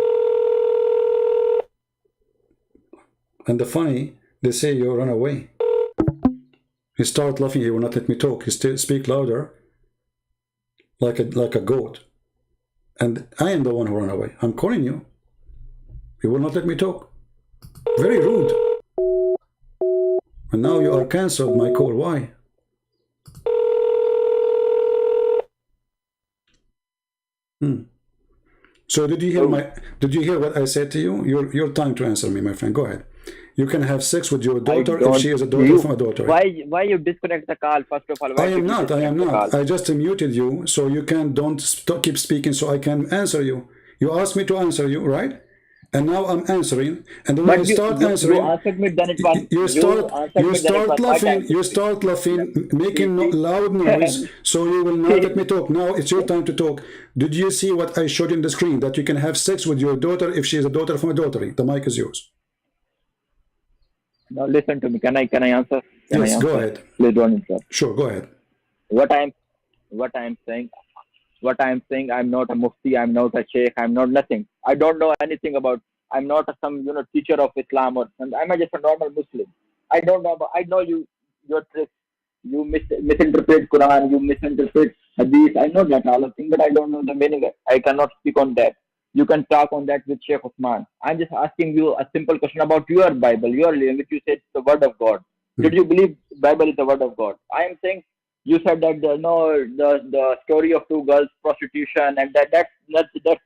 And the funny, they say you run away. He started laughing, he will not let me talk. He still speak louder, like a goat. And I am the one who ran away. I'm calling you. You will not let me talk. Very rude. And now you are cancelled my call. Why? So did you hear what I said to you? Your time to answer me, my friend. Go ahead. You can have sex with your daughter if she is a daughter from a daughter. Why you disconnect the call, first of all? I am not. I just muted you so you don't keep speaking so I can answer you. You asked me to answer you, right? And now I'm answering. And then when you start answering, you start laughing, making loud noise, so you will not let me talk. Now it's your time to talk. Did you see what I showed you on the screen? That you can have sex with your daughter if she is a daughter from adultery. The mic is yours. Now listen to me. Can I answer? Yes, go ahead. Please don't interrupt. Sure, go ahead. What I'm saying, I'm not a mufti, I'm not a sheikh, I'm not nothing. I don't know anything about. I'm not some teacher of Islam or something. I'm just a normal Muslim. I don't know. I know your tricks. You misinterpret Quran. You misinterpret Hadith. I know that all of things, but I don't know the meaning. I cannot speak on that. You can talk on that with Shaykh Usman. I'm just asking you a simple question about your Bible, your religion, which you said is the Word of God. Did you believe Bible is the Word of God? I am saying. You said that the story of two girls, prostitution, and that's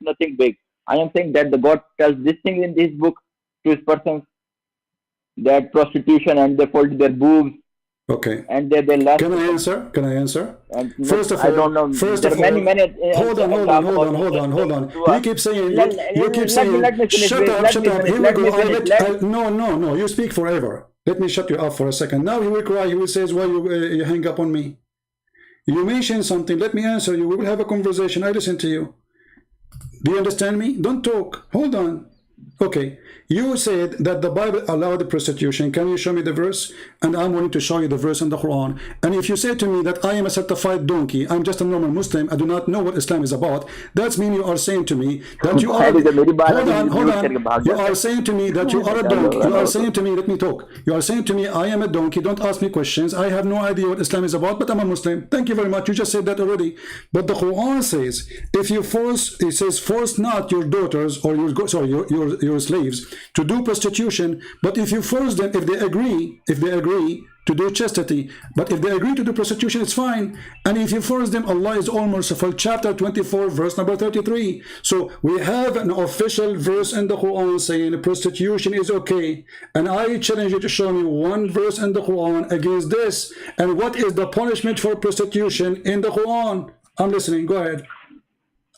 nothing big. I am saying that the God tells this thing in this book to his persons, that prostitution, and they fold their boobs. Okay. And they lust. Can I answer? First of all, I don't know. Hold on. You keep saying. Shut up. Here we go. No. You speak forever. Let me shut you up for a second. Now he will cry. He will say, "Why you hang up on me?" You mention something. Let me answer you. We will have a conversation. I listen to you. Do you understand me? Don't talk. Hold on. Okay, you said that the Bible allowed the prostitution. Can you show me the verse? And I'm willing to show you the verse in the Quran. And if you say to me that I am a certified donkey, I'm just a normal Muslim, I do not know what Islam is about, that means you are saying to me that you are... Hold on. You are saying to me that you are a donkey. You are saying to me, let me talk. You are saying to me, I am a donkey, don't ask me questions. I have no idea what Islam is about, but I'm a Muslim. Thank you very much. You just said that already. But the Quran says, if you force, it says, force not your daughters or your slaves to do prostitution, but if you force them, if they agree to do chastity, but if they agree to do prostitution, it's fine. And if you force them, Allah is all merciful. Chapter 24, verse number 33. So we have an official verse in the Quran saying prostitution is okay. And I challenge you to show me one verse in the Quran against this. And what is the punishment for prostitution in the Quran? I'm listening. Go ahead.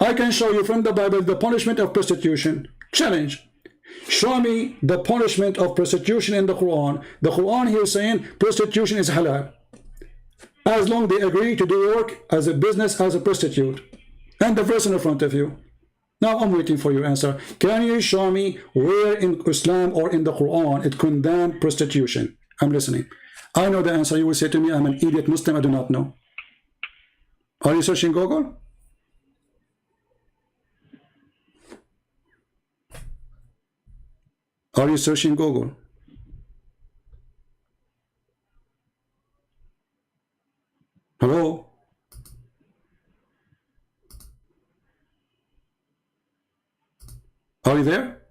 I can show you from the Bible the punishment of prostitution. Challenge. Show me the punishment of prostitution in the Quran. The Quran here is saying prostitution is halal, as long they agree to do work as a business as a prostitute. And the verse in front of you. Now I'm waiting for your answer. Can you show me where in Islam or in the Quran it condemned prostitution? I'm listening. I know the answer. You will say to me, I'm an idiot Muslim, I do not know. Are you searching Google? Are you searching Google? Hello? Are you there?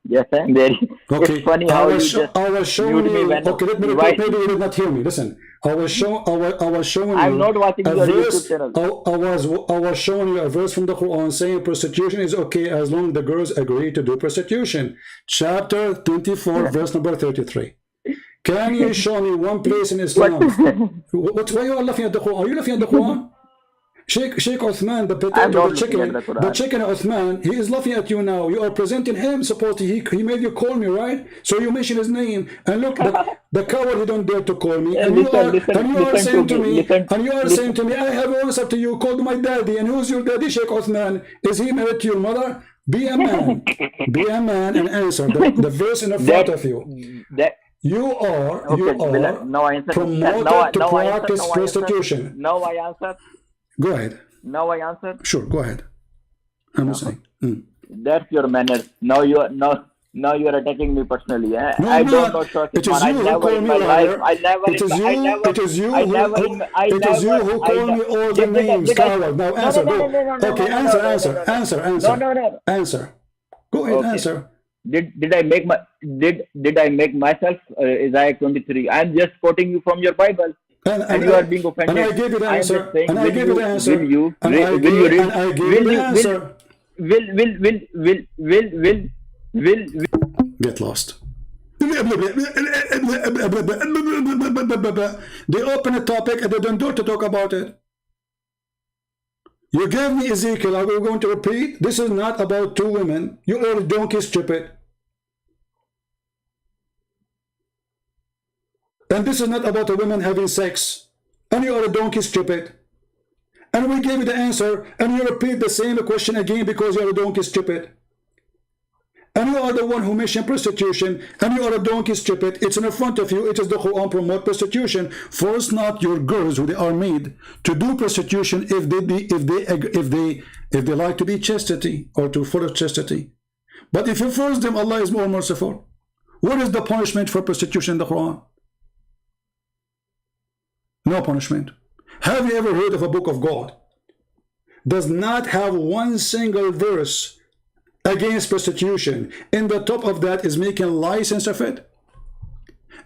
Yes, I'm there. Okay. It's funny how I was showing you. Okay, maybe you did not hear me. Listen. I was showing I'm you not watching a your verse. YouTube channel. I was showing you a verse from the Quran saying prostitution is okay as long as the girls agree to do prostitution. Chapter 24, verse number 33. Can you show me one place in Islam? Why you are laughing at the Quran? Are you laughing at the Quran? Shaykh Uthman, the potato, the chicken Uthman, he is laughing at you now. You are presenting him, supposedly he made you call me, right? So you mention his name, and look, the coward, he don't dare to call me, and you are saying to me, I have an answer to you, called my daddy, and who's your daddy, Shaykh Uthman? Is he married to your mother? Be a man, and answer the verse in front of you. You are promoted to practice prostitution. Now I answer. Go ahead. Now I answer. Sure, go ahead. I'm listening. That's your manners. Now you are attacking me personally. Eh? No, I don't know short. It is you who call me liar. It is you who call me all the names, coward. Now answer. Okay, answer. Answer. Go ahead, answer. Did I make myself Isaiah 23? I'm just quoting you from your Bible. And you are being offended. And I gave you the answer. Get lost. They open a topic and they don't dare to talk about it. You gave me Ezekiel. Are we going to repeat? This is not about two women. You are donkey stupid. And this is not about a woman having sex. And you are a donkey stupid. And we gave you the answer, and you repeat the same question again because you are a donkey stupid. And you are the one who mentioned prostitution, and you are a donkey stupid. It's in front of you. It is the Quran promote prostitution. Force not your girls who they are made to do prostitution if they like to be chastity or to follow chastity. But if you force them, Allah is more merciful. What is the punishment for prostitution in the Quran? No punishment. Have you ever heard of a book of God? Does not have one single verse against prostitution. In the top of that is making license of it.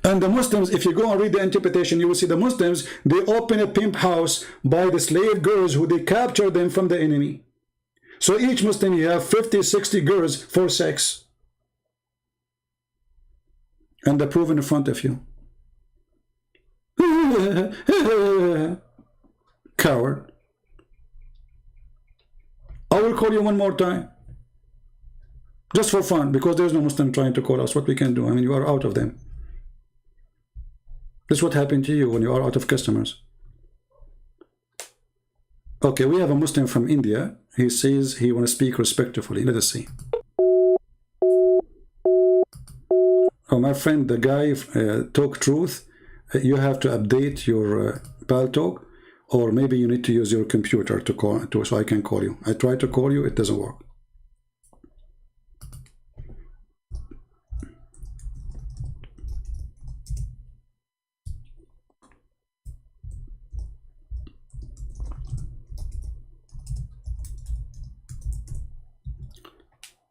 And the Muslims, if you go and read the interpretation, you will see the Muslims, they open a pimp house by the slave girls who they capture them from the enemy. So each Muslim, you have 50, 60 girls for sex. And the proof in front of you. Coward. I will call you one more time. Just for fun, because there's no Muslim trying to call us. What we can do? I mean, you are out of them. This is what happened to you when you are out of customers. Okay, we have a Muslim from India. He says he wants to speak respectfully. Let us see. Oh, my friend, the guy talk truth. You have to update your Paltalk, or maybe you need to use your computer to call so I can call you. I try to call you, it doesn't work.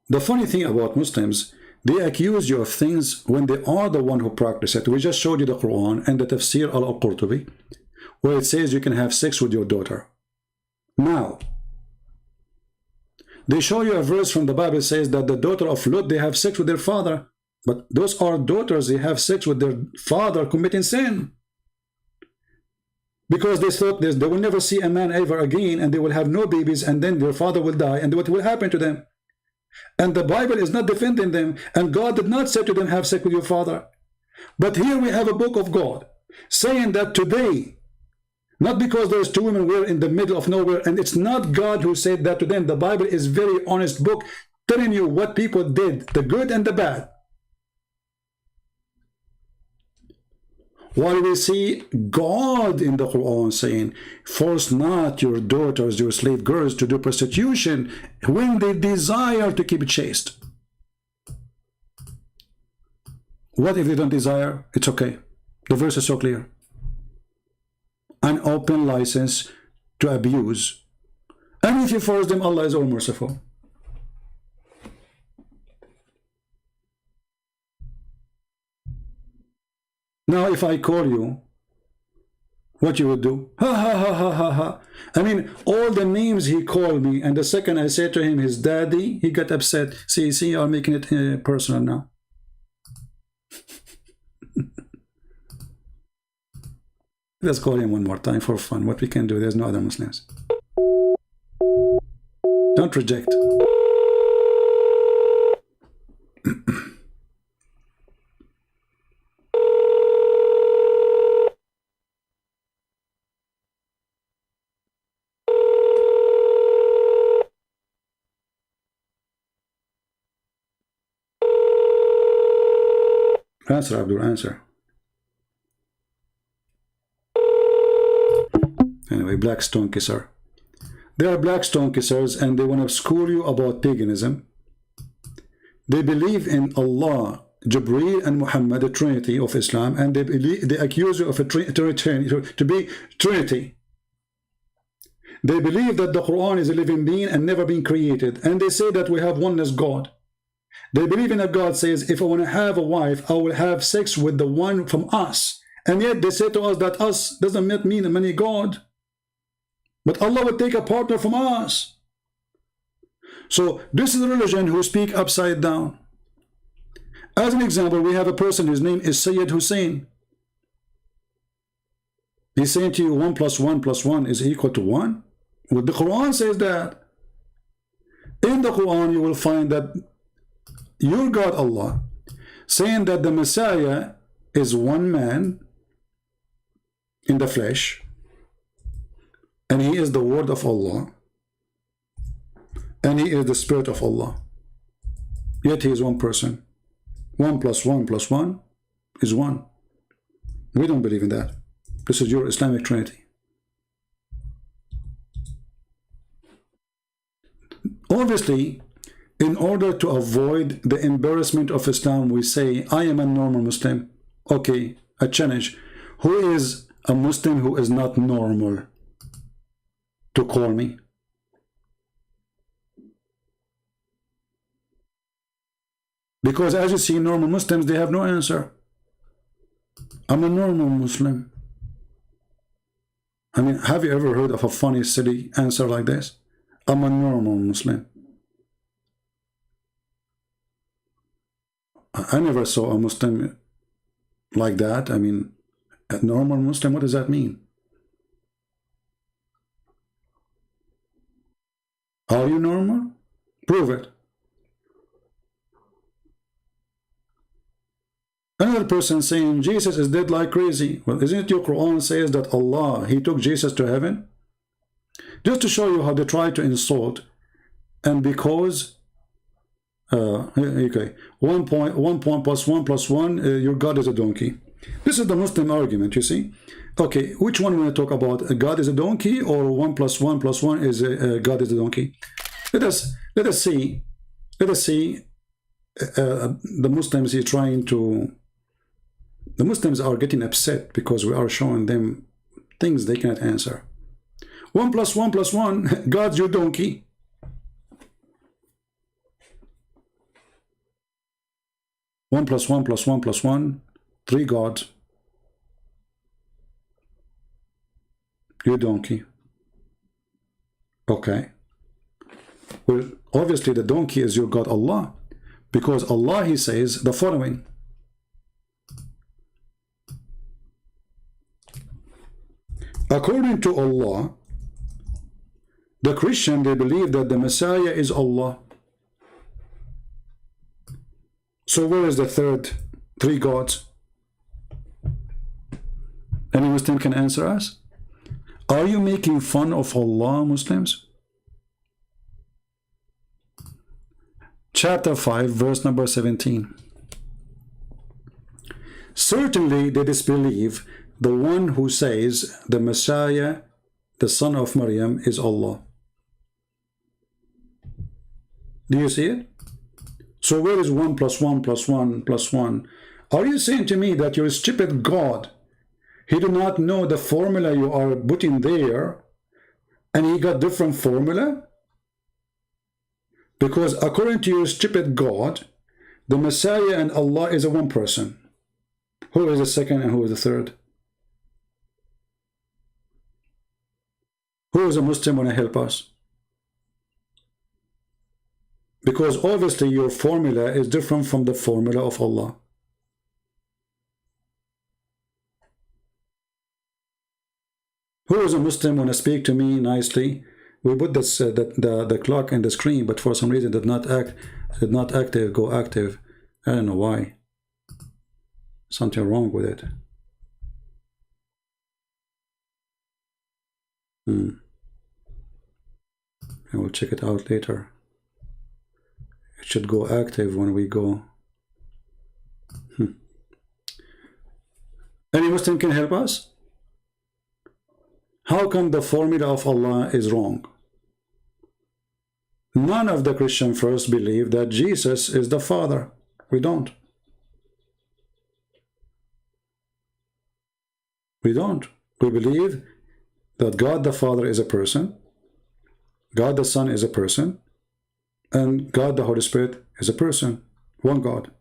The funny thing about Muslims, they accuse you of things when they are the one who practice it. We just showed you the Quran and the Tafsir al-Qurtubi, where it says you can have sex with your daughter. Now, they show you a verse from the Bible that says that the daughter of Lot, they have sex with their father. But those are daughters, they have sex with their father committing sin. Because they thought this, they will never see a man ever again, and they will have no babies, and then their father will die, and what will happen to them? And the Bible is not defending them, and God did not say to them, have sex with your father. But here we have a book of God saying that today, not because there's two women, we're in the middle of nowhere, and it's not God who said that to them. The Bible is a very honest book telling you what people did, the good and the bad. While we see God in the Quran saying, force not your daughters, your slave girls, to do prostitution when they desire to keep chaste. What if they don't desire? It's okay. The verse is so clear. An open license to abuse. And if you force them, Allah is all merciful. Now, if I call you, what you would do? Ha ha ha ha ha ha. I mean, all the names he called me, and the second I said to him his daddy, he got upset. See, you're making it personal now. Let's call him one more time for fun. What we can do, there's no other Muslims. Don't reject. Answer, Abdul, answer. Anyway, black stone kisser. They are black stone kissers, and they want to school you about paganism. They believe in Allah, Jibreel, and Muhammad, the Trinity of Islam, and they accuse you of a to be Trinity. They believe that the Quran is a living being and never been created, and they say that we have oneness God. They believe in a God says, if I want to have a wife, I will have sex with the one from us. And yet they say to us that us doesn't mean a many God. But Allah will take a partner from us. So this is a religion who speak upside down. As an example, we have a person whose name is Sayyid Hussein. He's saying to you 1 + 1 + 1 is equal to 1. Well, the Quran says that. In the Quran you will find that your God Allah saying that the Messiah is one man in the flesh, and he is the word of Allah, and he is the spirit of Allah, yet he is one person. 1 + 1 + 1 is 1. We don't believe in that. This is your Islamic Trinity. Obviously, in order to avoid the embarrassment of Islam, we say, I am a normal Muslim. Okay, a challenge. Who is a Muslim who is not normal? To call me. Because as you see, normal Muslims, they have no answer. I'm a normal Muslim. I mean, have you ever heard of a funny, silly answer like this? I'm a normal Muslim. I never saw a Muslim like that. I mean, a normal Muslim, what does that mean? Are you normal? Prove it. Another person saying Jesus is dead like crazy. Well, isn't it your Quran says that Allah, he took Jesus to heaven? Just to show you how they try to insult, and because Okay, 1 point plus 1 plus 1, your God is a donkey. This is the Muslim argument, you see. Okay, which one we talk about? God is a donkey, or 1 plus 1 plus 1 is God is a donkey? Let us see. The Muslims are trying to. The Muslims are getting upset because we are showing them things they cannot answer. 1 plus 1 plus 1, God's your donkey. One plus 1 plus 1 plus 1, 3 gods. Your donkey. Okay. Well, obviously the donkey is your God Allah, because Allah, he says the following. According to Allah, the Christian, they believe that the Messiah is Allah. So where is the three gods? Any Muslim can answer us? Are you making fun of Allah, Muslims? Chapter 5, verse number 17. Certainly they disbelieve the one who says the Messiah, the son of Maryam, is Allah. Do you see it? So where is 1 plus 1 plus 1 plus 1? Are you saying to me that your stupid God, he do not know the formula you are putting there, and he got different formula? Because according to your stupid God, the Messiah and Allah is a one person. Who is the second and who is the third? Who is a Muslim want to help us? Because obviously your formula is different from the formula of Allah. Who is a Muslim want to speak to me nicely? We put this the clock in the screen, but for some reason did not go active. I don't know why. Something wrong with it. I will check it out later. It should go active when we go. Any Muslim can help us? How come the formula of Allah is wrong? None of the Christian first believe that Jesus is the Father. We don't. We don't. We believe that God the Father is a person, God the Son is a person, and God the Holy Spirit is a person. One God.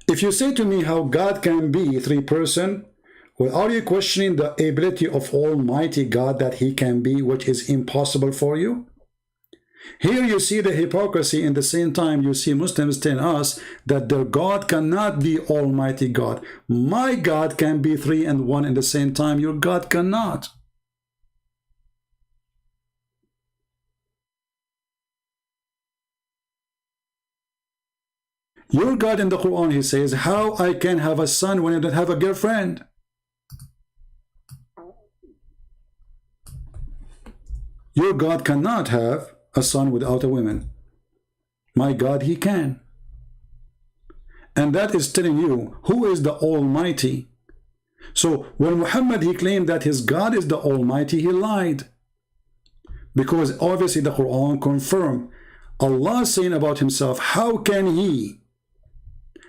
If you say to me how God can be three persons, well, are you questioning the ability of Almighty God that He can be, which is impossible for you? Here you see the hypocrisy. In the same time, you see Muslims telling us that their God cannot be Almighty God. My God can be three and one in the same time. Your God cannot. Your God in the Quran, He says, how I can have a son when I don't have a girlfriend? Your God cannot have a son without a woman. My God, He can. And that is telling you who is the Almighty. So when Muhammad, he claimed that his God is the Almighty, he lied. Because obviously the Quran confirmed. Allah saying about Himself, how can He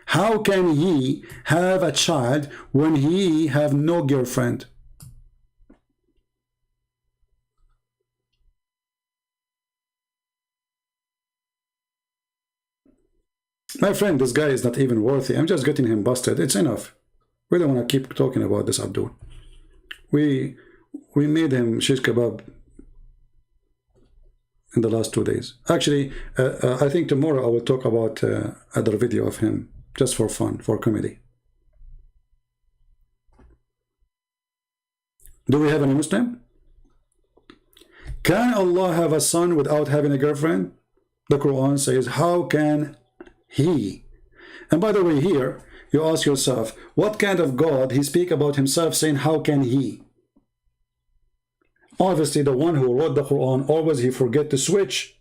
have a child when He have no girlfriend? My friend, this guy is not even worthy. I'm just getting him busted. It's enough. We don't want to keep talking about this Abdul. We made him shish kebab in the last 2 days. Actually, I think tomorrow I will talk about other video of him, just for fun, for comedy. Do we have any Muslim? Can Allah have a son without having a girlfriend? The Quran says, how can He? And by the way, here you ask yourself, what kind of God He speak about Himself saying, how can He? Obviously the one who wrote the Quran, always he forget to switch.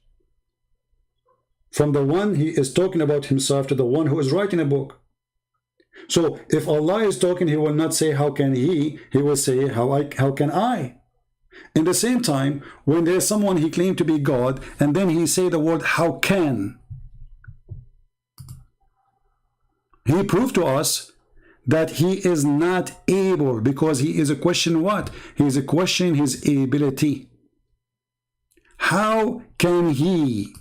from the one he is talking about himself to the one who is writing a book. So if Allah is talking, he will not say how can he will say how can I. In the same time, when there's someone he claimed to be God and then he say the word how can, he proved to us that he is not able, because he is a question what? He is a question his ability. How can he?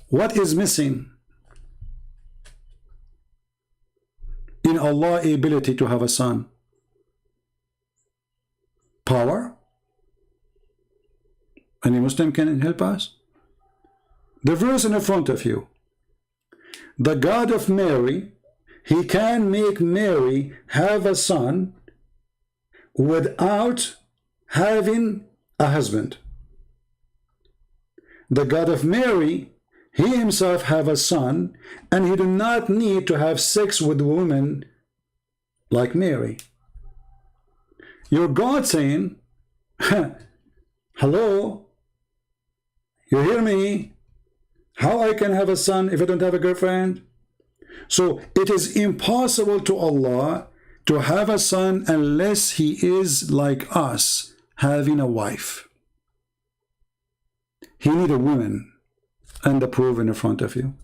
What is missing in Allah's ability to have a son? Power? Any Muslim can help us? The verse in front of you. The God of Mary, he can make Mary have a son without having a husband. The God of Mary, he himself have a son, and he do not need to have sex with women like Mary. Your God saying, hello, you hear me? How I can have a son if I don't have a girlfriend? So it is impossible to Allah to have a son unless he is like us, having a wife. He need a woman, and the proof in front of you.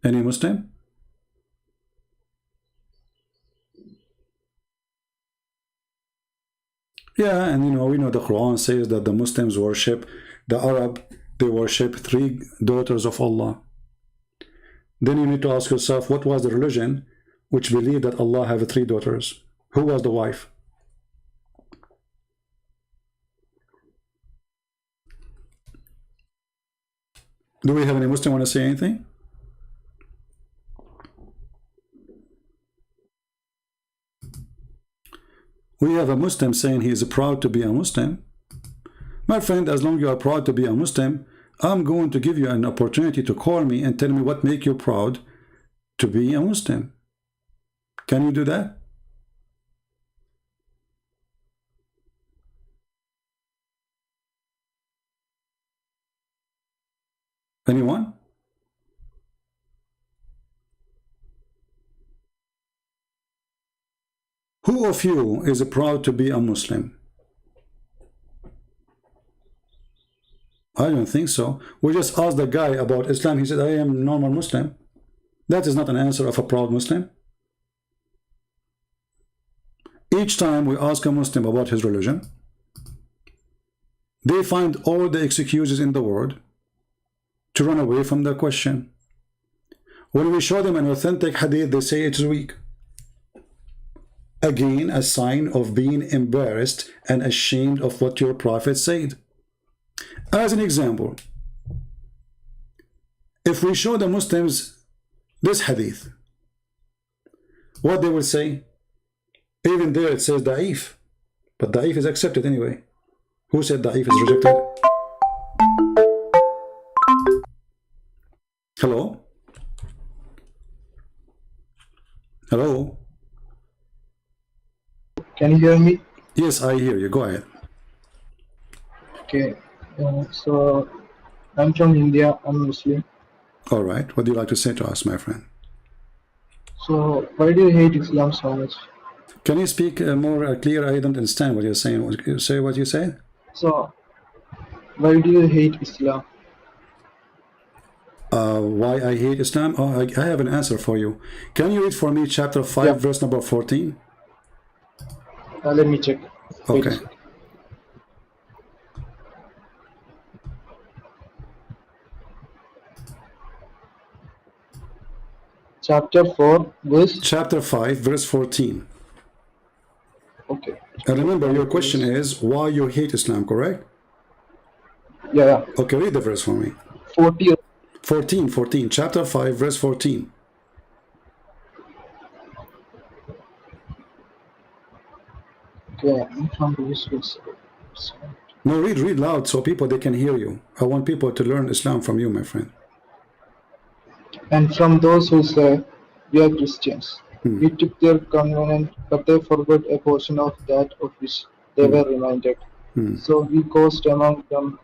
Any Muslim? Yeah, and we know the Quran says that the Muslims worship, the Arab, they worship 3 daughters of Allah. Then you need to ask yourself, what was the religion which believed that Allah have 3 daughters? Who was the wife? Do we have any Muslim want to say anything? We have a Muslim saying he is proud to be a Muslim. My friend, as long as you are proud to be a Muslim, I'm going to give you an opportunity to call me and tell me what makes you proud to be a Muslim. Can you do that? Anyone? Who of you is proud to be a Muslim? I don't think so. We just asked the guy about Islam. He said, I am a normal Muslim. That is not an answer of a proud Muslim. Each time we ask a Muslim about his religion, they find all the excuses in the world to run away from the question. When we show them an authentic hadith, they say it is weak. Again, a sign of being embarrassed and ashamed of what your prophet said. As an example, if we show the Muslims this hadith, what they will say? Even there it says da'if, but da'if is accepted anyway. Who said da'if is rejected? Hello? Hello? Can you hear me? Yes, I hear you. Go ahead. Okay. So, I'm from India. I'm Muslim. All right. What do you like to say to us, my friend? So, why do you hate Islam so much? Can you speak more clear? I don't understand what you're saying. Say what you said. So, why do you hate Islam? Why I hate Islam? Oh, I have an answer for you. Can you read for me chapter 5, Yeah. verse number 14? Let me check. Wait a Okay. second. Chapter 4, verse. Chapter 5, verse 14. Okay. And remember, your question is why you hate Islam, correct? Yeah. Okay, read the verse for me. 40. 14. Chapter 5, verse 14. Okay. I'm from this verse. No, read loud so people, they can hear you. I want people to learn Islam from you, my friend. And from those who say we are Christians. We took their covenant, but they forgot a portion of that of which they were reminded. So we caused among them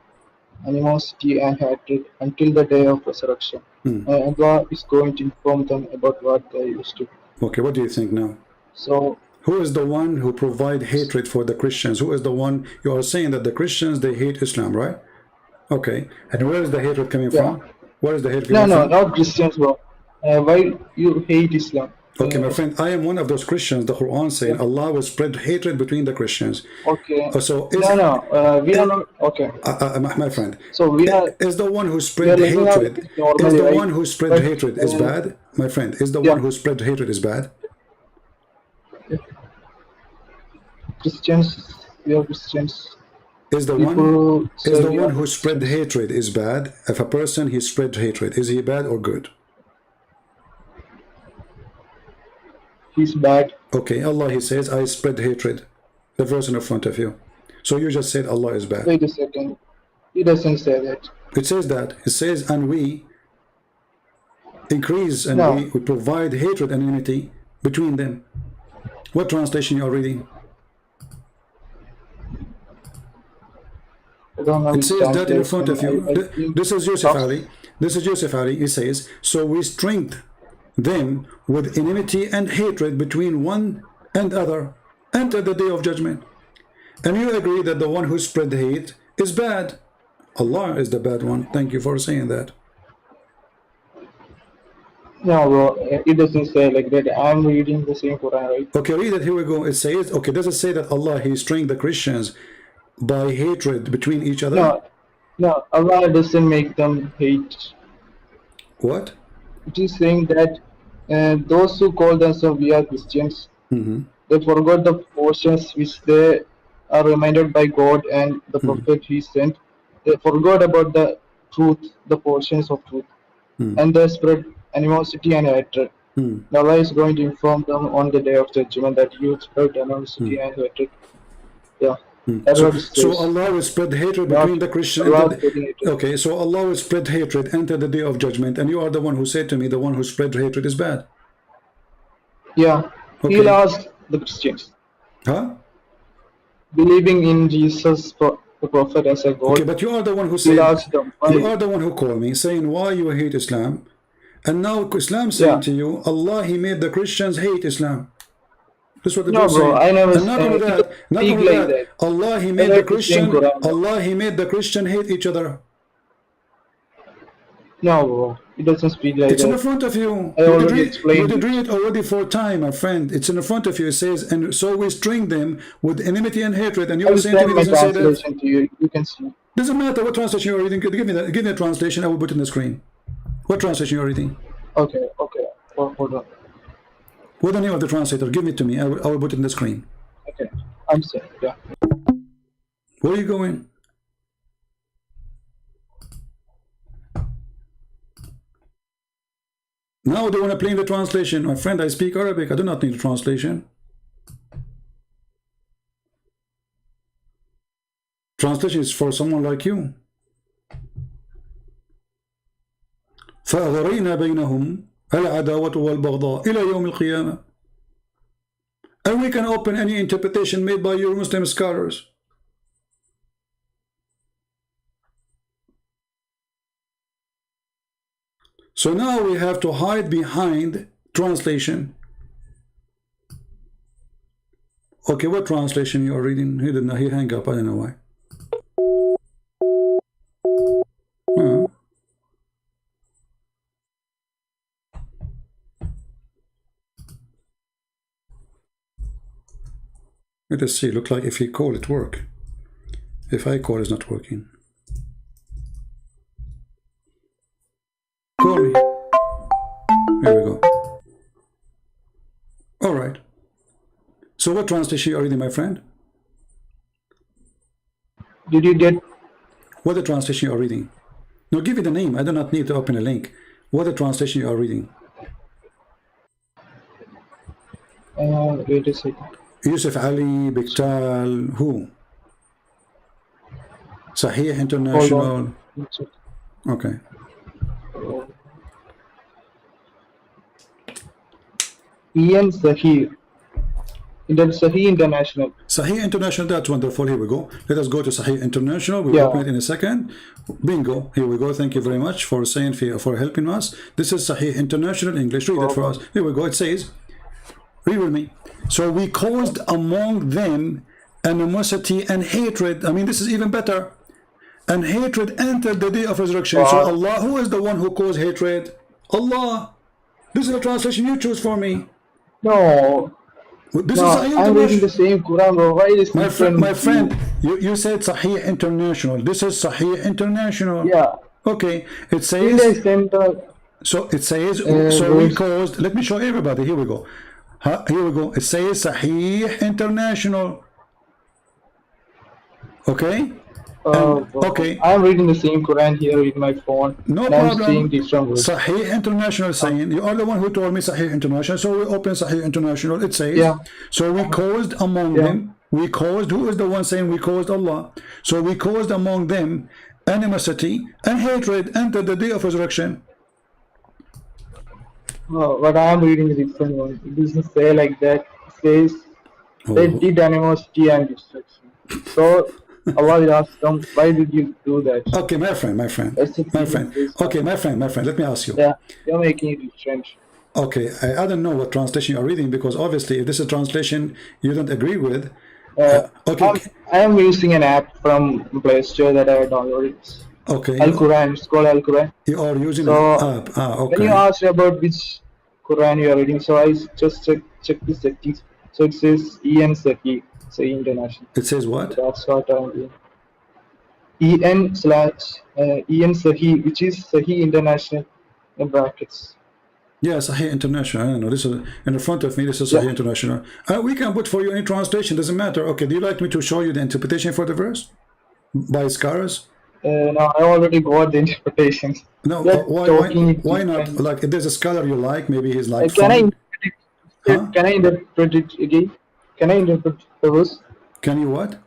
animosity and hatred until the day of resurrection. And Allah is going to inform them about what they used to do. Okay, what do you think now? So, who is the one who provide hatred for the Christians? Who is the one? You are saying that the Christians, they hate Islam, right? Okay, and where is the hatred coming from? Where is the hatred coming from? No, not Christians, bro. Why you hate Islam? Okay, my friend, I am one of those Christians. The Quran saying Allah will spread hatred between the Christians. Okay. So we are not. Okay. My friend. So we are. Is the one who spread hatred? Is the one who spread hatred is bad? My friend, is the one who spread hatred is bad? Christians, we are Christians. Is the one who spread hatred is bad? If a person he spread hatred, is he bad or good? He's bad. Okay, Allah he says, I spread hatred. The verse in front of you. So you just said Allah is bad. Wait a second. He doesn't say that. It says that. It says, and we increase and we provide hatred and enmity between them. What translation you are reading? It says that in front of you. This is Yusuf Ali. This is Yusuf Ali. He says, so we strengthen them with enmity and hatred between one and other until the day of judgment. And you agree that the one who spread hate is bad. Allah is the bad one. Thank you for saying that. No, bro, it doesn't say like that. I'm reading the same Quran, right? Okay, read it. Here we go. It says, okay, does it say that Allah, he strengthened the Christians by hatred between each other? No, Allah doesn't make them hate. What? It is saying that those who call themselves we are Christians, they forgot the portions which they are reminded by God and the Prophet He sent. They forgot about the truth, the portions of truth, and they spread animosity and hatred. Allah is going to inform them on the day of judgment that you spread animosity and hatred. Yeah. So Allah will spread hatred between the Christians. Okay, so Allah will spread hatred until the day of judgment, and you are the one who said to me the one who spread hatred is bad. Yeah, okay. He lost the Christians. Huh? Believing in Jesus, the Prophet, as a God. Okay, but you are the one who said, you are the one who called me saying why you hate Islam, and now Islam saying to you, Allah, He made the Christians hate Islam. That's what the no, bro, I never and not only that, Allah, He made the Christian, Allah, He made the Christian hate each other. No, bro, it doesn't speak like it's that. In front of you. I already explained. You did read it already 4 times, my friend. It's in front of you. It says, and so we string them with enmity and hatred. And you are saying to me, doesn't say that. To you. You can see. Doesn't matter what translation you're reading. Give me that. Give me a translation. I will put it in the screen. What translation you're reading? Okay. Hold on. What the name of the translator? Give it to me. I will put it in the screen. Okay. I'm sorry. Yeah. Where are you going? Now they want to play in the translation. My friend, I speak Arabic. I do not need a translation. Translation is for someone like you. فَأَغْرَيْنَا بَيْنَهُمْ الْعَدَاوَةُ وَالْبَغْضَاءُ إِلَى يَوْمِ الْقِيَامَةِ. And we can open any interpretation made by your Muslim scholars. So now we have to hide behind translation. Okay, what translation you are reading? He didn't know. He hung up. I don't know why. Let us see. Look like if he call it work. If I call, it's not working. Call me. Here we go. All right. So what translation are you reading, my friend? Did you get what the translation you are reading? No, give me the name. I do not need to open a link. What the translation you are reading? Wait a second. Yusuf Ali, Biktal, who? Sahih International. Okay. Ian Sahih. Sahih International. Sahih International, that's wonderful. Here we go. Let us go to Sahih International. We'll open it in a second. Bingo. Here we go. Thank you very much for saying, for helping us. This is Sahih International English. Read it for us. Here we go. It says, read with me. So we caused among them animosity and hatred. I mean, this is even better. And hatred entered the day of resurrection. So Allah, who is the one who caused hatred? Allah. This is the translation you choose for me. No. This no, is I'm reading the same Quran, bro. Why is my friend, you said Sahih International. This is Sahih International. Yeah. Okay. It says. So it says. So we caused. Let me show everybody. Here we go. Here we go. It says Sahih International. Okay. Okay. I'm reading the same Quran here with my phone. No problem. I'm seeing different words. Sahih International saying, you are the one who told me Sahih International, so we open Sahih International. It says, so we caused among them, we caused, who is the one saying we caused? Allah. So we caused among them animosity and hatred until the day of resurrection. What I am reading is different one. It doesn't say like that. It says they did animosity and destruction. So Allah will ask them, why did you do that? Okay, my friend. Okay, my friend, let me ask you. Yeah, you're making it different. Okay, I don't know what translation you're reading, because obviously if this is a translation you don't agree with. Okay. I am using an app from Play Store that I downloaded. Okay. Al-Quran, it's called Al-Quran. You are using an app. Okay. When you asked about which Quran you are reading, so I just check the settings. So it says Ian Sahih. Sahih International. It says what? That's what I'm doing. Ian Sahih, which is Sahih International in brackets. Yeah, Sahih International. I don't know. This is in the front of me. This is Sahih International. We can put for you any translation. Doesn't matter. Okay. Do you like me to show you the interpretation for the verse by scholars? No, I already got the interpretations. No. Why not? Like, if there's a scholar you like, maybe he's like. Can I interpret it again? Can I interpret the verse? Can you what?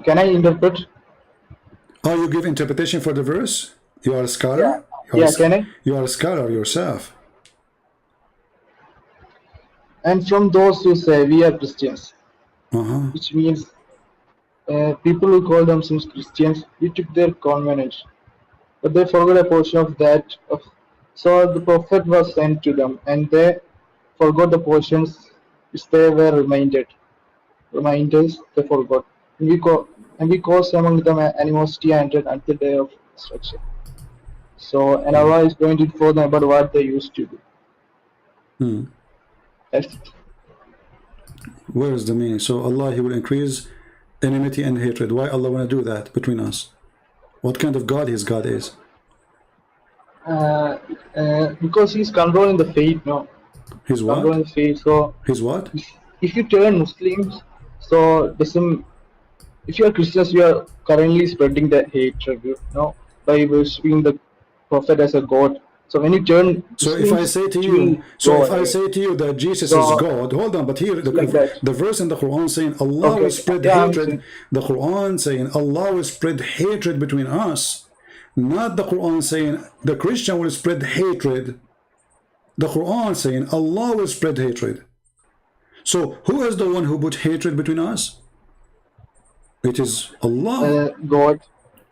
Can I interpret? Oh, you give interpretation for the verse? You are a scholar? Can I? You are a scholar yourself. And from those who say we are Christians, which means people who call themselves Christians, we took their covenant, but they forgot a portion of that. So the prophet was sent to them, and they forgot the portions which they were reminders they forgot. And we caused among them animosity and hatred at the day of destruction. So, and Allah is going to inform them about what they used to do. That's it. Where is the meaning? So Allah, He will increase enmity and hatred. Why Allah want to do that between us? What kind of God His God is? Because He's controlling the faith, no? He's what? Controlling the faith, so... He's what? If you turn Muslims, so if you are Christians, you are currently spreading the hatred, by worshipping the Prophet as a God. So when you turn Muslims, if I say to you, that Jesus is God, hold on, but here the verse in the Quran saying Allah will spread hatred. The Quran saying Allah will spread hatred between us, not the Quran saying the Christian will spread hatred. The Quran saying Allah will spread hatred. So who is the one who put hatred between us? It is Allah. God.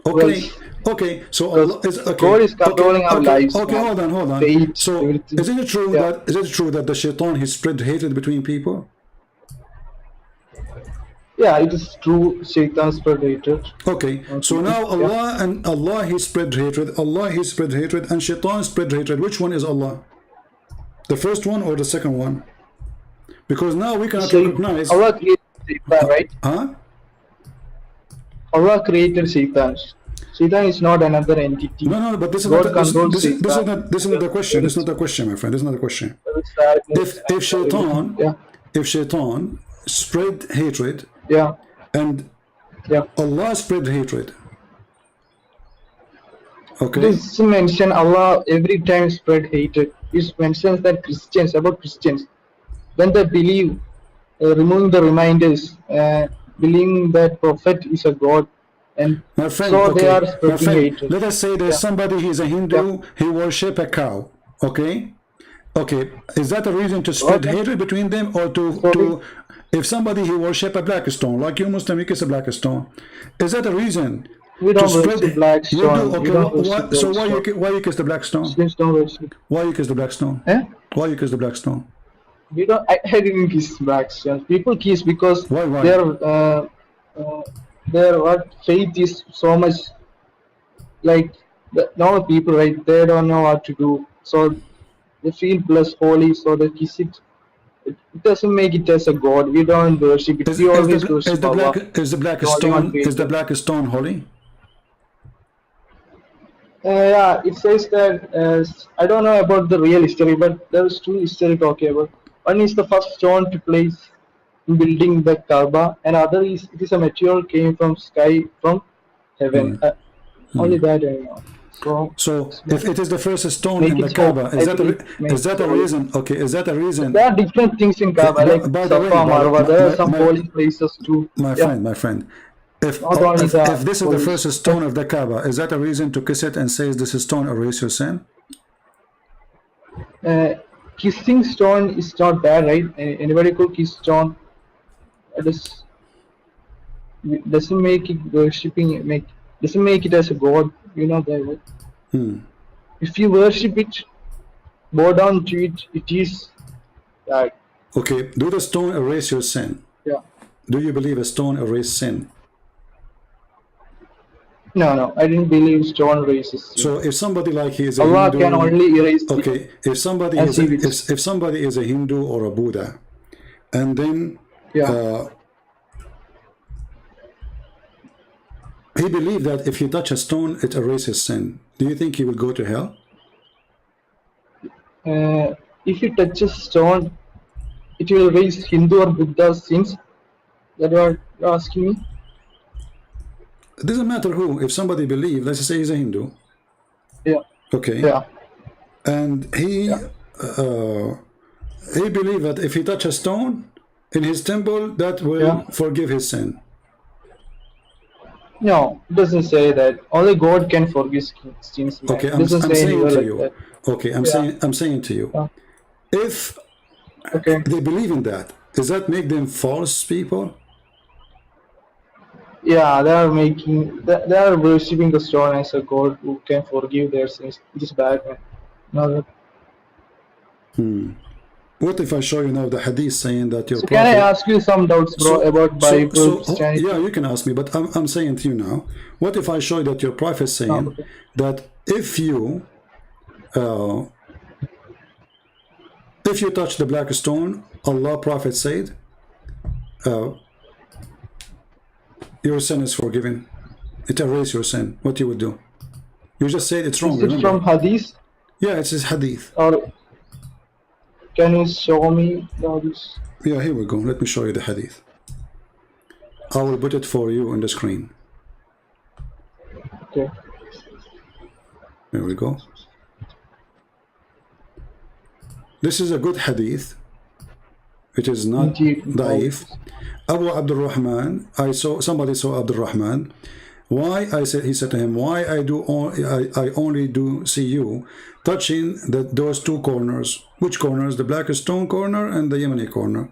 Okay. So Allah is God is controlling our lives. Okay, hold on. Faith, so is it true that the shaitan has spread hatred between people? Yeah, it is true. Shaitan spread hatred. Okay. So now Allah He spread hatred. Allah He spread hatred, and shaitan spread hatred. Which one is Allah? The first one or the second one? Because now we cannot recognize. Allah created Shaitan, right? Allah created Shaitan. Shaitan is not another entity. No, but this is not the question. This is not the question, my friend. This is not the question. If Shaitan spread hatred, and Allah spread hatred. Okay. This mention Allah every time spread hatred. It mentions that Christians, when they believe, removing the reminders, believing that Prophet is a God, and my friend, so they are spreading hatred. Let us say there's somebody, he's a Hindu, he worship a cow, okay? Okay, is that a reason to spread hatred between them, or to if somebody he worship a black stone, like you Muslim, you kiss a black stone, is that a reason We to don't spread? worship black You stone. do, We okay. don't worship So black stone. why you kiss the black stone? Muslims don't worship. Why you kiss the black stone? Eh? Why you kiss the black stone? We don't. I didn't kiss black stones. People kiss because Why? their what faith is so much like the normal people, right? They don't know what to do, so they feel plus holy, so they kiss it. It doesn't make it as a god. We don't worship it. We always worship Allah. Is the black The only one stone is the creator. black stone holy? Yeah, it says that I don't know about the real history, but there's two history talking about. One is the first stone to place in building the Kaaba, and other is it is a material came from sky from heaven. Only that I know. So if it is the first stone make in the it so. Kaaba, I think it makes is that a holy. reason? Okay, is that a reason? There are different things in Kaaba, like By the way, Safa, Marwa. There are some holy places too. my friend, if Not only the this is the holy. first stone of the Kaaba, is that a reason to kiss it and say this stone erase your sin? Kissing stone is not bad, right? Anybody could kiss stone. It doesn't make it worshipping. Doesn't make it as a god. You know that, right? If you worship it, bow down to it. It is bad. Okay, do the stone erase your sin? Yeah. Do you believe a stone erase sin? No, I didn't believe stone erases sin. So if somebody like he is a Allah Hindu, can only erase sin. okay, if somebody is a Hindu or a Buddha, and then he believed that if he touch a stone, it erases sin. Do you think he will go to hell? If you touch a stone, it will erase Hindu or Buddha's sins. That you're asking me? It doesn't matter who. If somebody believes, let's say he's a Hindu. Yeah. Okay. Yeah. And he believed that if he touch a stone in his temple, that will forgive his sin. No, it doesn't say that. Only God can forgive sins. Okay, I'm saying to you. Okay, I'm saying to you. If they believe in that, does that make them false people? Yeah, they are worshipping the stone as a god who can forgive their sins. It is bad, man. No. What if I show you now the hadith saying that your prophet... Can I ask you some doubts, bro, about Bible, Christianity? Yeah, you can ask me, but I'm saying to you now, what if I show you that your prophet is saying that if you touch the black stone, Allah Prophet said, your sin is forgiven. It erases your sin. What you would do? You just said it's wrong. Is it from hadith? Yeah, it says hadith. Or can you show me the hadith? Yeah, here we go. Let me show you the hadith. I will put it for you on the screen. Okay. Here we go. This is a good hadith. It is not da'if. Abu Abdul Rahman, somebody saw Abdul Rahman. He said to him, why I only do see you touching those two corners. Which corners? The black stone corner and the Yemeni corner.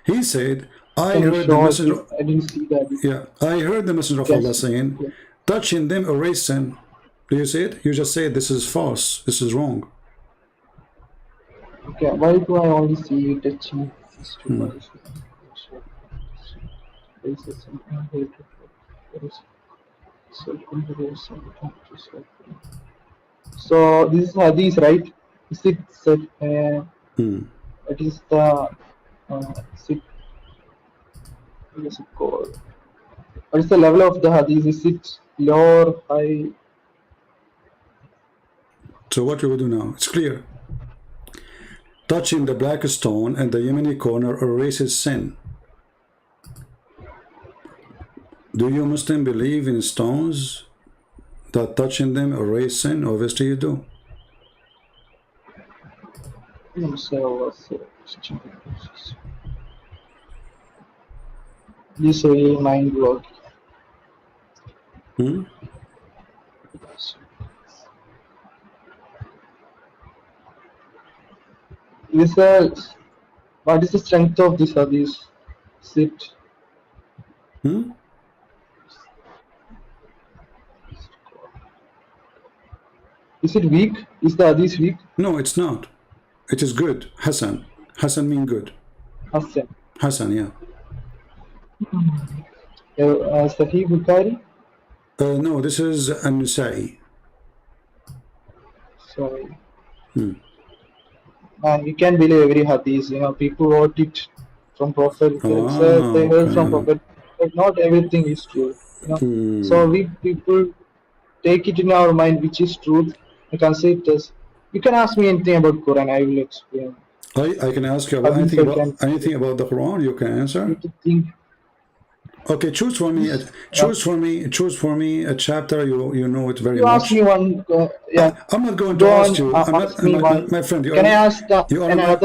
He said, I heard the messenger. I didn't see that. Yeah, I heard the messenger of Allah saying, touching them erase sin. Do you see it? You just said this is false. This is wrong. Okay, why do I only see you touching these two corners? So this is hadith, right? Is it what is the what is it called? What is the level of the hadith? Is it low or high? So what you will do now? It's clear. Touching the black stone and the Yemeni corner erases sin. Do you Muslim believe in stones that touching them erase sin? Obviously you do. This is really mind blowing. This what is the strength of this hadith? Is it is it weak? Is the hadith weak? No, it's not. It is good. Hassan. Hassan mean good. Hassan. Hassan, yeah. Sahih Bukhari? No, this is An-Nasa'i. Sorry. And you can believe every hadith. You know, people wrote it from Prophet. They heard from Prophet, but not everything is true. You know? So we people take it in our mind which is truth and consider this. You can ask me anything about Quran, I will explain. I can ask you about anything about the Quran. You can answer. Okay, choose for me. Choose for me a chapter. You know it very much. You ask me one. Yeah. I'm not going to ask you. I'm not, my friend. Can I ask you are a nice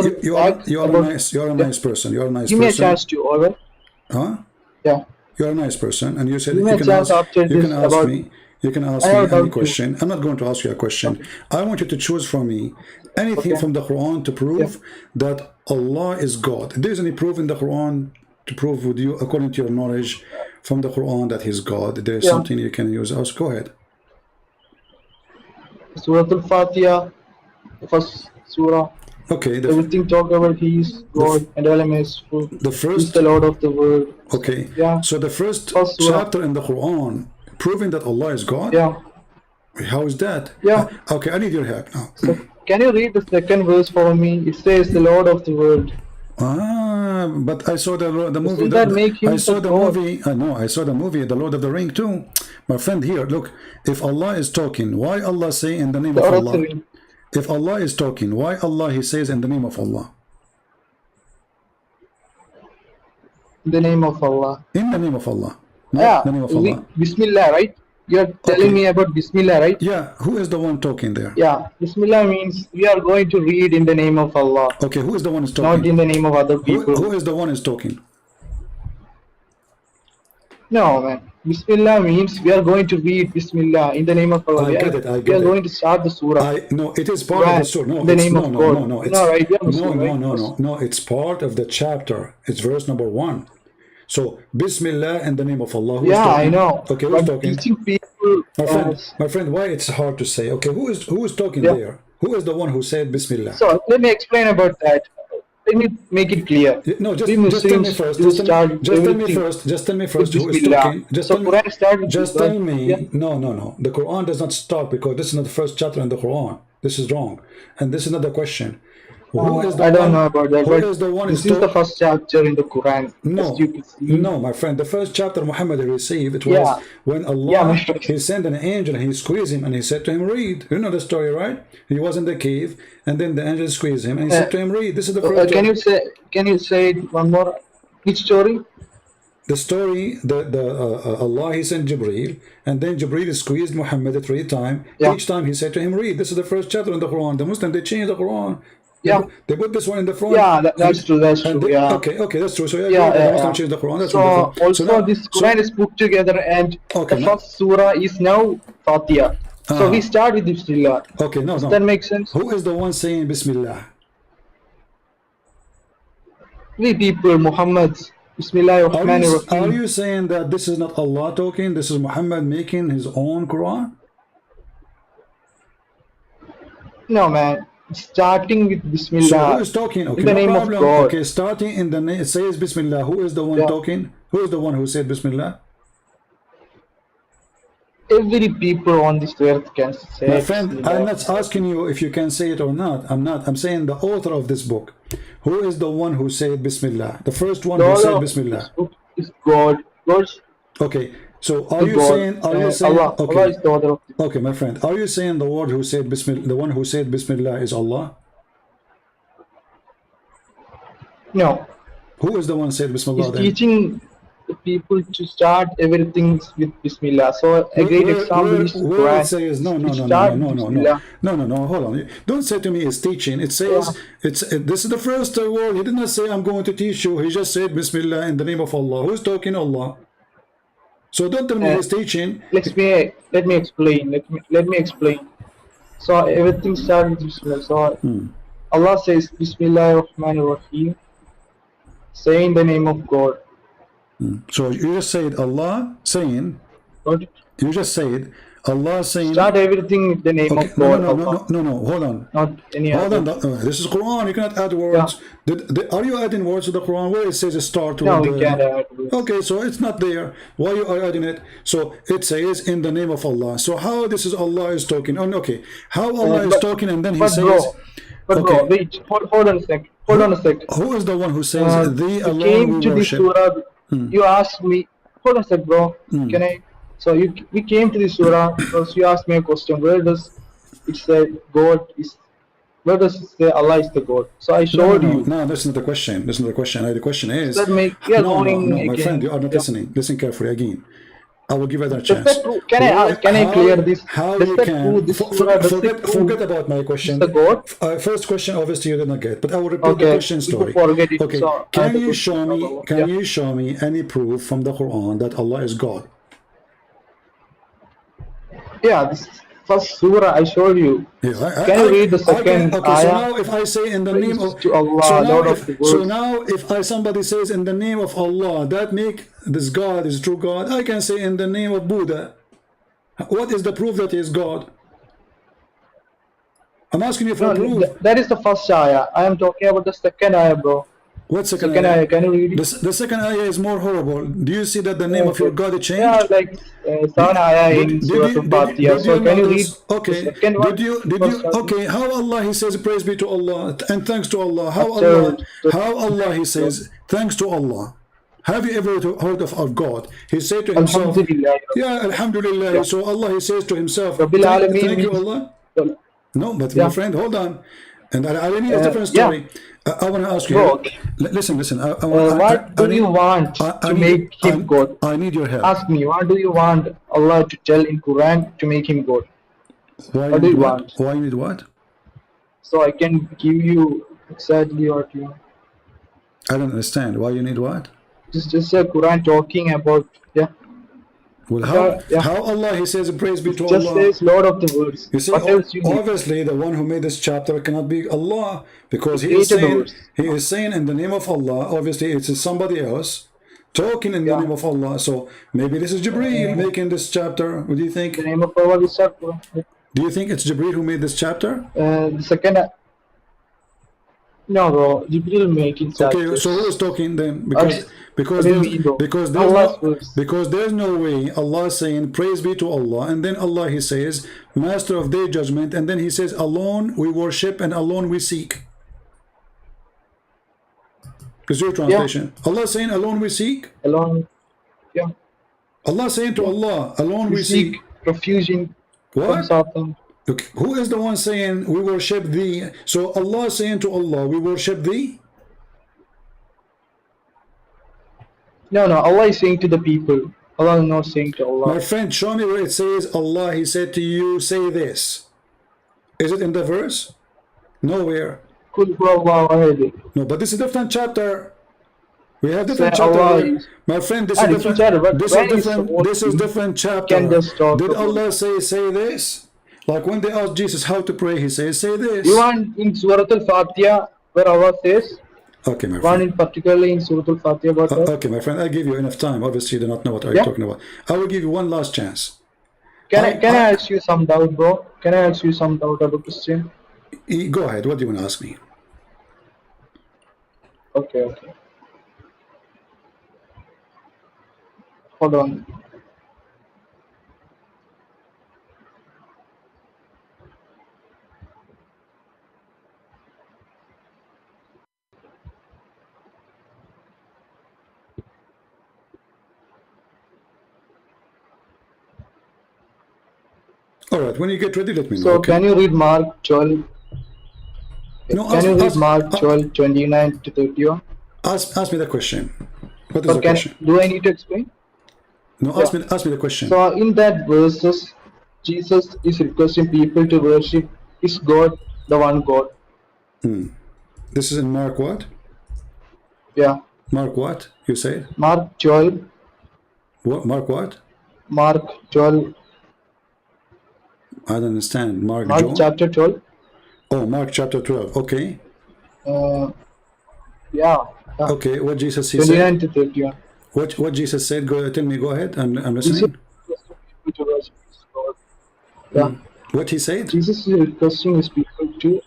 person. You are a nice person. Give me a chance to, alright? Huh? Yeah. You are a nice person, and you said you can ask me. You can ask me any question. I'm not going to ask you a question. I want you to choose for me anything from the Quran to prove that Allah is God. If there's any proof in the Quran to prove with you, according to your knowledge from the Quran, that He's God, there's something you can use. Go ahead. Surah Al-Fatiha, the first surah. Okay. Everything talk about He is God and Allah is full. The first. He's the Lord of the world. Okay. Yeah. So the first chapter in the Quran proving that Allah is God. Yeah. How is that? Yeah. Okay, I need your help now. So can you read the second verse for me? It says the Lord of the world. But I saw the movie. I saw the movie. I saw the movie, The Lord of the Ring too. My friend, here, look. If Allah is talking, why Allah say in the name of Allah? If Allah is talking, why Allah He says in the name of Allah? In the name of Allah. In the name of Allah. No, yeah. The name of Allah. Bismillah, right? You're telling me about Bismillah, right? Yeah. Who is the one talking there? Yeah. Bismillah means we are going to read in the name of Allah. Okay. Who is the one who's talking? Not in the name of other people. Who is the one who's talking? No, man. Bismillah means we are going to read Bismillah in the name of Allah. I get it. We are going to start the surah. No, it is part of the surah. No, in the name of God. No. No. It's part of the chapter. It's verse number 1. So, Bismillah in the name of Allah. Who's talking? I know. Okay, who's talking? People, my friend, why it's hard to say? Okay, who is talking there? Who is the one who said Bismillah? So, let me explain about that. Let me make it clear. No, just tell me first. Just tell me first who is talking. Just tell me. Yeah. No. The Quran does not start because this is not the first chapter in the Quran. This is wrong. And this is not the question. I don't know about that. Who is the one? This is the first chapter in the Quran. No, my friend. The first chapter Muhammad received, it was when Allah He sent an angel and He squeezed him and He said to him, read. You know the story, right? He was in the cave and then the angel squeezed him and He said to him, read. This is the first Can you say it one more? Which story? The story, Allah He sent Jibreel, and then Jibreel squeezed Muhammad 3 times. Each time He said to him, read. This is the first chapter in the Quran. The Muslims, they changed the Quran. They put this one in the front. Yeah, that's true. That's true. Okay, that's true. So change the Quran. That's this Quran is put together, and the first surah is now Fatiha. So we start with Bismillah. Okay, no. Does that make sense? Who is the one saying Bismillah? We people, Muhammad. Bismillah ar-Rahman ar-Rahim. Are you saying that this is not Allah talking? This is Muhammad making his own Quran? No, man. Starting with Bismillah. So who is talking? Okay, in the name of God. Okay, starting in the name, it says Bismillah. Who is the one talking? Who is the one who said Bismillah? Every people on this earth can say. My friend, Bismillah. I'm not asking you if you can say it or not. I'm saying the author of this book. Who is the one who said Bismillah? The first one who said Bismillah. This book is God. God's. Okay. So are you saying Allah, okay. Allah is the author of this. Okay, my friend, are you saying the word who said Bismillah, the one who said Bismillah is Allah? No. Who is the one who said Bismillah? He's teaching the people to start everything with Bismillah. So a great example is where it says no, hold on. Don't say to me it's teaching. It says this is the first word. He did not say I'm going to teach you. He just said Bismillah in the name of Allah. Who's talking? Allah. So don't tell me he's teaching. Let me explain. Let me explain. So everything started with Bismillah. So Allah says, Bismillah ar-Rahman ar-Rahim, saying the name of God. So you just said Allah saying, Got it? you just said Allah saying. Start everything with the name Okay, of God. Hold on. Not any Hold other. on. This is Quran. You cannot add words. Are you adding words to the Quran where it says start No, with we can't add words. Okay, so it's not there. Why you are adding it? So it says in the name of Allah. So how this is Allah is talking? Oh, okay. How Allah is talking and then he says. Bro, wait. Hold on a sec. Hold on a sec. Who is the one who says thee You alone came we to worship? the surah. You asked me. Hold on a sec, bro. Can I? So we came to the surah because you asked me a question. Where does it say God is? Where does it say Allah is the God? So I showed you. No, that's not the question. That's not the question. The question is. No, my friend, you are not listening. Listen carefully again. I will give it a Does chance. that prove, can I clear this? How Does you that can prove this surah? forget about my question. The God? First question, obviously you did not get, but I will repeat the question story. Forget it. Okay, So can you show me? Can you show me any proof from the Quran that Allah is God? Yeah, this first surah I showed you. Yeah, can you read the second okay, ayah? so now if I say in the name of Allah, so now if somebody says in the name of Allah, that make this God is true God, I can say in the name of Buddha. What is the proof that he is God? I'm asking you for proof. That is the first ayah. I am talking about the second ayah, bro. What second ayah? Can you read it? The second ayah is more horrible. Do you see that the name of your God is changed? Yeah, like seven ayah in Surah Al-Fatiha. So can you read okay. the second one? Okay, how Allah he says praise be to Allah and thanks to Allah. How Allah he says thanks to Allah. Have you ever heard of God? He said to himself, yeah, Alhamdulillah. Yeah. So Allah he says to himself, thank you Allah. No, but my friend, hold on. And Al-Alamin is a different story. I want to ask you. Listen. What do you want to make him God? I need your help. Ask me. What do you want Allah to tell in Quran to make him God? What do you want? Why you need what? So I can give you exactly what you want. I don't understand. Why you need what? Just a Quran talking about Well, how Allah he says praise be to Allah. Just says Lord of the worlds. You see, obviously the one who made this chapter cannot be Allah, because he is saying in the name of Allah. Obviously it's somebody else talking in the name of Allah. So maybe this is Jibreel making this chapter. What do you think? The name of Allah is chapter. Do you think it's Jibreel who made this chapter? The second. No, bro. Jibreel making chapter. Okay, so who is talking then? Because there's no way Allah saying praise be to Allah, and then Allah he says master of day judgment, and then he says alone we worship and alone we seek. Is your translation? Allah saying alone we seek? Alone. Yeah. Allah saying to Allah alone we seek. Refusing. What? Okay. Who is the one saying we worship thee? So Allah saying to Allah we worship thee? No, Allah is saying to the people. Allah is not saying to Allah. My friend, show me where it says Allah, he said to you, say this. Is it in the verse? Nowhere. No, but this is a different chapter. We have different chapter. My friend, this is different. This is different chapter. Did Allah say this? Like when they asked Jesus how to pray, he says, say this. You want in Surah Al-Fatiha where Allah says? Okay, my friend. One in particularly in Surah Al-Fatiha about that? Okay, my friend, I'll give you enough time. Obviously, you do not know what I'm talking about. I will give you one last chance. Can I ask you some doubt, bro? Can I ask you some doubt about Christian? Go ahead. What do you want to ask me? Okay. Hold on. Alright, when you get ready, let me know. So, can you read Mark 12? No, can you read Mark 12, 29 to 31? Ask me the question. What is the question? Do I need to explain? No, ask me the question. So, in that verses, Jesus is requesting people to worship his God, the one God. This is in Mark what? Yeah. Mark what? You say? Mark 12. What? Mark what? Mark 12. I don't understand. Mark chapter 12. Oh, Mark chapter 12. Okay. Yeah, yeah. Okay, what Jesus he 29 said? to 31. What Jesus said? Go tell me. Go ahead. I'm Jesus listening. is requesting people to worship his God. Yeah. What he said? Jesus is requesting his people to.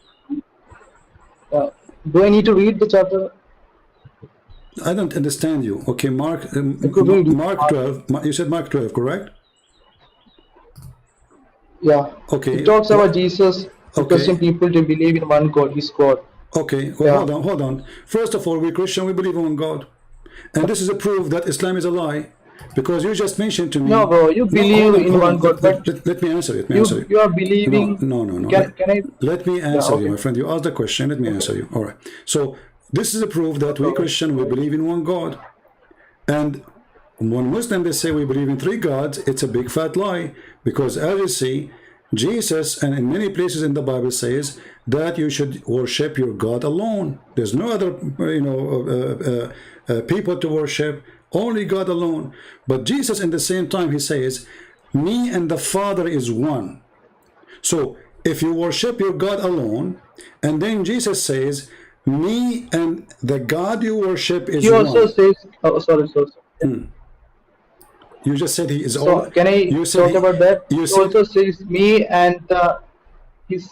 Do I need to read the chapter? I don't understand you. Okay, Mark. I could read it. Mark 12. You said Mark 12, correct? Yeah. Okay. It talks about Jesus requesting Okay. people to believe in one God, his God. Okay. Well, Yeah. hold on. First of all, we Christian, we believe in one God, and this is a proof that Islam is a lie, because you just mentioned to me. No, bro, you believe in one God, but Let me answer it. you are believing. No. Can I? Let me Yeah, answer okay. you, my friend. You asked the question. Let me answer you. All right. So this is a proof that we Christian, we believe in one God, and when Muslim they say we believe in three gods, it's a big fat lie, because as you see, Jesus and in many places in the Bible says that you should worship your God alone. There's no other people to worship, only God alone. But Jesus in the same time he says, me and the Father is one. So if you worship your God alone, and then Jesus says, me and the God you worship is He also one. says, oh, sorry. You just said he is So all. can I talk about that? You He said, also says me and his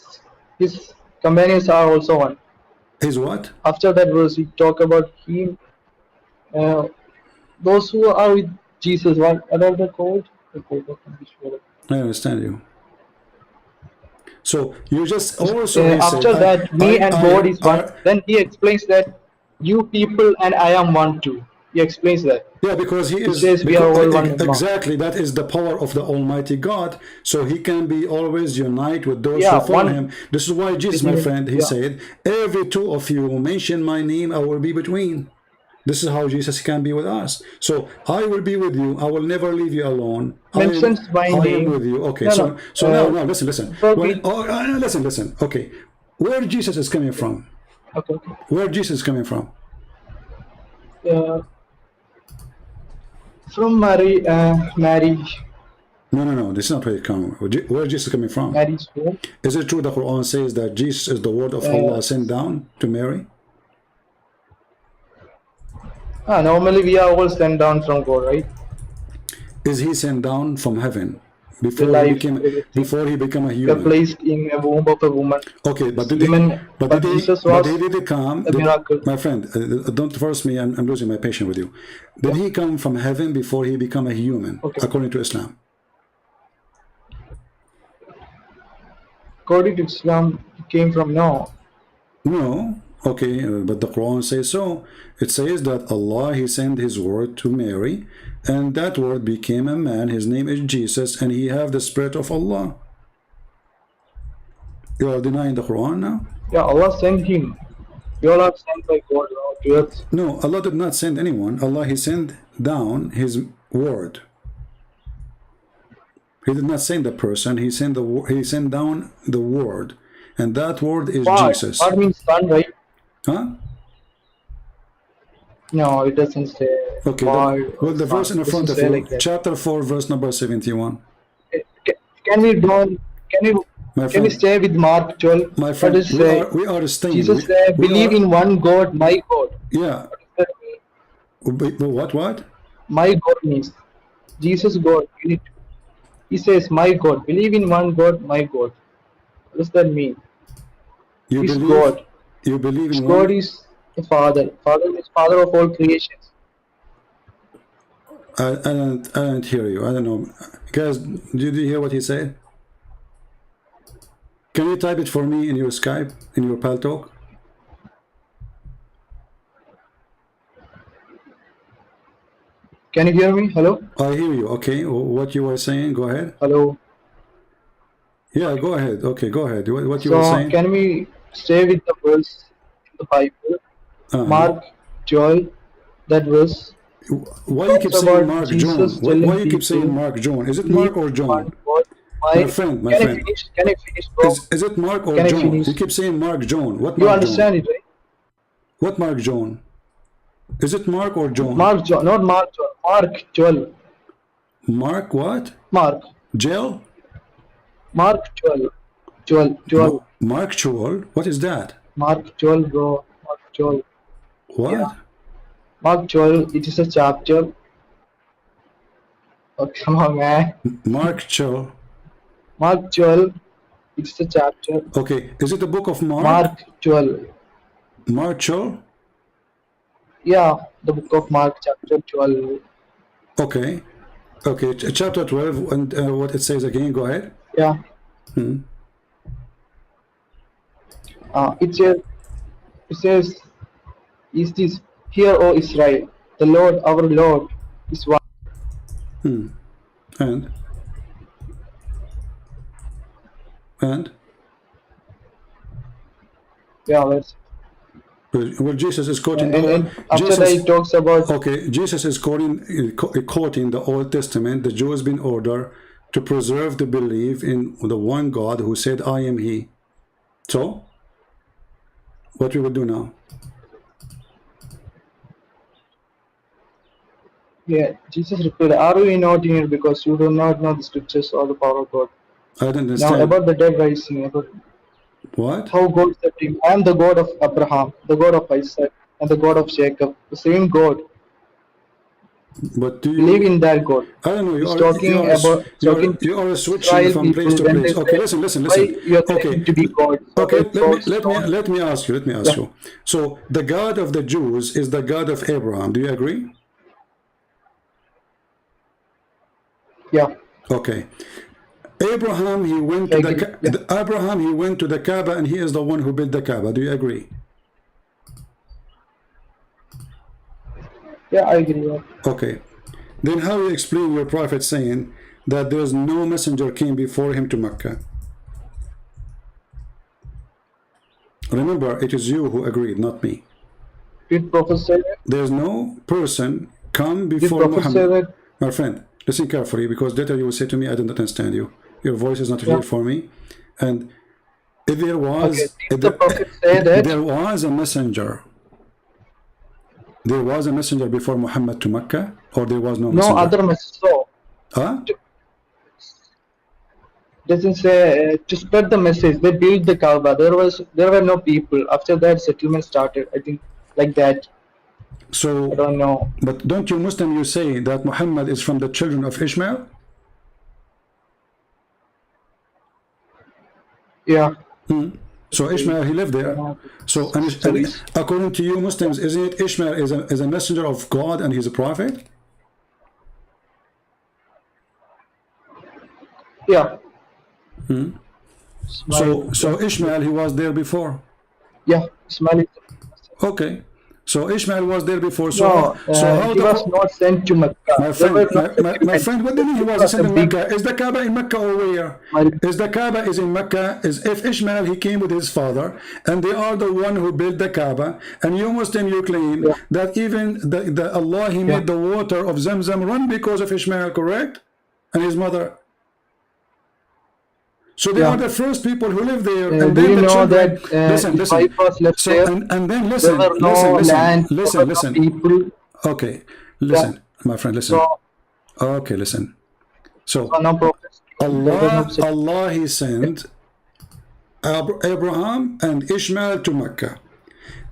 companions are also one. his what? After that verse, he talk about him. Those who are with Jesus, what are they called? I understand you. So you just also he after said, that, me and God is one. I, Then he explains that you people and I am one too. He explains that. yeah, because he is, says we are all one in one. exactly, that is the power of the Almighty God. So he can be always unite with those Yeah, who follow one. him. This is why Jesus, my friend, he Yeah. said, every two of you who mention my name, I will be between. This is how Jesus can be with us. So I will be with you. I will never leave you alone. Mentions my I name. am with you. Okay, No, so now listen. Listen. Okay, where Jesus is coming from? Okay. Where Jesus is coming from? From Mary. No. This is not where it comes. Where Jesus is coming from? Mary's home. Is it true the Quran says that Jesus is the word of Allah sent down to Mary? Normally we are all sent down from God, right? Is he sent down from heaven before he became a human? Placed in a womb of a woman. Okay, but Jesus was did he come? a miracle. My friend, don't force me. I'm losing my patience with you. Did he come from heaven before he became a human, according to Islam? According to Islam, he came from no. Okay, but the Quran says so. It says that Allah, he sent his word to Mary, and that word became a man. His name is Jesus, and he have the spirit of Allah. You are denying the Quran now? Yeah, Allah sent him. You all are sent by God to earth. No, Allah did not send anyone. Allah, he sent down his word. He did not send the person. He sent down the word, and that word is Jesus. Word means son, right? Huh? No, it doesn't say. Okay, well, the verse in front of you, like chapter 4, verse number 71. Can we stay with Mark 12? My friend, we are staying. Jesus said, believe in one God, my God. Yeah. What? My God means Jesus God. He says, my God. Believe in one God, my God. What does that mean? He's God. You believe in God is the Father. Father is Father of all creations. I don't hear you. I don't know. Guys, did you hear what he said? Can you type it for me in your Skype, in your Paltalk? Can you hear me? Hello? I hear you. Okay. What you were saying, go ahead. Hello? Yeah, go ahead. Okay, go ahead. What you were saying? Can we stay with the verse in the Bible? Mark 12, that verse. Why you keep saying Mark John? Why you keep saying Mark John? Is it Mark or John? My friend. Can I finish, bro? Is it Mark or John? You keep saying Mark John. What Mark You understand John? it, right? What Mark John? Is it Mark or John? Mark John, not Mark John. Mark 12. Mark what? Mark. Gel? Mark 12. 12. Mark 12? What is that? Mark 12, bro. 12. What? Yeah. Mark 12, it is a chapter. Oh, come on, man. Mark Cho. Mark 12, it's a chapter. Okay, is it the book of Mark? Mark 12. Mark Cho? Yeah, the book of Mark, chapter 12. Okay. Okay, chapter 12, and what it says again, go ahead. Yeah. It says, is this, hear, O Israel, the Lord, our Lord, is one. And? Yeah, that's, Well, Jesus is quoting and after that it talks about. Okay, Jesus is quoting the Old Testament. The Jews been ordered to preserve the belief in the one God who said, I am He. So, what we will do now? Yeah, Jesus replied, are we not in it because you do not know the scriptures or the power of God? I don't understand. Now about the dead rising, about what? How God said to him, I am the God of Abraham, the God of Isaac, and the God of Jacob, the same God. But do you believe in that God? I don't know. You are switching from place to place. Okay, listen. You are okay, to be God. So okay. Let me ask you. So the God of the Jews is the God of Abraham. Do you agree? Yeah. Okay. Abraham, he went to Abraham, he went to the Kaaba, and he is the one who built the Kaaba. Do you agree? Yeah, I agree. Yeah. Okay. Then how you explain your prophet saying that there's no messenger came before him to Mecca? Remember, it is you who agreed, not me. Did Prophet say that? There's no person come before Muhammad. My friend, listen carefully, because later you will say to me, I don't understand you. Your voice is not clear for me. And if there was, there was a messenger. There was a messenger before Muhammad to Mecca, or there was no messenger? No other messenger. Huh? Doesn't say to spread the message. They built the Kaaba. There were no people. After that, settlement started. I think like that. So I don't know. But don't you Muslim, you say that Muhammad is from the children of Ishmael? Yeah. So Ishmael, he lived there. So and according to you Muslims, isn't it Ishmael is a messenger of God and he's a prophet? Yeah. So Ishmael, he was there before. Yeah, Ismail. Okay. So Ishmael was there before. So, how he was not sent to Mecca. My friend, what do you mean he wasn't sent to Mecca? Is the Kaaba in Mecca or where? Is the Kaaba is in Mecca? Is if Ishmael, he came with his father, and they are the one who built the Kaaba, and you Muslim, you claim that even the Allah, he made the water of Zamzam run because of Ishmael, correct? And his mother. So they are the first people who lived there, and then the children. Listen. And then listen. People. Okay, listen, my friend, listen. Okay, listen. So Allah, he sent Abraham and Ishmael to Mecca.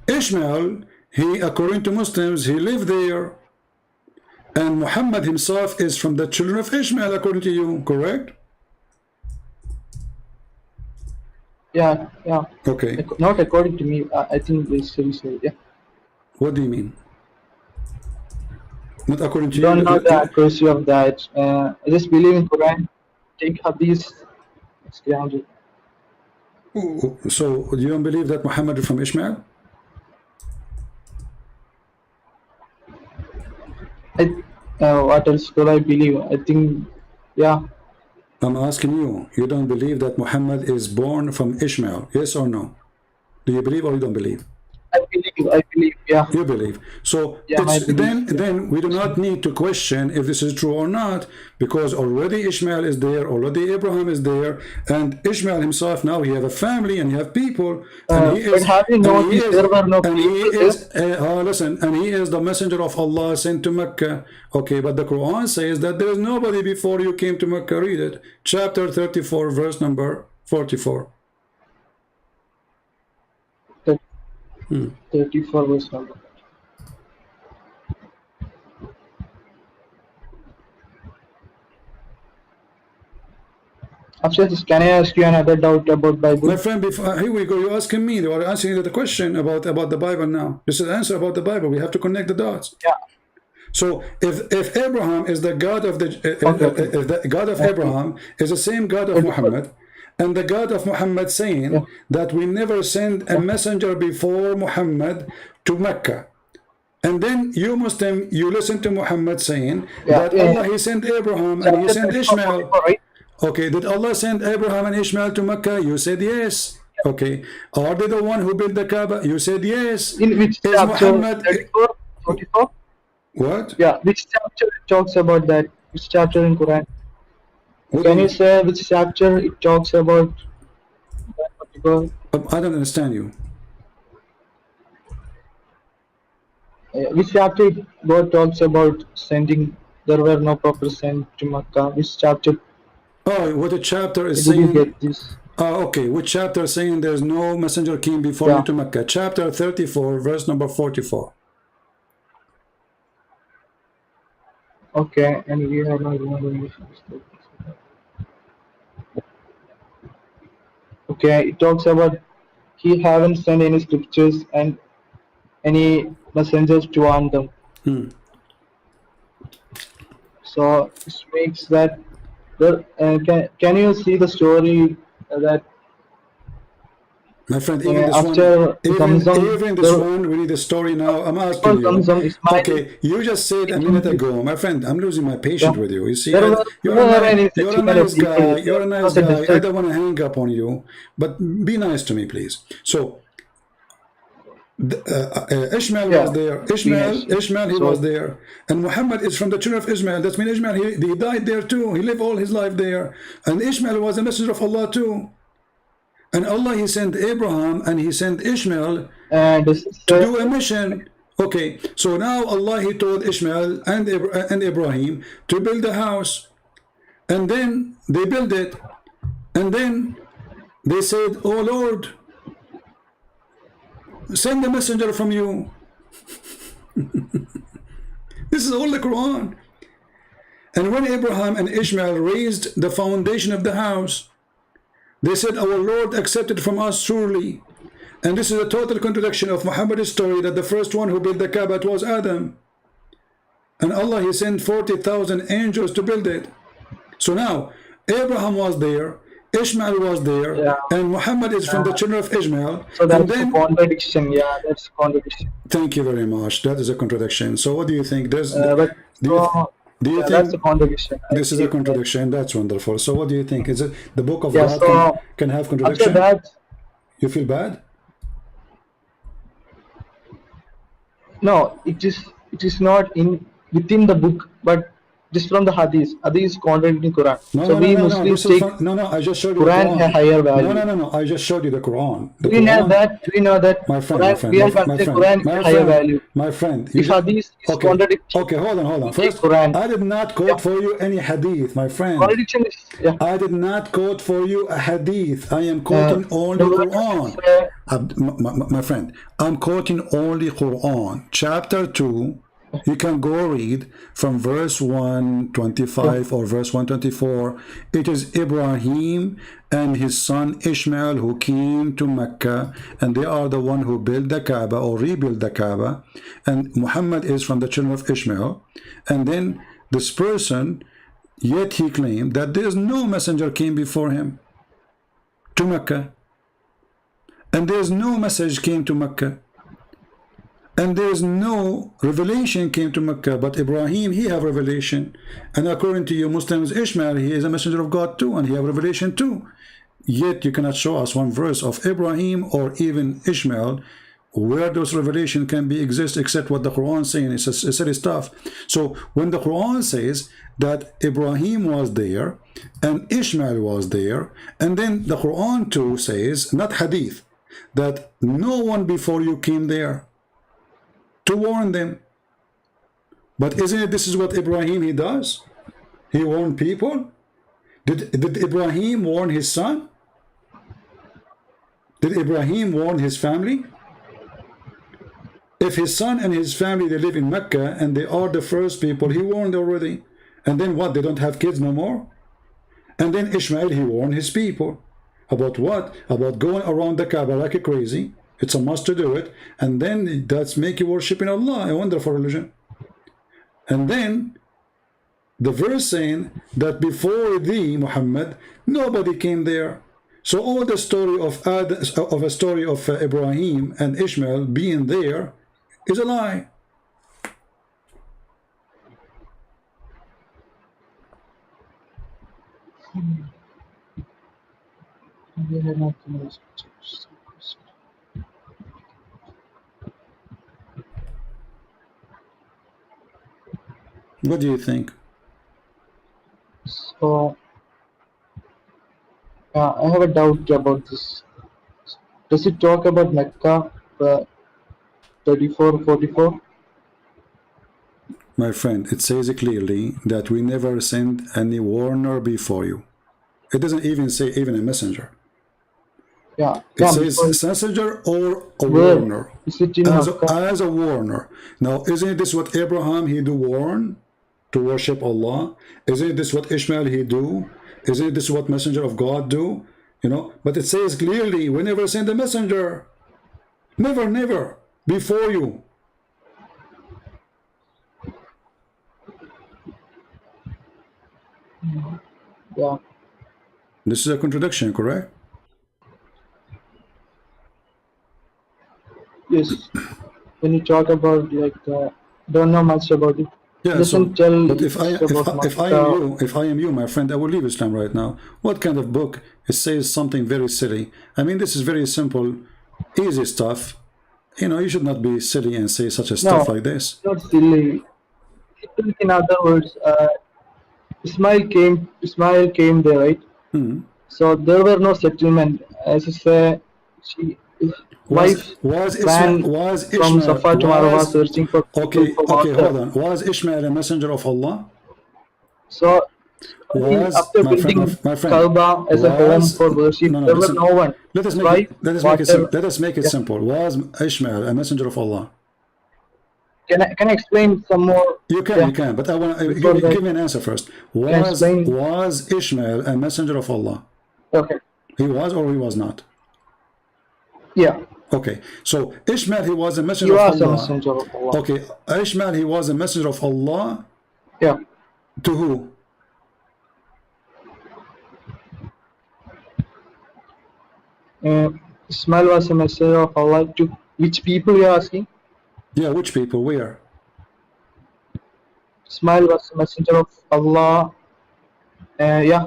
Ishmael, he, according to Muslims, he lived there, and Muhammad himself is from the children of Ishmael, according to you, correct? Yeah. Okay. Not according to me. I think they still say, yeah. What do you mean? Not according to you? Don't know the accuracy of that. I just believe in Quran. Take Hadith. It's grounded. So you don't believe that Muhammad is from Ishmael? What else could I believe? I think, yeah. I'm asking you, you don't believe that Muhammad is born from Ishmael, yes or no? Do you believe or you don't believe? I believe, yeah. You believe. So then we do not need to question if this is true or not, because already Ishmael is there, already Abraham is there, and Ishmael himself now he have a family and he have people, and he is, listen, and he is the messenger of Allah sent to Mecca. Okay, but the Quran says that there is nobody before you came to Mecca. Read it, chapter 34, verse number 44. 34 verse number. After this, can I ask you another doubt about Bible? My friend, before, here we go. You're asking me, or answering the question about the Bible now. This is the answer about the Bible. We have to connect the dots. Yeah. So if Abraham is the God of if the God of Abraham is the same God of Muhammad, and the God of Muhammad saying that we never send a messenger before Muhammad to Mecca, and then you Muslim, you listen to Muhammad saying that Allah he sent Abraham and he sent Ishmael. Okay, did Allah send Abraham and Ishmael to Mecca? You said yes. Okay, are they the one who built the Kaaba? You said yes. In which is chapter? Muhammad 34, 44? What? Yeah, which chapter talks about that? Which chapter in Quran? Can you say which chapter it talks about that particular? I don't understand you. Which chapter God talks about sending? There were no prophets sent to Makkah. Which chapter? Oh, what the chapter is Did saying? you get this? Okay, which chapter is saying there's no messenger came before you to Mecca? Chapter 34, verse number 44. Okay, and we have no. Okay, it talks about he haven't sent any scriptures and any messengers to warn them. So this makes that. Can you see the story that? My friend, even this one, we need a story now. I'm asking you. Okay, you just said a minute ago, my friend, I'm losing my patience with you. You see, you're a nice guy. You're a nice guy. I don't want to hang up on you, but be nice to me, please. So, Ishmael was there. Ishmael, he was there. And Muhammad is from the children of Ishmael. That means Ishmael, he died there too. He lived all his life there. And Ishmael was a messenger of Allah too. And Allah, he sent Abraham and he sent Ishmael to do a mission. Okay, so now Allah, he told Ishmael and Ibrahim to build a house. And then they built it. And then they said, oh Lord, send a messenger from you. This is all the Quran. And when Abraham and Ishmael raised the foundation of the house, they said, our Lord accepted from us surely. And this is a total contradiction of Muhammad's story that the first one who built the Kaaba was Adam. And Allah, he sent 40,000 angels to build it. So now, Abraham was there, Ishmael was there, and Muhammad is from the children of Ishmael. So that's a contradiction. Yeah, that's a contradiction. Thank you very much. That is a contradiction. So what do you think? Do you think that's a contradiction? This is a contradiction. That's wonderful. So what do you think? Is it the book of God can have contradiction? After that, you feel bad? No, it is not within the book, but just from the hadith. Hadith is contradicting Quran. Muslims take I just showed you Quran a higher value. No. I just showed you the Quran. We know that. My friend, Quran higher value. My friend. If hadith is contradicting. Okay, hold on. First, Quran. I did not quote for you any hadith, my friend. Contradiction is. Yeah. I did not quote for you a hadith. I am quoting only Quran. My friend, I'm quoting only Quran. Chapter 2. You can go read from verse 125 or verse 124. It is Ibrahim and his son Ishmael who came to Mecca, and they are the one who built the Kaaba or rebuilt the Kaaba. And Muhammad is from the children of Ishmael. And then this person, yet he claimed that there is no messenger came before him to Mecca. And there is no message came to Mecca. And there is no revelation came to Mecca, but Ibrahim, he have revelation. And according to you Muslims, Ishmael, he is a messenger of God too, and he have revelation too. Yet you cannot show us one verse of Ibrahim or even Ishmael where those revelation can be exist except what the Quran is saying. It's silly stuff. So when the Quran says that Ibrahim was there and Ishmael was there, and then the Quran too says, not hadith, that no one before you came there to warn them. But isn't it this is what Ibrahim he does? He warned people. Did Ibrahim warn his son? Did Ibrahim warn his family? If his son and his family, they live in Mecca, and they are the first people, he warned already. And then what? They don't have kids no more? And then Ishmael, he warned his people. About what? About going around the Kaaba like a crazy. It's a must to do it. And then that's make you worshiping Allah, a wonderful religion. And then the verse saying that before thee, Muhammad, nobody came there. So all the story of Ibrahim and Ishmael being there is a lie. What do you think? So, I have a doubt about this. Does it talk about Mecca 34:44? My friend, it says clearly that we never sent any warner before you. It doesn't even say even a messenger. Yeah. It says messenger or a warner. Is it in as a warner. Now, isn't this what Abraham he do warn to worship Allah? Isn't this what Ishmael he do? Isn't this what messenger of God do? You know, but it says clearly, we never send a messenger. Never, never. Before you. Yeah. This is a contradiction, correct? Yes. When you talk about like don't know much about it. Yeah, but if I am you, my friend, I will leave Islam right now. What kind of book? It says something very silly. I mean, this is very simple, easy stuff. You know, you should not be silly and say such a stuff like this. Not silly. In other words, Ismail came there, right? So there were no settlement. As you say, was Ishmael Safa to Marwa searching for okay, hold on. Was Ishmael a messenger of Allah? So after building Kaaba as a home for worship, there was no one. Let us make it simple. Was Ishmael a messenger of Allah? Can I explain some more? You can, but I want to give me an answer first. Was Ishmael a messenger of Allah? Okay. He was or he was not? Yeah. Okay, so Ishmael, he was a messenger of Allah. Okay, Ishmael, he was a messenger of Allah. Yeah. To who? Ismail was a messenger of Allah to which people you are asking? Yeah, which people? Where? Ismail was a messenger of Allah. Yeah.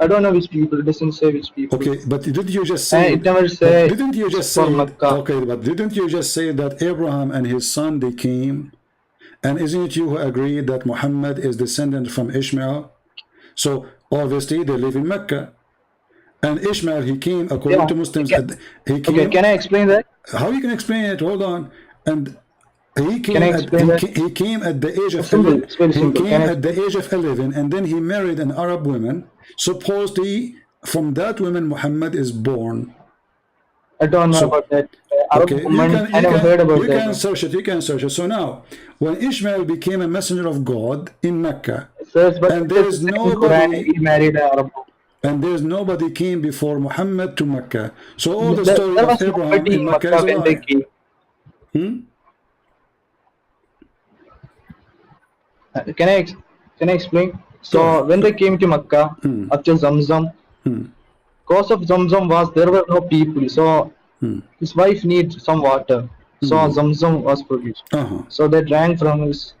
I don't know which people. It doesn't say which people. Okay, but didn't you just say? It never say. Didn't you just say? Okay, but didn't you just say that Abraham and his son they came, and isn't it you who agreed that Muhammad is descendant from Ishmael? So obviously they live in Mecca, and Ishmael he came according to Muslims. He came. Okay, can I explain that? How you can explain it? Hold on, and. He came at the age of 11. He came at the age of 11, and then he married an Arab woman. Supposedly, from that woman, Muhammad is born. I don't know about that. Okay, I never heard about that. You can search it. You can search it. So now, when Ishmael became a messenger of God in Mecca, and there is nobody, he married an Arab. And there's nobody came before Muhammad to Mecca. So all the story of Abraham in Mecca is a lie. Can I explain? So when they came to Makkah after Zamzam, cause of Zamzam was there were no people. So his wife needs some water. So Zamzam was produced. So they drank from his.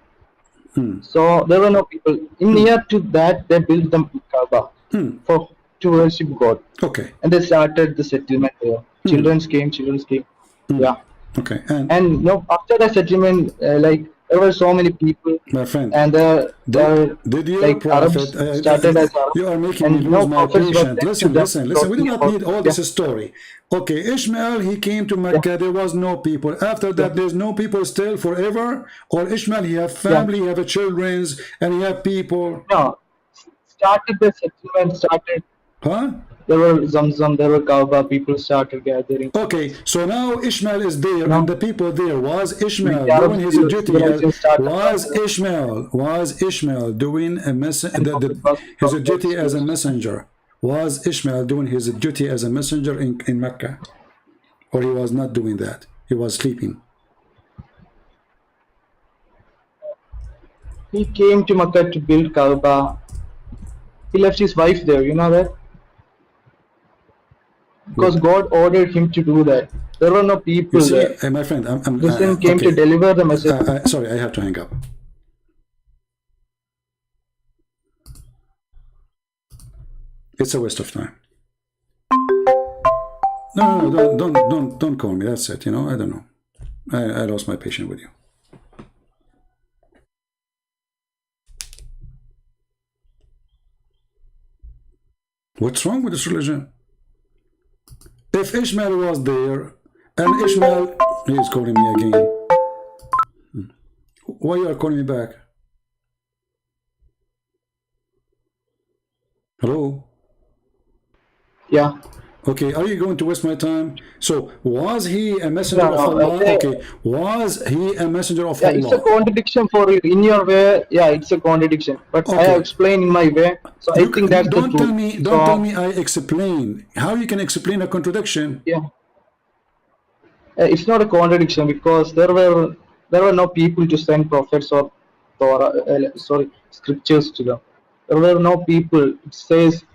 So there were no people. In near to that, they built the Kaaba to worship God. Okay. And they started the settlement there. Children came. Yeah. Okay. And no, after the settlement, like. There were so many people, my friend, and did your like prophet started as you are making me lose my patience. Listen. We do not need all this story. Okay, Ishmael, he came to Mecca, there was no people. After that, there's no people still forever? Or Ishmael, he have family, he have a children, and he have people? No, started the settlement, started. Huh? there were Zamzam, there were Kaaba, people started gathering. Okay, so now Ishmael is there, and the people there. Was Ishmael The Arab doing his duty? civilization started. Was Ishmael doing his duty as a messenger? Was Ishmael doing his duty as a messenger in Mecca? Or he was not doing that? He was sleeping. He came to Makkah to build Kaaba. He left his wife there, you know that? Because God ordered him to do that. There were no people there. Hey, my friend, Muslim came to deliver the message. Sorry, I have to hang up. It's a waste of time. No, don't call me. That's it. You know, I don't know. I lost my patience with you. What's wrong with this religion? If Ishmael was there, and Ishmael, he is calling me again. Why you are calling me back? Hello? Yeah. Okay, are you going to waste my time? So, was he a messenger of Allah? Okay, was he a messenger of Allah? It's a contradiction for you. In your way, yeah, it's a contradiction. But I have explained in my way, so I think that's the truth. Don't tell me I explain. How you can explain a contradiction? Yeah. It's not a contradiction because there were no people to send prophets or Torah, scriptures to them. There were no people. It says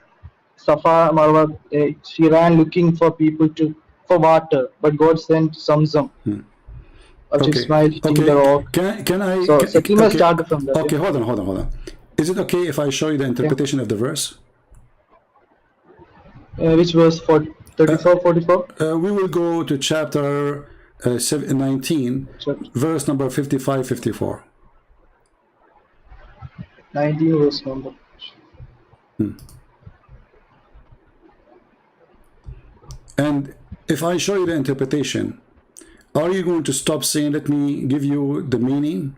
Safa Marwa, she ran looking for people for water, but God sent Zamzam. Can I? So settlement started from that. Okay, hold on. Is it okay if I show you the interpretation of the verse? Which verse? 34, 44? We will go to chapter 19, verse number 55, 54. 19 verse number. And if I show you the interpretation, are you going to stop saying, let me give you the meaning?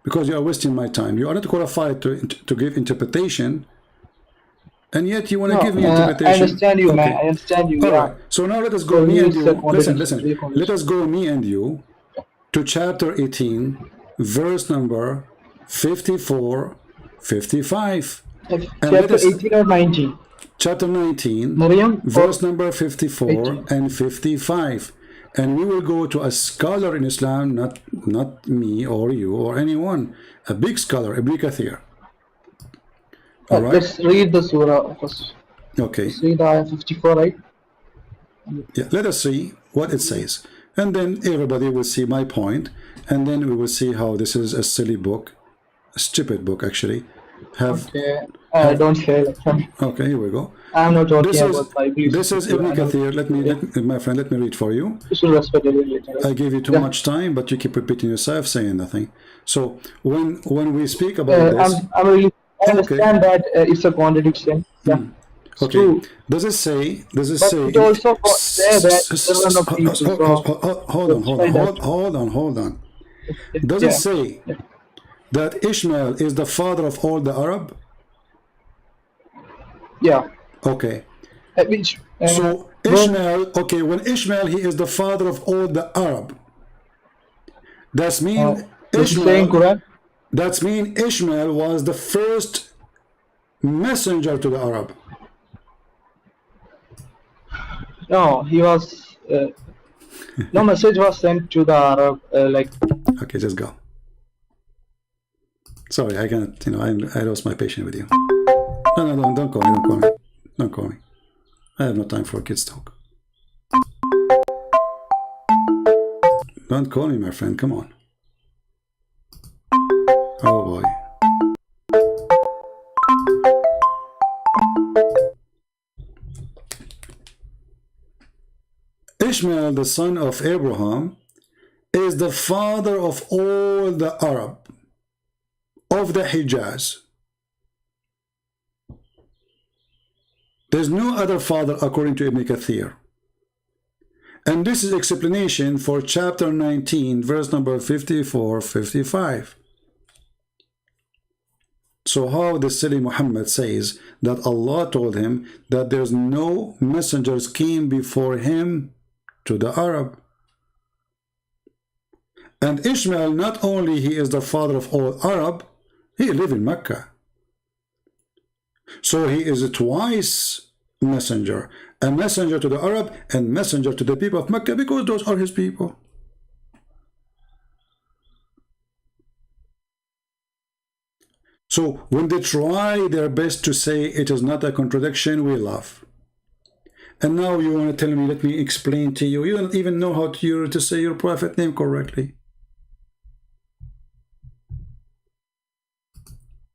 Because you are wasting my time. You are not qualified to give interpretation, and yet you want to give me interpretation. I understand you, man. I understand you. All right. So now let us go, me and you. Listen. Let us go, me and you, to chapter 18, verse number 54, 55. Chapter 18 or 19? Chapter 19, verse number 54 18. And 55. And we will go to a scholar in Islam, not me or you or anyone, a big scholar, Ibn Kathir. All right? Let's read the surah first. Okay. Let's read ayah 54, right? Yeah, let us see what it says. And then everybody will see my point, and then we will see how this is a silly book, a stupid book actually. Don't share that. Okay, here we go. I'm not talking about Bible. This is Ibn Kathir. My friend, let me read for you. You should respect it later. I gave you too much time, but you keep repeating yourself, saying nothing. So when we speak about this, I understand that it's a contradiction. Yeah. Okay. True. Does it say? But it also says that there are no people. Hold on. Does it say that Ishmael is the father of all the Arab? Yeah. Okay. So Ishmael, when Ishmael, he is the father of all the Arab. That's mean Ishmael was the first messenger to the Arab. No, he was. No message was sent to the Arab. Okay, just go. Sorry, I can't. I lost my patience with you. No, don't call me. I have no time for kids talk. Don't call me, my friend. Come on. Oh boy. Ishmael, the son of Abraham, is the father of all the Arab of the Hijaz. There's no other father according to Ibn Kathir. And this is explanation for chapter 19, verse number 54, 55. So how the silly Muhammad says that Allah told him that there's no messengers came before him to the Arab? And Ishmael, not only he is the father of all Arab, he live in Mecca. So he is twice messenger, a messenger to the Arab and messenger to the people of Mecca, because those are his people. So when they try their best to say it is not a contradiction, we laugh. And now you want to tell me, let me explain to you. You don't even know how to say your prophet name correctly.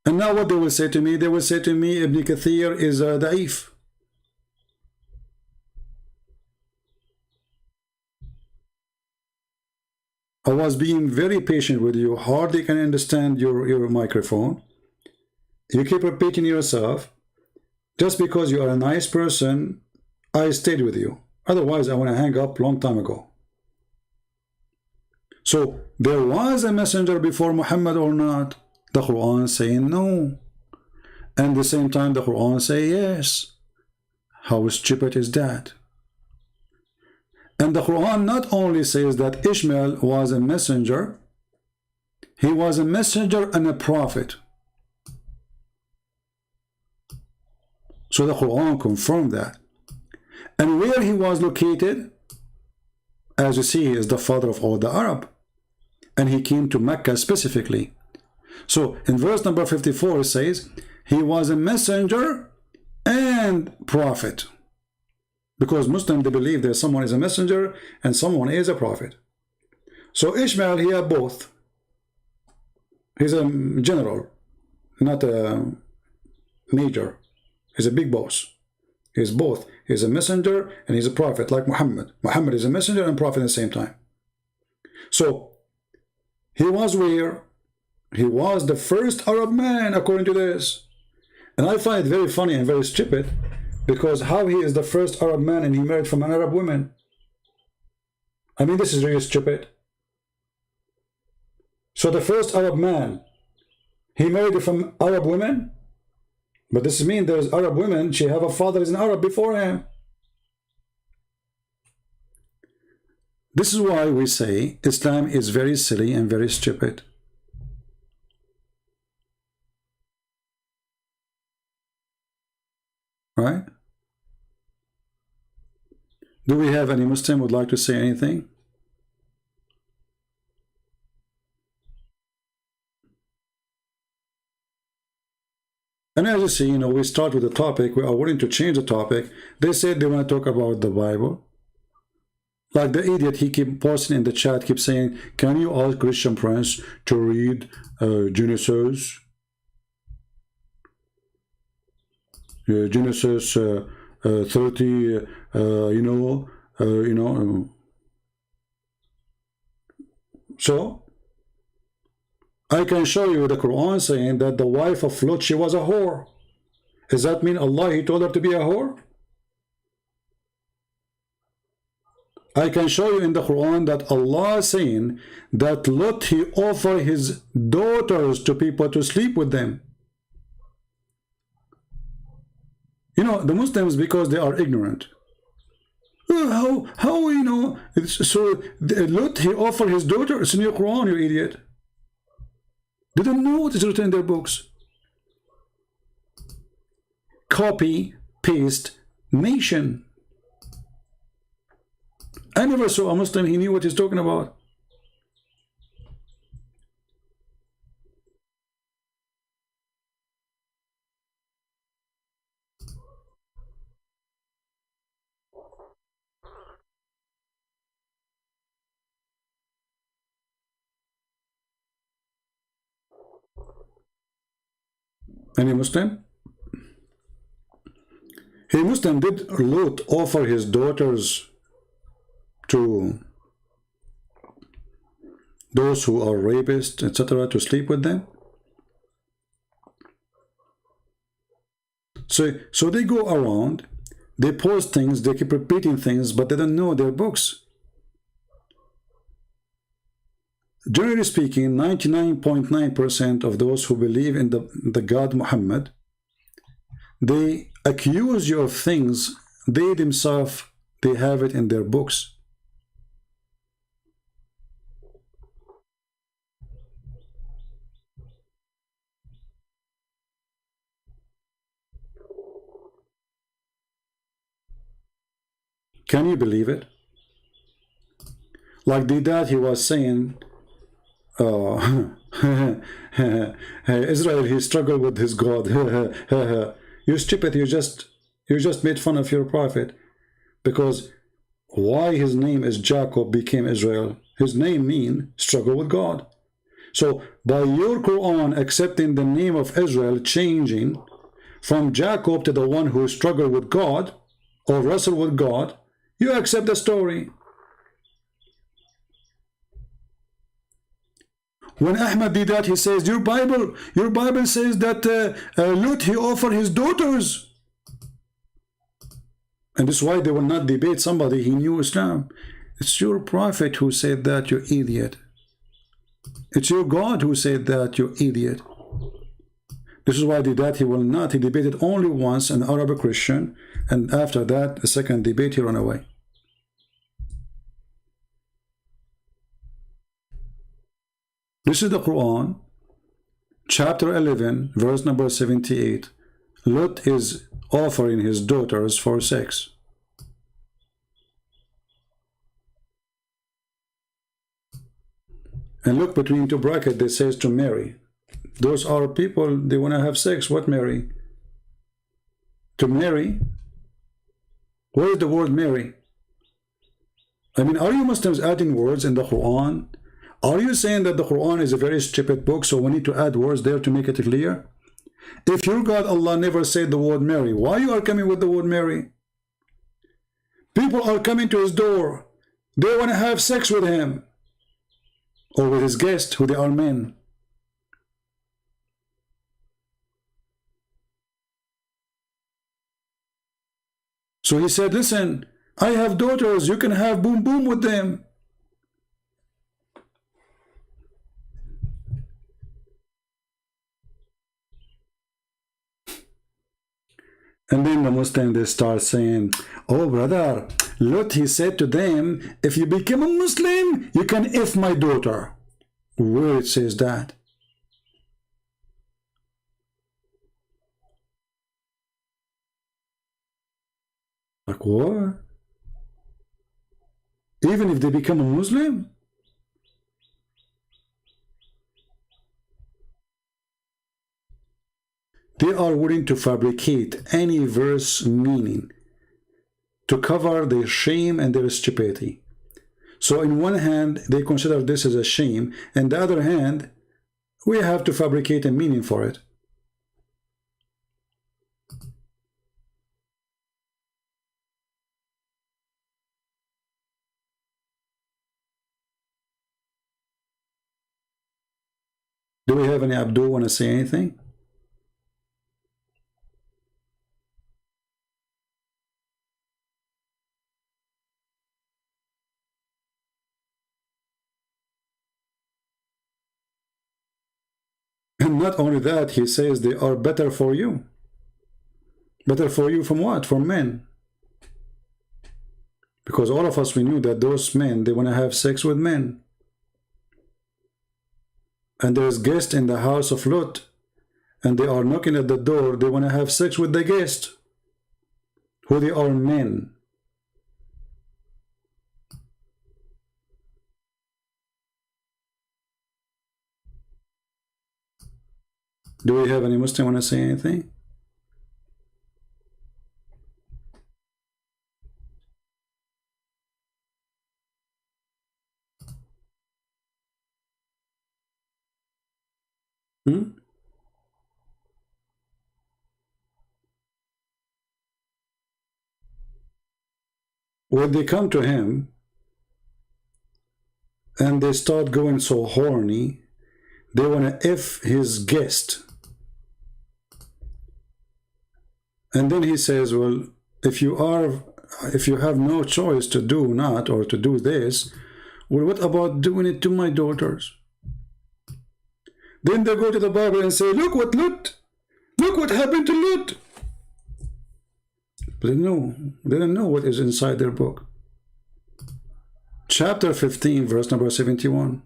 And now what they will say to me? They will say to me, Ibn Kathir is da'if. I was being very patient with you. Hardly can understand your microphone. You keep repeating yourself. Just because you are a nice person, I stayed with you. Otherwise, I want to hang up long time ago. So, there was a messenger before Muhammad or not? The Quran saying no. And at the same time, the Quran say yes. How stupid is that? And the Quran not only says that Ishmael was a messenger, he was a messenger and a prophet. So the Quran confirmed that. And where he was located, as you see, he is the father of all the Arab. And he came to Mecca specifically. So in verse number 54 it says, he was a messenger and prophet. Because Muslims, they believe that someone is a messenger and someone is a prophet. So Ishmael, he had both. He's a general, not a major. He's a big boss. He's both. He's a messenger and he's a prophet, like Muhammad. Muhammad is a messenger and prophet at the same time. So he was where? He was the first Arab man, according to this. And I find it very funny and very stupid, because how he is the first Arab man and he married from an Arab woman? I mean, this is really stupid. So the first Arab man, he married from Arab women? But this means there's Arab women, she have a father is an Arab before him. This is why we say Islam is very silly and very stupid. Right? Do we have any Muslim who would like to say anything? And as you see, you know, we start with the topic. We are willing to change the topic. They said they want to talk about the Bible. Like the idiot, he keep posting in the chat, keep saying, can you ask Christian Prince to read Genesis? Genesis 30, you know. So, I can show you the Quran saying that the wife of Lot, she was a whore. Does that mean Allah, he told her to be a whore? I can show you in the Quran that Allah is saying that Lot, he offered his daughters to people to sleep with them. You know, the Muslims, because they are ignorant. How you know? So Lot, he offered his daughter. It's in your Quran, you idiot. They don't know what is written in their books. Copy, paste, nation. I never saw a Muslim, he knew what he's talking about. Any Muslim? Hey, Muslim, did Lot offer his daughters to those who are rapists, etc., to sleep with them? So they go around, they post things, they keep repeating things, but they don't know their books. generally speaking, 99.9% of those who believe in the God Muhammad, they accuse you of things they themselves, they have it in their books. Can you believe it? Like the dad, he was saying, Israel, he struggled with his God. You stupid, you just made fun of your prophet. Because why his name is Jacob became Israel? His name means struggle with God. So by your Quran accepting the name of Israel, changing from Jacob to the one who struggled with God or wrestled with God, you accept the story. When Ahmad did that, he says, your Bible says that Lut, he offered his daughters. And this is why they will not debate somebody he knew Islam. It's your prophet who said that, you idiot. It's your God who said that, you idiot. This is why he will not. He debated only once, an Arab Christian, and after that, the second debate, he ran away. This is the Quran, chapter 11, verse number 78. Lot is offering his daughters for sex. And look, between two brackets, it says to marry. Those are people, they want to have sex. What marry? To marry? Where is the word marry? I mean, are you Muslims adding words in the Quran? Are you saying that the Quran is a very stupid book, so we need to add words there to make it clear? If your God Allah never said the word marry, why you are coming with the word marry? People are coming to his door. They want to have sex with him. Or with his guests, who they are men. So he said, listen, I have daughters, you can have boom boom with them. And then the Muslim, they start saying, oh brother, Lot, he said to them, if you become a Muslim, you can F my daughter. Where it says that? Like what? Even if they become a Muslim? They are willing to fabricate any verse meaning to cover their shame and their stupidity. So in one hand, they consider this as a shame, and the other hand, we have to fabricate a meaning for it. Do we have any Abdul want to say anything? And not only that, he says they are better for you. Better for you from what? From men. Because all of us, we knew that those men, they want to have sex with men. And there's guests in the house of Lot, and they are knocking at the door, they want to have sex with the guest, who they are men. Do we have any Muslim want to say anything? When they come to him and they start going so horny, they want to F his guest. And then he says, well, if you have no choice to do not or to do this, well, what about doing it to my daughters? Then they go to the Bible and say, look what happened to Lut. But they don't know what is inside their book. Chapter 15, verse number 71.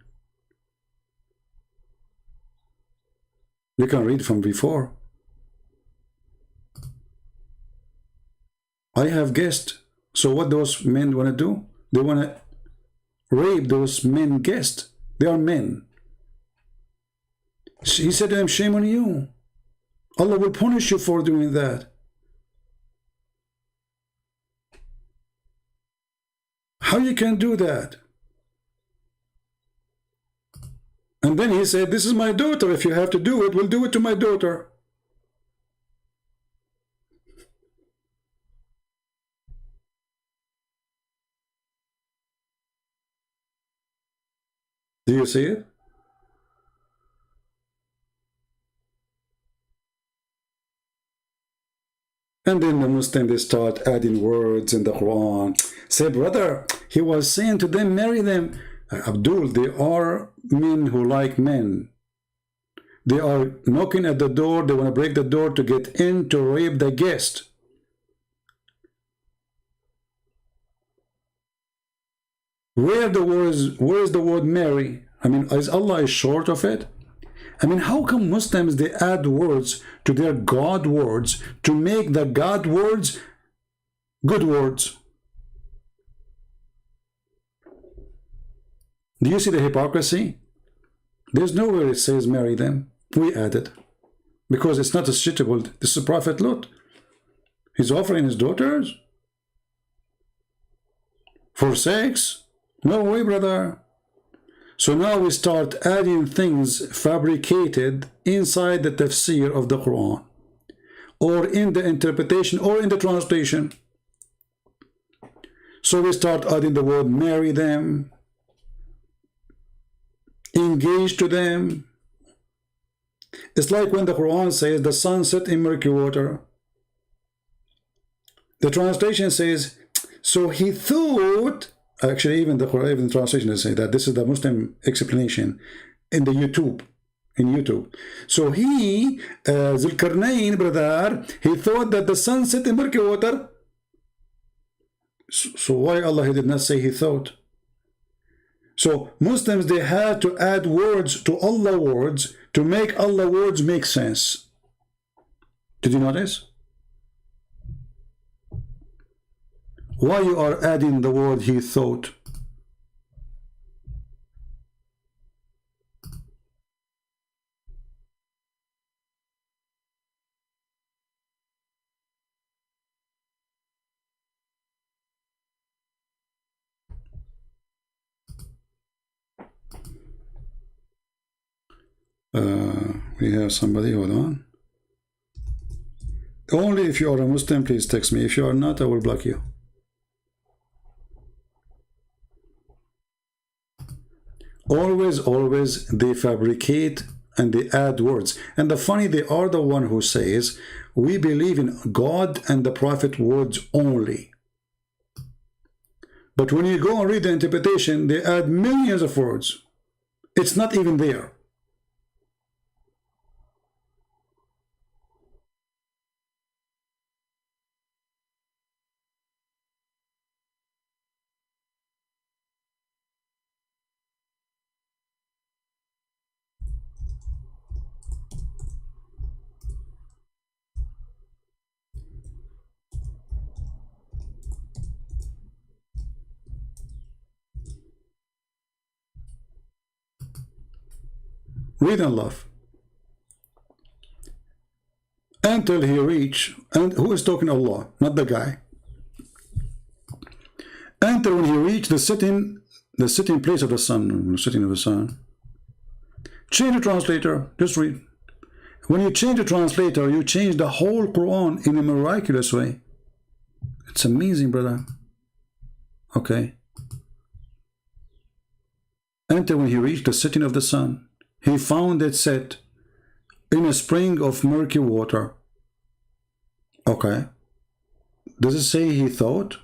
You can read from before. I have guessed. So what those men want to do? They want to rape those men guests. They are men. He said to them, shame on you. Allah will punish you for doing that. How you can do that? And then he said, this is my daughter. If you have to do it, we'll do it to my daughter. Do you see it? And then the Muslims, they start adding words in the Quran. Say, brother, he was saying to them, marry them. Abdul, they are men who like men. They are knocking at the door. They want to break the door to get in to rape the guest. Where is the word marry? I mean, is Allah short of it? I mean, how come Muslims, they add words to their God words to make the God words good words? Do you see the hypocrisy? There's nowhere it says marry them. We add it. Because it's not suitable. This is Prophet Lot. He's offering his daughters for sex? No way, brother. So now we start adding things fabricated inside the tafsir of the Quran, or in the interpretation, or in the translation. So we start adding the word marry them, engage to them. It's like when the Quran says the sun set in murky water. The translation says, so he thought. Actually, even the Quran, even the translation say that. This is the Muslim explanation in the YouTube. So he, Zulkarnain, brother, he thought that the sun set in murky water. So why Allah he did not say he thought? So Muslims, they had to add words to Allah words to make Allah words make sense. Did you notice? Why you are adding the word he thought? We have somebody, hold on. Only if you are a Muslim, please text me. If you are not, I will block you. Always they fabricate and they add words. And the funny, they are the one who says, we believe in God and the Prophet words only. But when you go and read the interpretation, they add millions of words. It's not even there. Read and love. Until he reach, and who is talking Allah, not the guy. Until when he reached the sitting place of the sun, sitting of the sun. Change the translator, just read. When you change the translator, you change the whole Quran in a miraculous way. It's amazing, brother. Okay. Until when he reached the sitting of the sun, he found it set in a spring of murky water. Okay. Does it say he thought?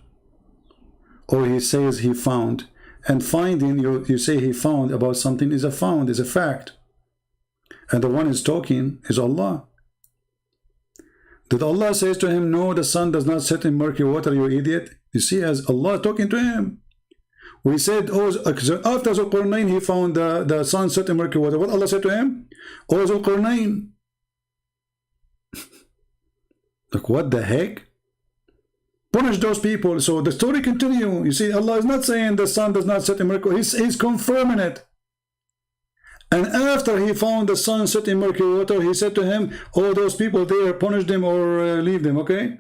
Or he says he found? And finding, you say he found about something is a fact. And the one is talking is Allah. Did Allah says to him, no, the sun does not set in murky water, you idiot? You see, as Allah talking to him. We said, oh, after Zulqarnain, he found the sun set in murky water. What Allah said to him? Oh, Zulqarnain. Like, what the heck? Punish those people. So the story continue. You see, Allah is not saying the sun does not set in murky water. He's confirming it. And after he found the sun set in murky water, he said to him, oh, those people there, punish them or leave them, okay?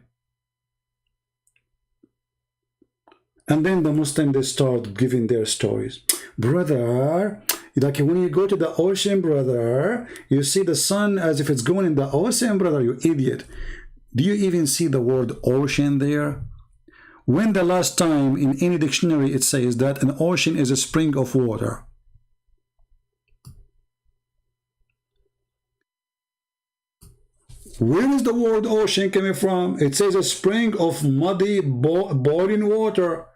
And then the Muslims, they start giving their stories. Brother, like when you go to the ocean, brother, you see the sun as if it's going in the ocean, brother, you idiot. Do you even see the word ocean there? When the last time in any dictionary it says that an ocean is a spring of water? Where is the word ocean coming from? It says a spring of muddy, boiling water.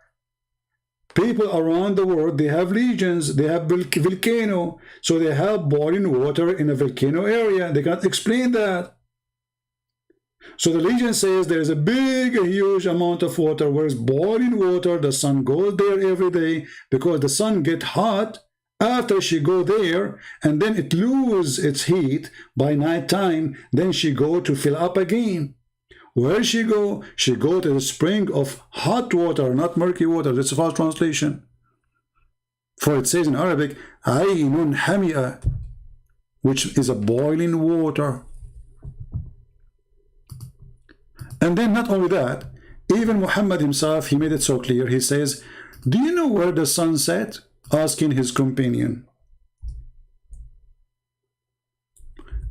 People around the world, they have regions, they have volcano, so they have boiling water in a volcano area. They can't explain that. So the legend says there is a big, huge amount of water, where it's boiling water. The sun goes there every day because the sun gets hot after she go there, and then it lose its heat by night time. Then she go to fill up again. Where she go? She go to the spring of hot water, not murky water. That's a false translation. For it says in Arabic, Aynun Hamia, which is a boiling water. And then not only that, even Muhammad himself, he made it so clear. He says, do you know where the sun set? Asking his companion.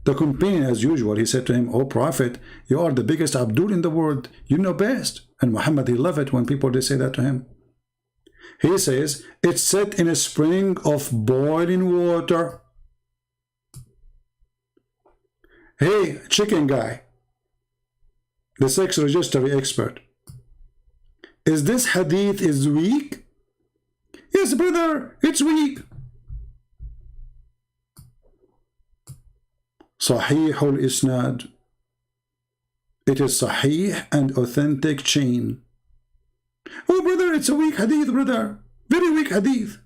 The companion, as usual, he said to him, oh Prophet, you are the biggest Abdul in the world. You know best. And Muhammad, he loved it when people, they say that to him. He says, it's set in a spring of boiling water. Hey, chicken guy, the sex registry expert, is this hadith is weak? Yes, brother, it's weak. Sahih al-Isnad. It is Sahih and authentic chain. Oh, brother, it's a weak hadith, brother. Very weak hadith.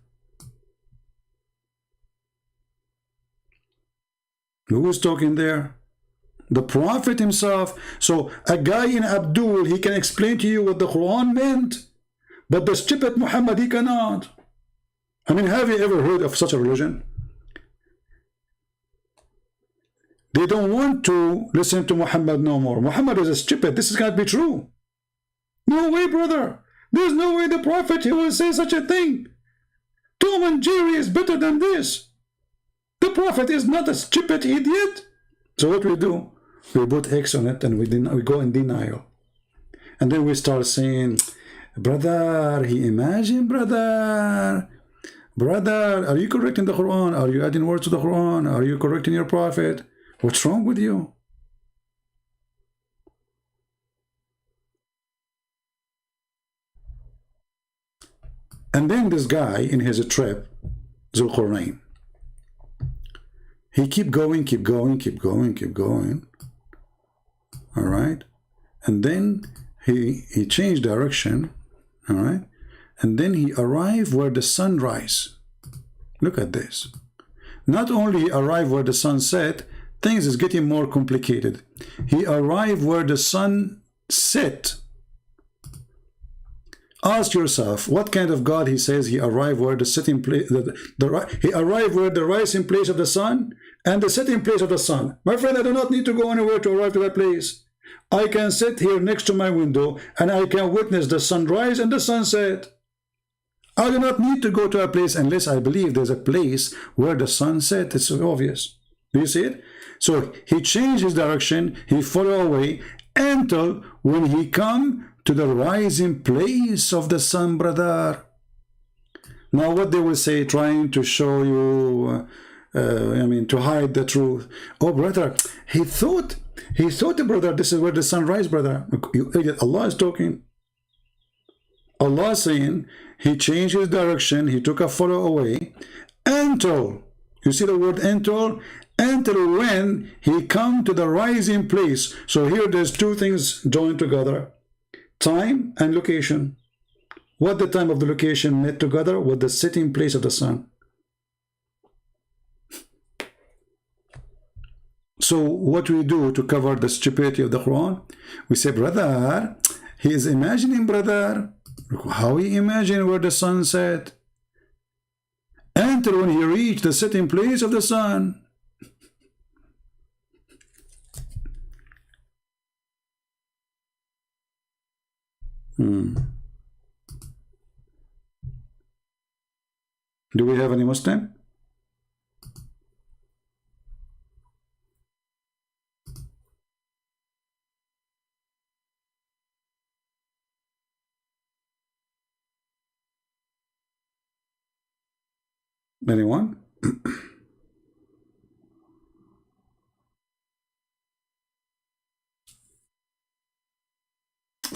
Who is talking there? The Prophet himself. So a guy in Abdul, he can explain to you what the Quran meant, but the stupid Muhammad, he cannot. I mean, have you ever heard of such a religion? They don't want to listen to Muhammad no more. Muhammad is a stupid. This can't be true. No way, brother. There's no way the Prophet, he will say such a thing. Tom and Jerry is better than this. The Prophet is not a stupid idiot. So what we do? We put X on it and we go in denial. And then we start saying, brother, he imagined, brother. Brother, are you correcting the Quran? Are you adding words to the Quran? Are you correcting your Prophet? What's wrong with you? And then this guy in his trip, Zulqarnain, he keep going. All right. And then he changed direction. All right. And then he arrived where the sun rise. Look at this. Not only he arrived where the sun set, things is getting more complicated. He arrived where the sun set. Ask yourself, what kind of God he says he arrived where the setting place, he arrived where the rising place of the sun and the setting place of the sun. My friend, I do not need to go anywhere to arrive to that place. I can sit here next to my window and I can witness the sunrise and the sunset. I do not need to go to a place unless I believe there's a place where the sun set. It's obvious. Do you see it? So he changed his direction, he followed away until when he come to the rising place of the sun, brother. Now what they will say, trying to show you, to hide the truth. Oh, brother, he thought, brother, this is where the sun rise, brother. You idiot, Allah is talking. Allah is saying, he changed his direction, he took a follow away, until, you see the word until until when he come to the rising place. So here there's two things joined together, time and location. What the time of the location met together with the setting place of the sun. So what we do to cover the stupidity of the Quran, we say, brother, he is imagining, brother. How he imagine where the sun set? Until when he reached the setting place of the sun. Do we have any Muslim? Anyone?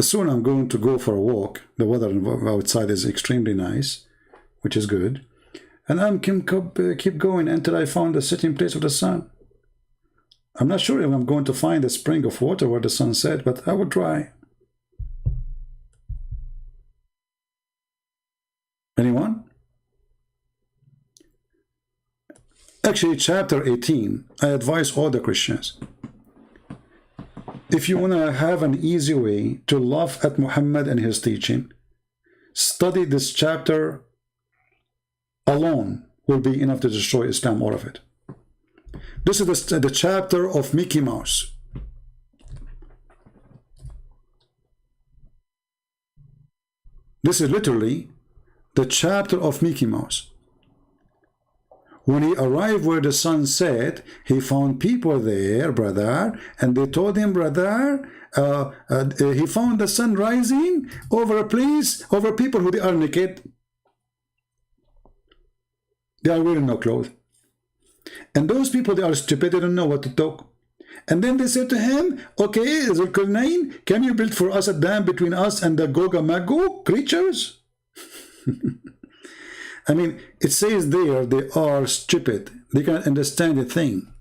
Soon I'm going to go for a walk. The weather outside is extremely nice, which is good. And I'm keep going until I found the setting place of the sun. I'm not sure if I'm going to find a spring of water where the sun set, but I will try. Anyone? Actually, chapter 18, I advise all the Christians. If you want to have an easy way to laugh at Muhammad and his teaching, study this chapter alone will be enough to destroy Islam, all of it. This is the chapter of Mickey Mouse. This is literally the chapter of Mickey Mouse. When he arrived where the sun set, he found people there, brother, and they told him, brother, he found the sun rising over a place, over people who they are naked. They are wearing no clothes. And those people, they are stupid, they don't know what to talk. And then they said to him, okay, Zulkarnain, can you build for us a dam between us and the Gog and Magog creatures? I mean, it says there they are stupid. They cannot understand a thing.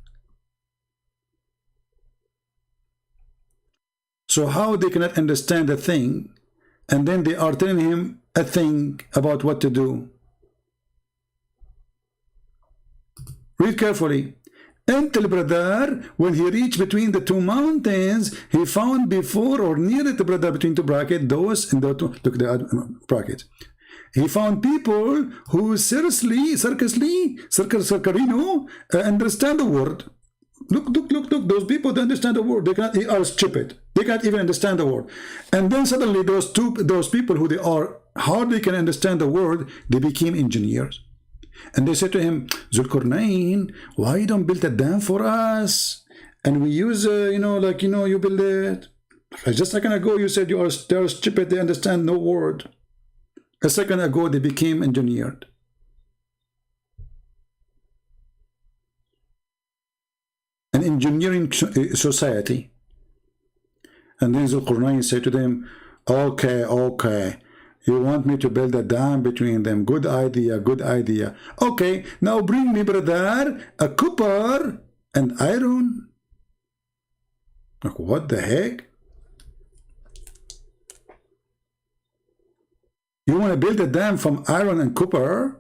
So how they cannot understand a thing, and then they are telling him a thing about what to do? Read carefully. Until, brother, when he reached between the two mountains, he found before or near it, brother, between two brackets, those in the two, look, the brackets. He found people who circularly understand the word. Look, those people don't understand the word. They are stupid. They can't even understand the word. And then suddenly those people who they are hardly can understand the word, they became engineers. And they said to him, Zulkarnain, why you don't build a dam for us? And we use, you build it. Just a second ago you said they are stupid, they understand no word. A second ago, they became engineered. An engineering society. And then Zulkarnain said to them, okay, you want me to build a dam between them. Good idea, good idea. Okay, now bring me, brother, a copper and iron. Like, what the heck? You want to build a dam from iron and copper?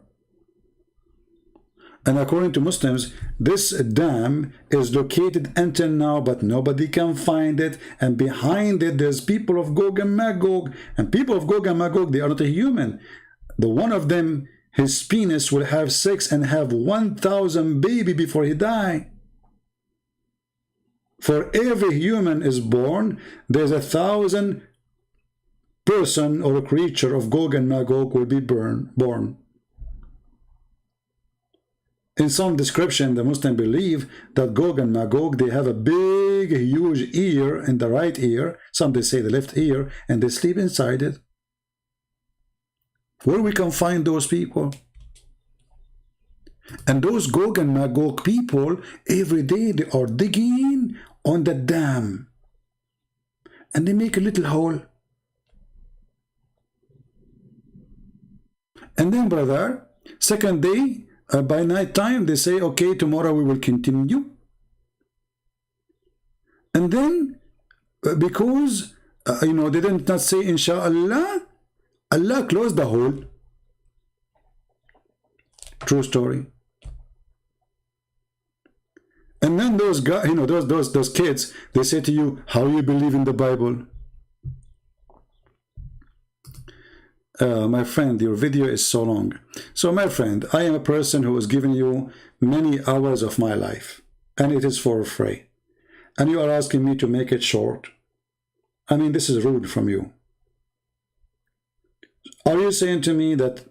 And according to Muslims, this dam is located until now, but nobody can find it. And behind it, there's people of Gog and Magog. And people of Gog and Magog, they are not a human. The one of them, his penis will have sex and have 1,000 baby before he die. For every human is born, there's 1,000 person or a creature of Gog and Magog will be born. In some description, the Muslims believe that Gog and Magog, they have a big, huge ear in the right ear. Some they say the left ear, and they sleep inside it. Where we can find those people? And those Gog and Magog people, every day they are digging on the dam. And they make a little hole. And then, brother, second day, By night time, they say, okay, tomorrow we will continue. And then, because, you know, they did not say, inshallah, Allah closed the hole. True story. And then those guys, you know, those kids, they say to you, how you believe in the Bible? My friend, your video is so long. So my friend, I am a person who has given you many hours of my life, and it is for free. And you are asking me to make it short. I mean, this is rude from you. Are you saying to me that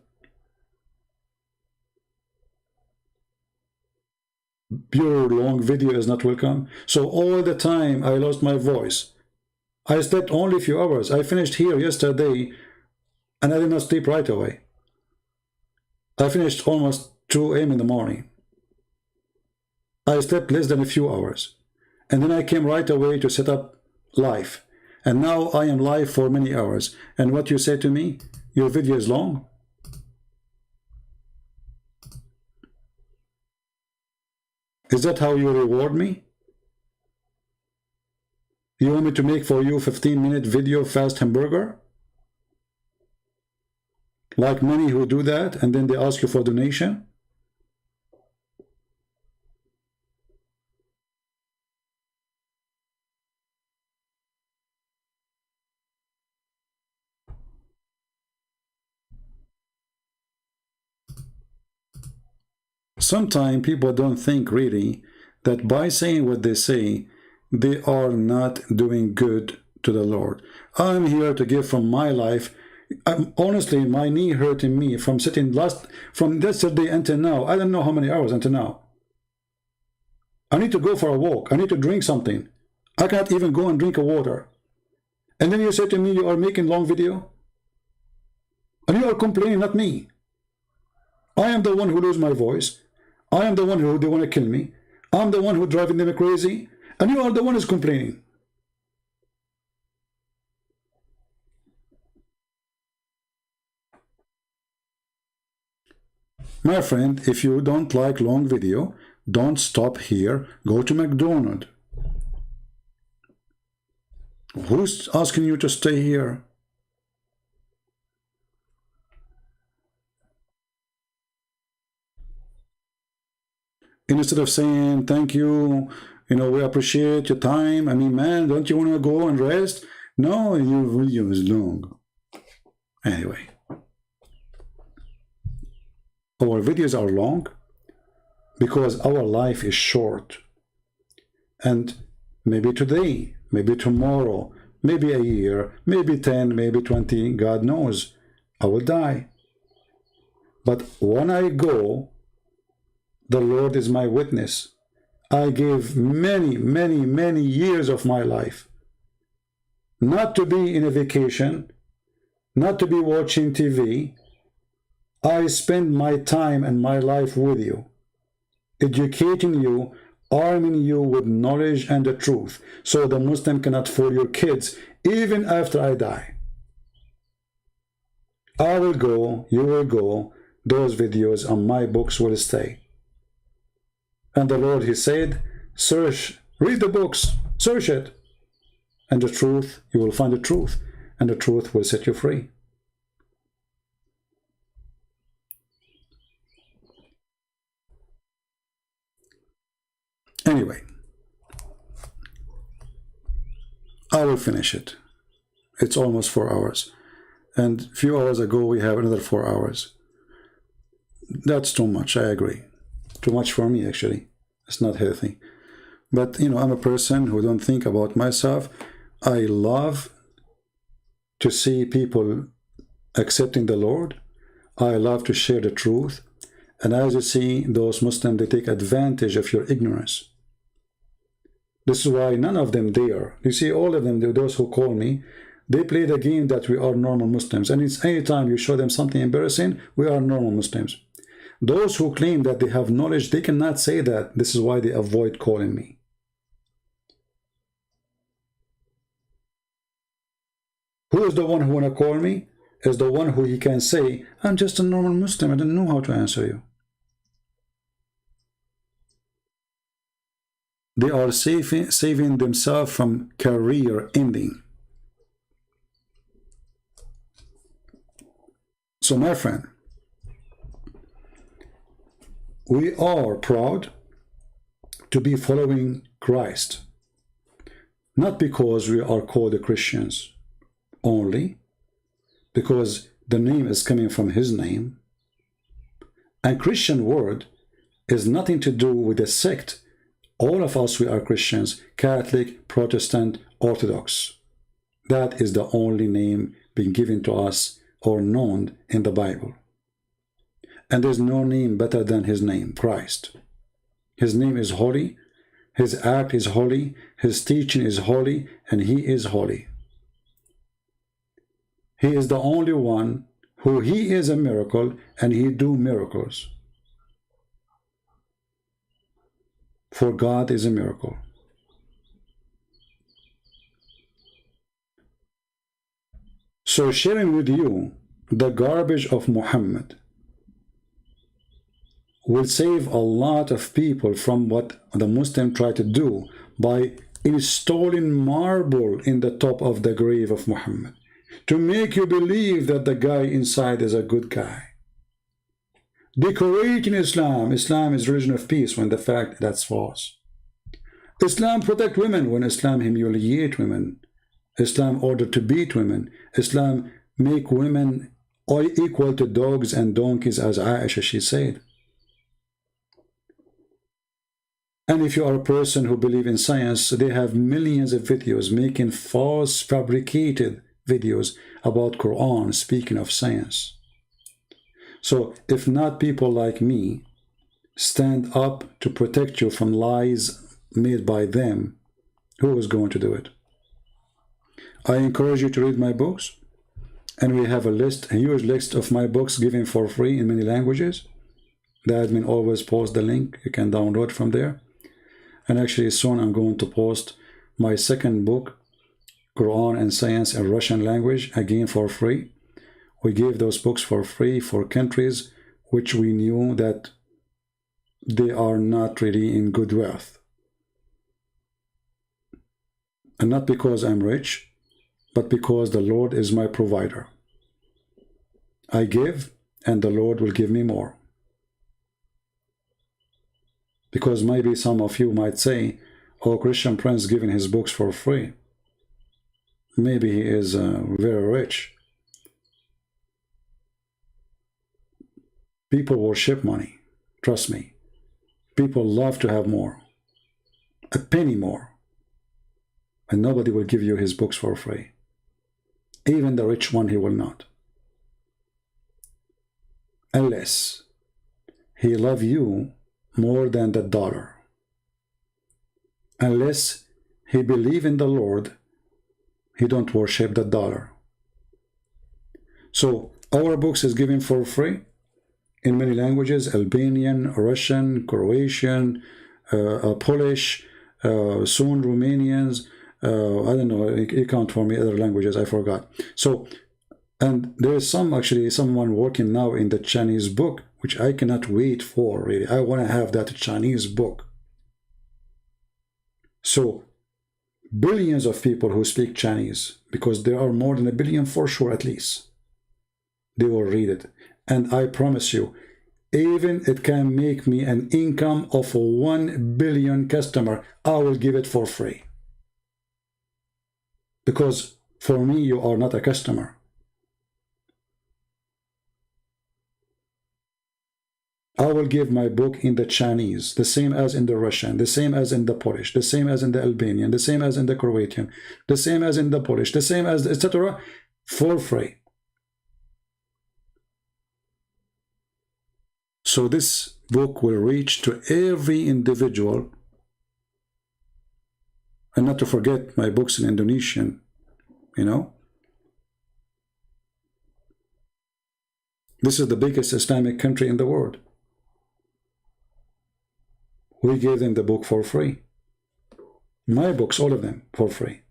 your long video is not welcome? So all the time I lost my voice. I slept only a few hours. I finished here yesterday, and I did not sleep right away. I finished almost 2 a.m. in the morning. I slept less than a few hours. And then I came right away to set up live. And now I am live for many hours. And what you say to me, your video is long? Is that how you reward me? You want me to make for you 15-minute video fast hamburger? Like many who do that, and then they ask you for donation? Sometimes people don't think really that by saying what they say, they are not doing good to the Lord. I'm here to give from my life. Honestly, my knee hurting me from sitting from yesterday until now. I don't know how many hours until now. I need to go for a walk. I need to drink something. I can't even go and drink a water. And then you say to me, you are making long video? And you are complaining, not me. I am the one who lose my voice. I am the one who they want to kill me. I'm the one who driving them crazy. And you are the one who's complaining. My friend, if you don't like long video, don't stop here. Go to McDonald's. Who's asking you to stay here? Instead of saying, thank you, you know, we appreciate your time. I mean, man, don't you want to go and rest? No, your video is long. Anyway. Our videos are long because our life is short. And maybe today, maybe tomorrow, maybe a year, maybe 10, maybe 20, God knows, I will die. But when I go, the Lord is my witness. I gave many, many, many years of my life not to be in a vacation, not to be watching TV. I spend my time and my life with you, educating you, arming you with knowledge and the truth, so the Muslim cannot fool your kids, even after I die. I will go, you will go, those videos on my books will stay. And the Lord, He said, search, read the books, search it, and the truth, you will find the truth, and the truth will set you free. Anyway, I will finish it. It's almost 4 hours. And a few hours ago, we have another 4 hours. That's too much, I agree. Too much for me, actually. It's not healthy. But, you know, I'm a person who don't think about myself. I love to see people accepting the Lord. I love to share the truth. And as you see, those Muslims, they take advantage of your ignorance. This is why none of them dare. You see, all of them, those who call me, they play the game that we are normal Muslims. And it's any time you show them something embarrassing, we are normal Muslims. Those who claim that they have knowledge, they cannot say that. This is why they avoid calling me. Who is the one who want to call me? Is the one who he can say, I'm just a normal Muslim, I don't know how to answer you. They are saving themselves from career ending. So my friend, we are proud to be following Christ, not because we are called Christians only, because the name is coming from his name. And Christian word is nothing to do with a sect. All of us, we are Christians, Catholic, Protestant, Orthodox. That is the only name being given to us or known in the Bible. And there's no name better than his name, Christ. His name is holy, his act is holy, his teaching is holy, and he is holy. He is the only one who he is a miracle, and he do miracles. For God is a miracle. So sharing with you the garbage of Muhammad will save a lot of people from what the Muslim try to do by installing marble in the top of the grave of Muhammad to make you believe that the guy inside is a good guy. Decorating Islam. Islam is religion of peace, when the fact that's false. Islam protect women, when Islam humiliate women. Islam order to beat women. Islam make women equal to dogs and donkeys, as Aisha, she said. And if you are a person who believes in science, they have millions of videos making false, fabricated videos about Quran, speaking of science. So if not people like me stand up to protect you from lies made by them, who is going to do it? I encourage you to read my books, and we have a huge list of my books given for free in many languages. The admin always posts the link. You can download from there. And actually soon I'm going to post my second book, Quran and Science in Russian language, again for free. We gave those books for free for countries which we knew that they are not really in good wealth. And not because I'm rich, but because the Lord is my provider. I give, and the Lord will give me more. Because maybe some of you might say, oh, Christian Prince giving his books for free. Maybe he is very rich. People worship money. Trust me. People love to have more. A penny more. And nobody will give you his books for free. Even the rich one, he will not. Unless he loves you more than the dollar. Unless he believes in the Lord, he don't worship the dollar. So our books is given for free in many languages: Albanian, Russian, Croatian, Polish, soon Romanians. I don't know, you count for me other languages, I forgot. So, and there is someone working now in the Chinese book, which I cannot wait for, really. I want to have that Chinese book. So, billions of people who speak Chinese, because there are more than a billion for sure at least, they will read it. And I promise you, even it can make me an income of 1 billion customer, I will give it for free. Because for me, you are not a customer. I will give my book in the Chinese, the same as in the Russian, the same as in the Polish, the same as in the Albanian, the same as in the Croatian, the same as in the Polish, the same as, etc., for free. So this book will reach to every individual. And not to forget my books in Indonesian, you know. This is the biggest Islamic country in the world. We gave them the book for free. My books, all of them, for free.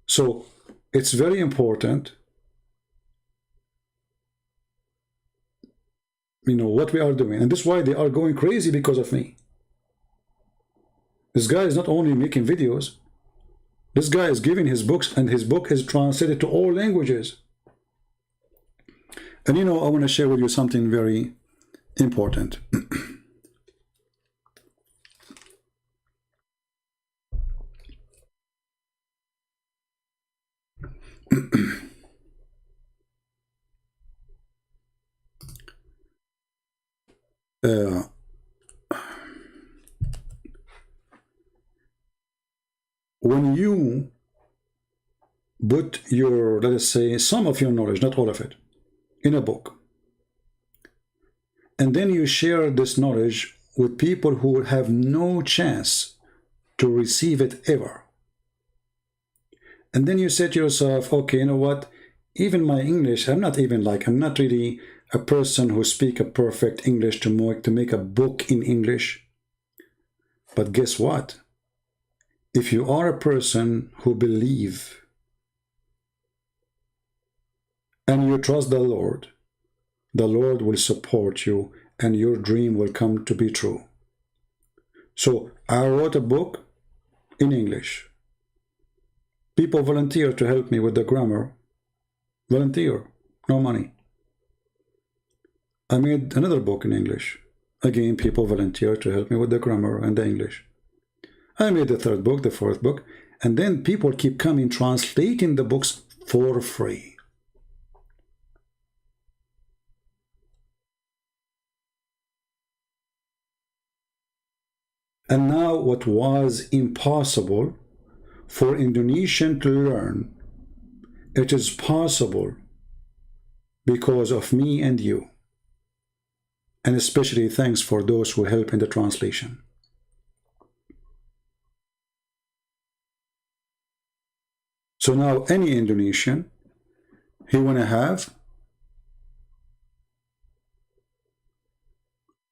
So it's very important, you know, what we are doing. And this is why they are going crazy because of me. This guy is not only making videos. This guy is giving his books, and his book is translated to all languages. And you know, I want to share with you something very important. When you put your, let us say, some of your knowledge, not all of it, in a book, and then you share this knowledge with people who will have no chance to receive it ever, and then you say to yourself, okay, you know what, even my English, I'm not really a person who speaks a perfect English to make a book in English. But guess what? If you are a person who believes and you trust the Lord will support you and your dream will come to be true. So I wrote a book in English. People volunteer to help me with the grammar. Volunteer, no money. I made another book in English. Again, people volunteer to help me with the grammar and the English. I made the third book, the fourth book, and then people keep coming translating the books for free. And now what was impossible for Indonesian to learn, it is possible because of me and you. And especially thanks for those who help in the translation. So now any Indonesian, he want to have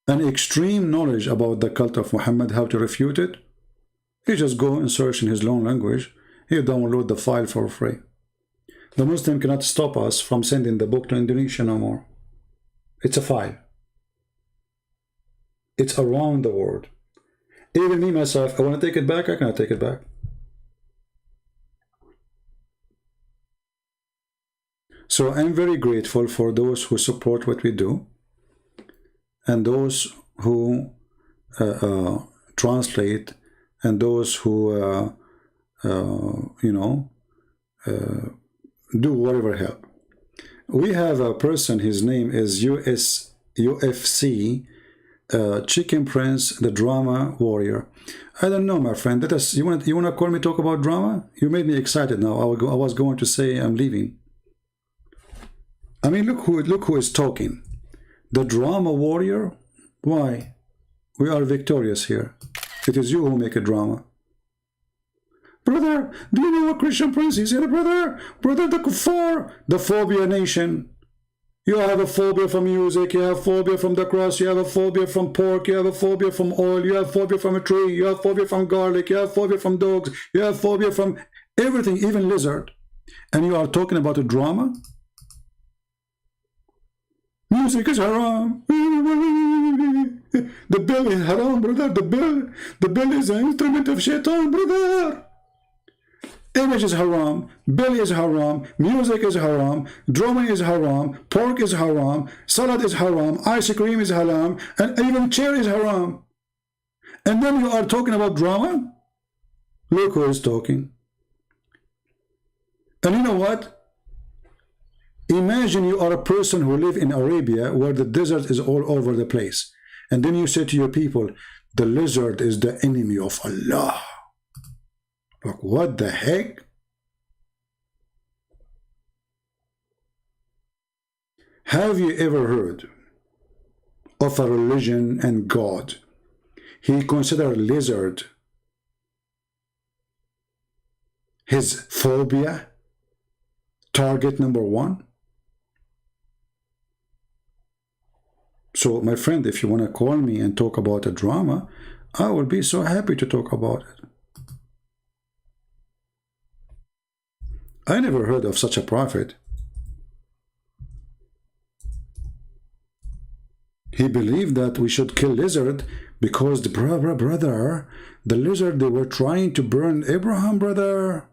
an extreme knowledge about the cult of Muhammad, how to refute it, he just go and search in his own language, he download the file for free. The Muslim cannot stop us from sending the book to Indonesia no more. It's a file. It's around the world. Even me, myself, I want to take it back, I cannot take it back. So I'm very grateful for those who support what we do and those who translate and those who, you know, do whatever help. We have a person, his name is UFC Chicken Prince, the drama warrior. I don't know, my friend. You want to call me talk about drama? You made me excited now. I was going to say I'm leaving. I mean, look who is talking. The drama warrior? Why? We are victorious here. It is you who make a drama. Brother, do you know what Christian Prince is? Brother, the kuffar, the phobia nation. You have a phobia from music, you have phobia from the cross, you have a phobia from pork, you have a phobia from oil, you have phobia from a tree, you have phobia from garlic, you have phobia from dogs, you have phobia from everything, even lizard. And you are talking about a drama? Music is haram. The bell is haram, brother. The bell is an instrument of shaitan, brother. Image is haram, belly is haram, music is haram, drumming is haram, pork is haram, salad is haram, ice cream is haram, and even chair is haram. And then you are talking about drama? Look who is talking. And you know what? Imagine you are a person who live in Arabia where the desert is all over the place. And then you say to your people, the lizard is the enemy of Allah. Like, what the heck? Have you ever heard of a religion and God? He considered lizard his phobia, target number one. So, my friend, if you want to call me and talk about a drama, I will be so happy to talk about it. I never heard of such a prophet. He believed that we should kill lizard Because the brother, the lizard, they were trying to burn Abraham, brother.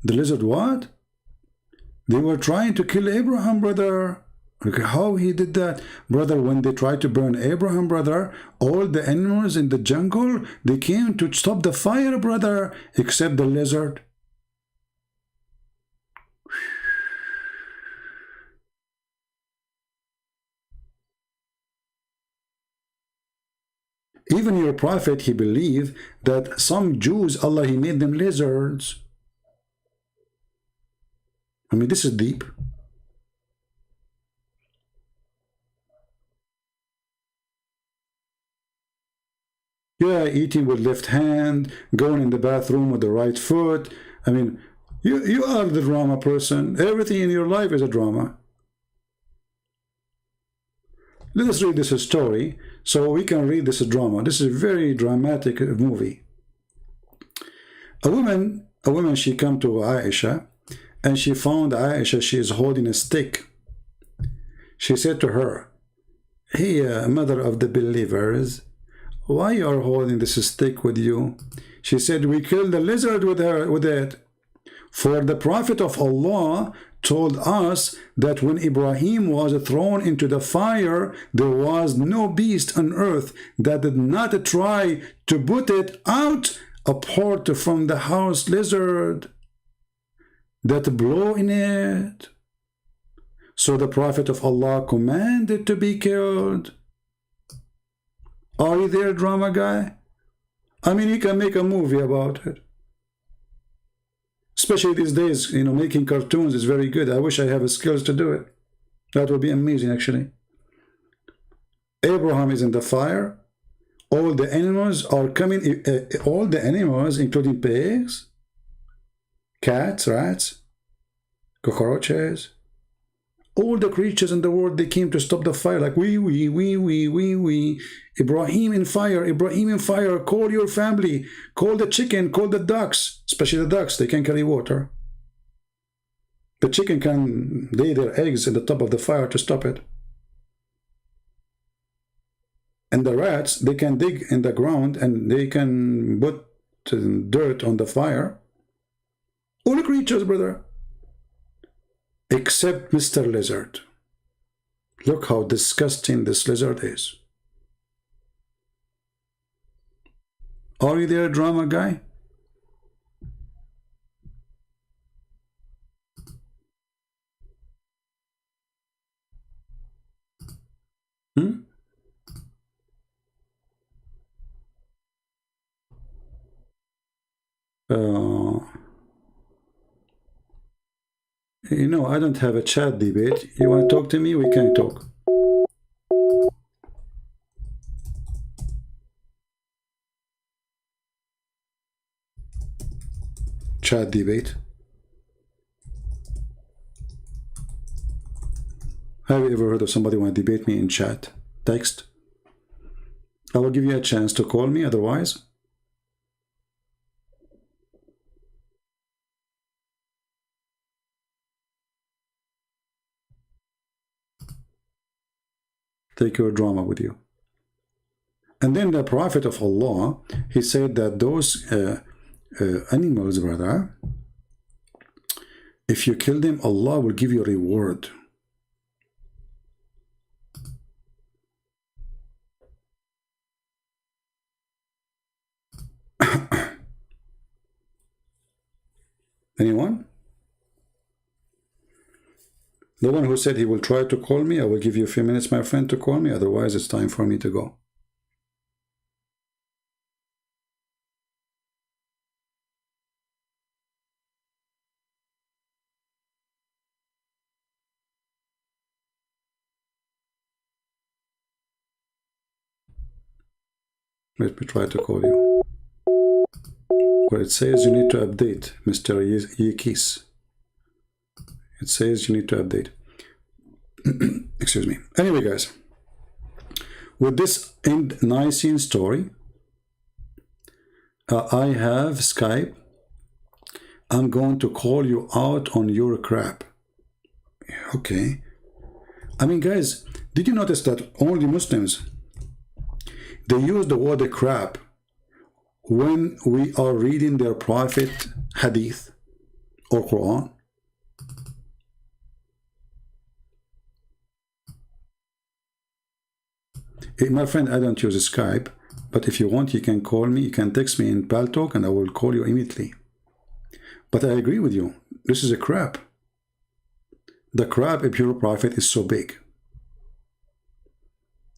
The lizard what? They were trying to kill Abraham, brother. Look how he did that. Brother, when they tried to burn Abraham, brother, all the animals in the jungle, they came to stop the fire, brother, except the lizard. Even your prophet, he believed that some Jews, Allah, he made them lizards. I mean, this is deep. Yeah, eating with left hand, going in the bathroom with the right foot. I mean, you are the drama person. Everything in your life is a drama. Let us read this story so we can read this drama. This is a very dramatic movie. A woman, she come to Aisha, and she found Aisha, she is holding a stick. She said to her, "Hey, mother of the believers, why you are holding this stick with you?" She said, "We killed the lizard with it. For the Prophet of Allah told us that when Ibrahim was thrown into the fire, there was no beast on earth that did not try to put it out apart from the house lizard that blow in it. So the Prophet of Allah commanded to be killed." Are you there, drama guy? I mean, you can make a movie about it. Especially these days, you know, making cartoons is very good. I wish I have the skills to do it. That would be amazing, actually. Abraham is in the fire. All the animals are coming, all the animals, including pigs, cats, rats, cockroaches, all the creatures in the world, they came to stop the fire, like wee. Ibrahim in fire, call your family, call the chicken, call the ducks, especially the ducks, they can carry water. The chicken can lay their eggs in the top of the fire to stop it. And the rats, they can dig in the ground and they can put dirt on the fire. All the creatures, brother. Except Mr. Lizard. Look how disgusting this lizard is. Are you there, drama guy? You know, I don't have a chat debate. You want to talk to me? We can talk. Chat debate. Have you ever heard of somebody want to debate me in chat? Text? I will give you a chance to call me, otherwise. Take your drama with you. And then the Prophet of Allah, he said that those animals, brother, if you kill them, Allah will give you a reward. Anyone? The one who said he will try to call me, I will give you a few minutes, my friend, to call me. Otherwise, it's time for me to go. Let me try to call you. Well, it says you need to update, Mr. Yekis. It says you need to update. Excuse me. Anyway, guys, with this Nicene story, I have Skype. I'm going to call you out on your crap. Okay. I mean, guys, did you notice that only Muslims, They use the word crap when we are reading their prophet hadith or Quran. Hey, my friend, I don't use Skype, but if you want, you can call me, you can text me in Paltalk, and I will call you immediately. But I agree with you. This is a crap. The crap of your prophet is so big.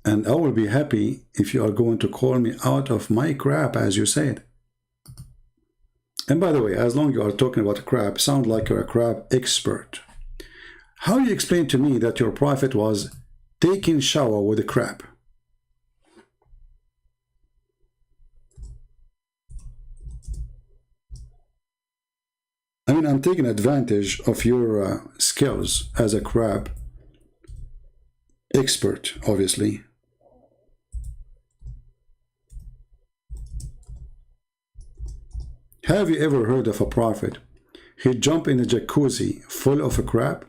And I will be happy if you are going to call me out of my crap, as you said. And by the way, as long as you are talking about crap, sound like you're a crap expert. How you explain to me that your prophet was taking shower with a crap? I mean, I'm taking advantage of your skills as a crab expert, obviously. Have you ever heard of a prophet? He'd jump in a jacuzzi full of a crab.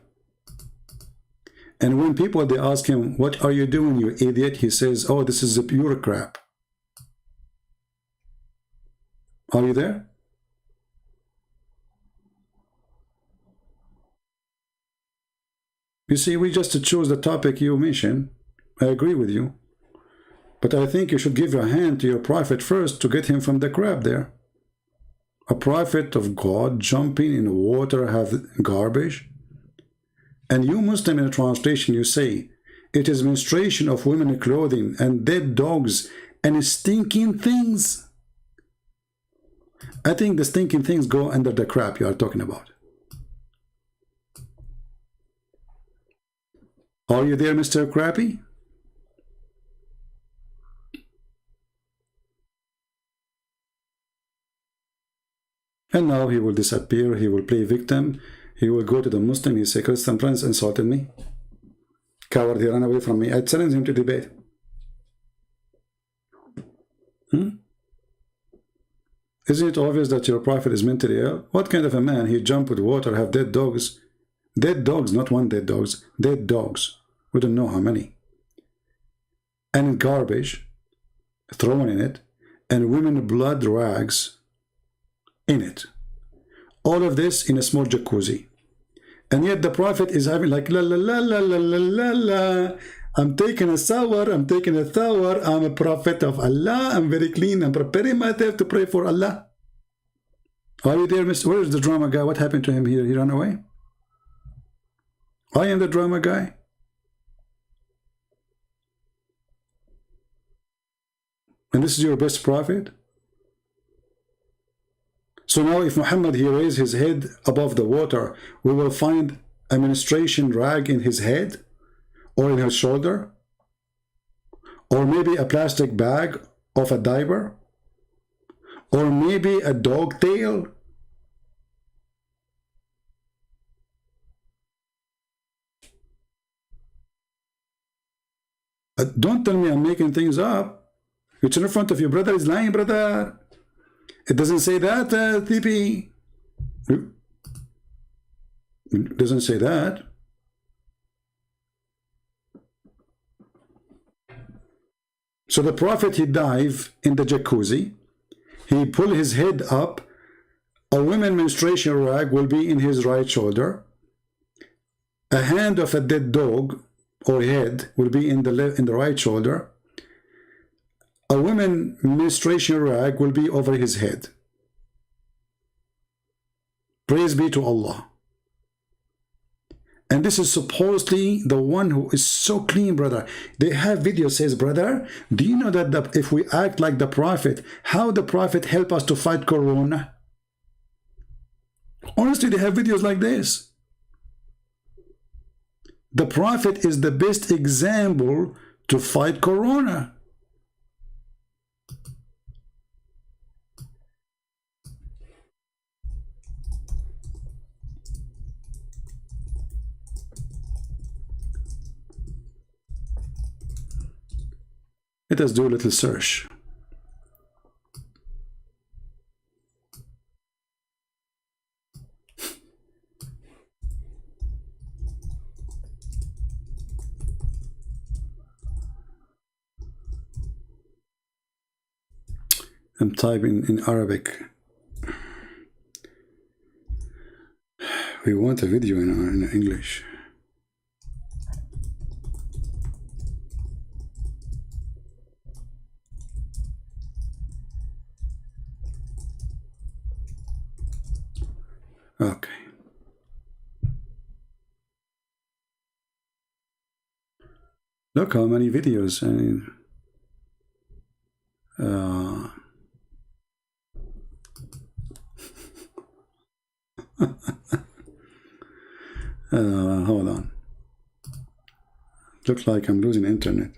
And when people, they ask him, what are you doing, you idiot? He says, oh, this is a pure crab. Are you there? You see, we just chose the topic you mentioned. I agree with you. But I think you should give your hand to your prophet first to get him from the crab there. A prophet of God jumping in water have garbage. And you Muslim in a translation, you say, it is menstruation of women clothing and dead dogs and stinking things. I think the stinking things go under the crap you are talking about. Are you there, Mr. Crappy? And now he will disappear, he will play victim, he will go to the Muslim, he say, Christian Prince insulted me. Coward, he ran away from me. I challenge him to debate. Isn't it obvious that your prophet is mentally ill? What kind of a man? He jump with water, have dead dogs. Dead dogs, not one dead dogs. Dead dogs. We don't know how many. And garbage thrown in it. And women blood rags in it. All of this in a small jacuzzi. And yet the prophet is having like la la la la la la la la. I'm taking a shower, I'm taking a shower, I'm a prophet of Allah, I'm very clean, I'm preparing myself to pray for Allah. Are you there, Mr.? Where is the drama guy? What happened to him here? He ran away? I am the drama guy. And this is your best prophet? So now if Muhammad, he raised his head above the water, we will find a menstruation rag in his head or in his shoulder, or maybe a plastic bag of a diaper, or maybe a dog tail. Don't tell me I'm making things up. It's in front of you. Brother is lying, brother. It doesn't say that, TP. It doesn't say that. So the prophet, he dive in the jacuzzi. He pull his head up. A woman menstruation rag will be in his right shoulder. A hand of a dead dog or head will be in the right shoulder. A woman menstruation rag will be over his head. Praise be to Allah. And this is supposedly the one who is so clean, brother. They have video says, brother, do you know that if we act like the prophet, how the prophet help us to fight corona? Honestly, they have videos like this. The prophet is the best example to fight corona. Let us do a little search. I'm typing in Arabic. We want a video in English. Okay. Look how many videos. I mean, hold on. Looks like I'm losing internet.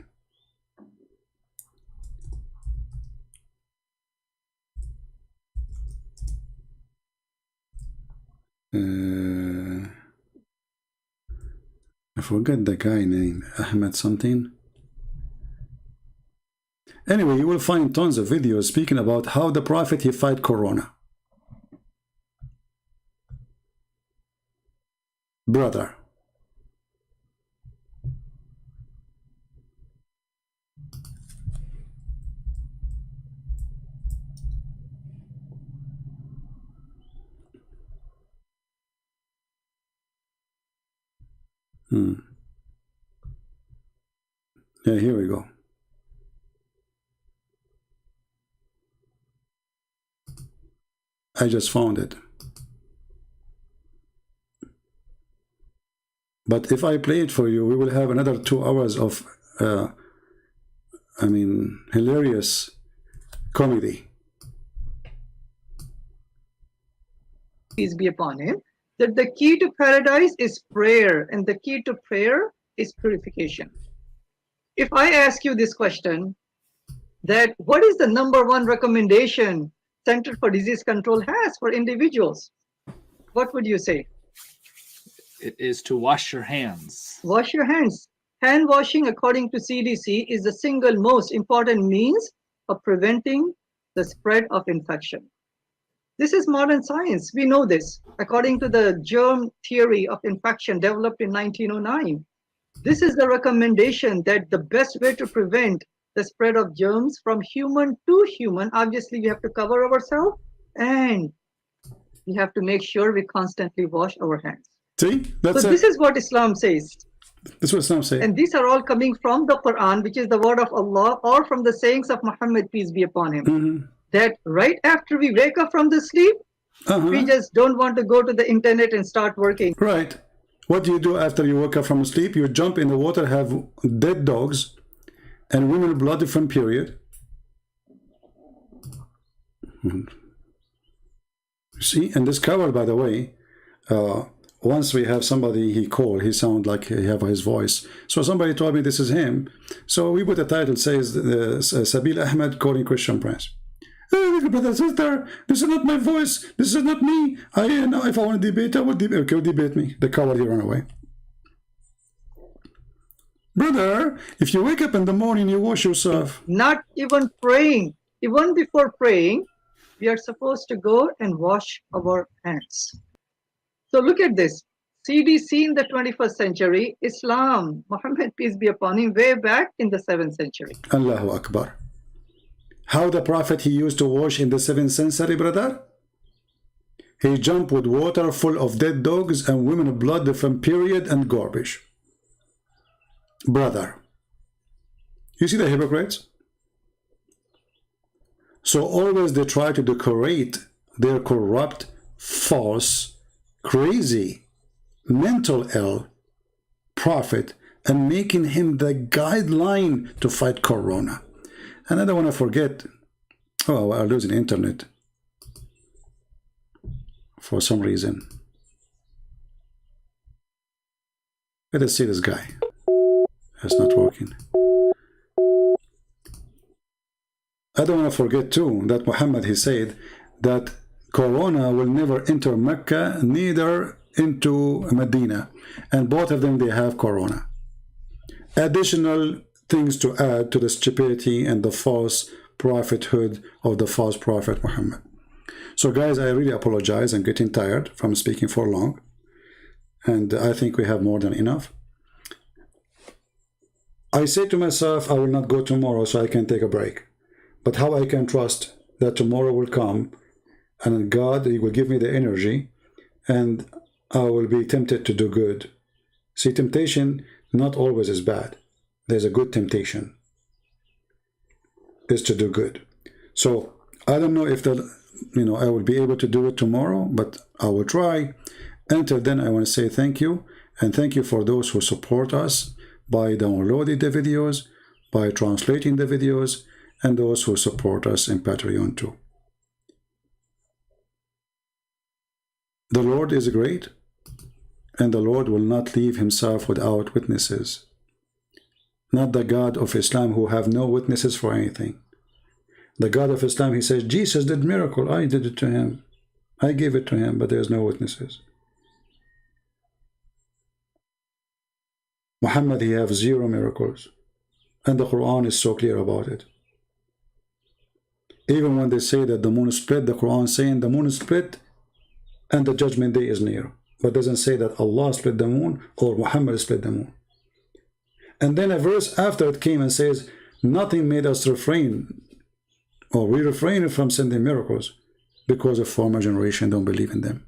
I forget the guy name, Ahmed something. Anyway, you will find tons of videos speaking about how the Prophet, he fight Corona. Brother. Yeah, here we go. I just found it. But if I play it for you, we will have another 2 hours of, I mean, hilarious comedy. Peace be upon him, that the key to paradise is prayer, and the key to prayer is purification. If I ask you this question, that what is the #1 recommendation Center for Disease Control has for individuals, what would you say? It is to wash your hands. Wash your hands. Hand washing, according to CDC, is the single most important means of preventing the spread of infection. This is modern science. We know this. According to the germ theory of infection developed in 1909, this is the recommendation that the best way to prevent the spread of germs from human to human, obviously we have to cover ourselves and we have to make sure we constantly wash our hands. See, that's so this is what Islam says. That's what Islam says. And these are all coming from the Quran, which is the word of Allah, or from the sayings of Muhammad, peace be upon him. That right after we wake up from the sleep, we just don't want to go to the internet and start working. Right. What do you do after you wake up from sleep? You jump in the water, have dead dogs and women blood from period. See, and this cover, by the way, once we have somebody he called, he sound like he have his voice. So somebody told me this is him. So we put a title says Sabil Ahmed calling Christian Prince. Hey, brother, sister, this is not my voice. This is not me. I know if I want to debate, I will debate. Okay, debate me. The coward, he run away. Brother, if you wake up in the morning, you wash yourself. Not even praying. Even before praying, we are supposed to go and wash our hands. So look at this. CDC in the 21st century, Islam, Muhammad, peace be upon him, way back in the 7th century. Allahu Akbar. How the Prophet he used to wash in the 7th century, brother? He jumped with water full of dead dogs and women blood from period and garbage. Brother, you see the hypocrites? So always they try to decorate their corrupt, false, crazy, mental ill prophet and making him the guideline to fight Corona. And I don't want to forget, oh, I'm losing internet for some reason. Let us see this guy. It's not working. I don't want to forget too that Muhammad, he said that Corona will never enter Mecca, neither into Medina, and both of them they have Corona. Additional things to add to the stupidity and the false prophethood of the false prophet Muhammad. So guys, I really apologize. I'm getting tired from speaking for long, and I think we have more than enough. I say to myself, I will not go tomorrow so I can take a break. But how I can trust that tomorrow will come, and God, He will give me the energy, and I will be tempted to do good. See, temptation not always is bad. There's a good temptation. Is to do good. So I don't know if I will be able to do it tomorrow, but I will try. Until then, I want to say thank you, and thank you for those who support us by downloading the videos, by translating the videos, and those who support us in Patreon too. The Lord is great, and the Lord will not leave himself without witnesses. Not the God of Islam who have no witnesses for anything. The God of Islam, he says, Jesus did miracle. I did it to him. I gave it to him, but there's no witnesses. Muhammad, he have 0 miracles. And the Quran is so clear about it. Even when they say that the moon split, the Quran is saying the moon is split and the judgment day is near. But doesn't say that Allah split the moon or Muhammad split the moon. And then a verse after it came and says, nothing made us refrain, or we refrain from sending miracles because of former generation don't believe in them.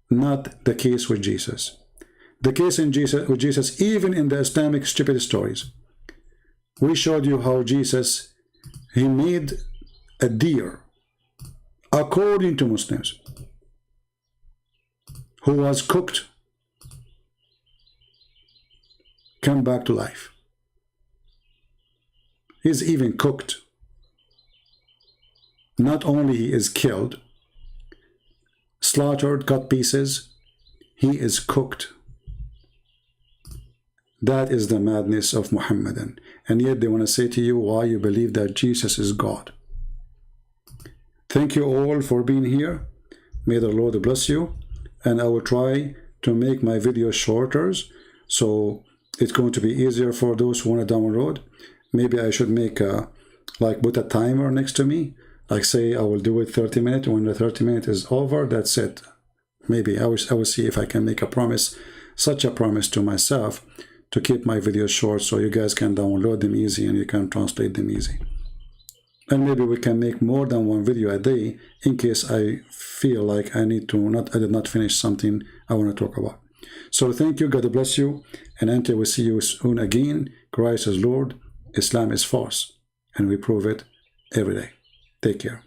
Not the case with Jesus. The case with Jesus, even in the Islamic stupid stories. We showed you how Jesus, he made a deer, according to Muslims, who was cooked, come back to life. He's even cooked. Not only he is killed, slaughtered, cut pieces, he is cooked. That is the madness of Muhammadan. And yet they want to say to you why you believe that Jesus is God. Thank you all for being here. May the Lord bless you. And I will try to make my videos shorter, so it's going to be easier for those who want to download. Maybe I should make put a timer next to me. Like say I will do it 30 minutes. When the 30 minutes is over, that's it. Maybe I will see if I can make a promise, such a promise to myself, to keep my videos short so you guys can download them easy and you can translate them easy. And maybe we can make more than 1 video a day in case I feel like I did not finish something I want to talk about. So thank you, God bless you, and until we see you soon again, Christ is Lord, Islam is false, and we prove it every day. Take care.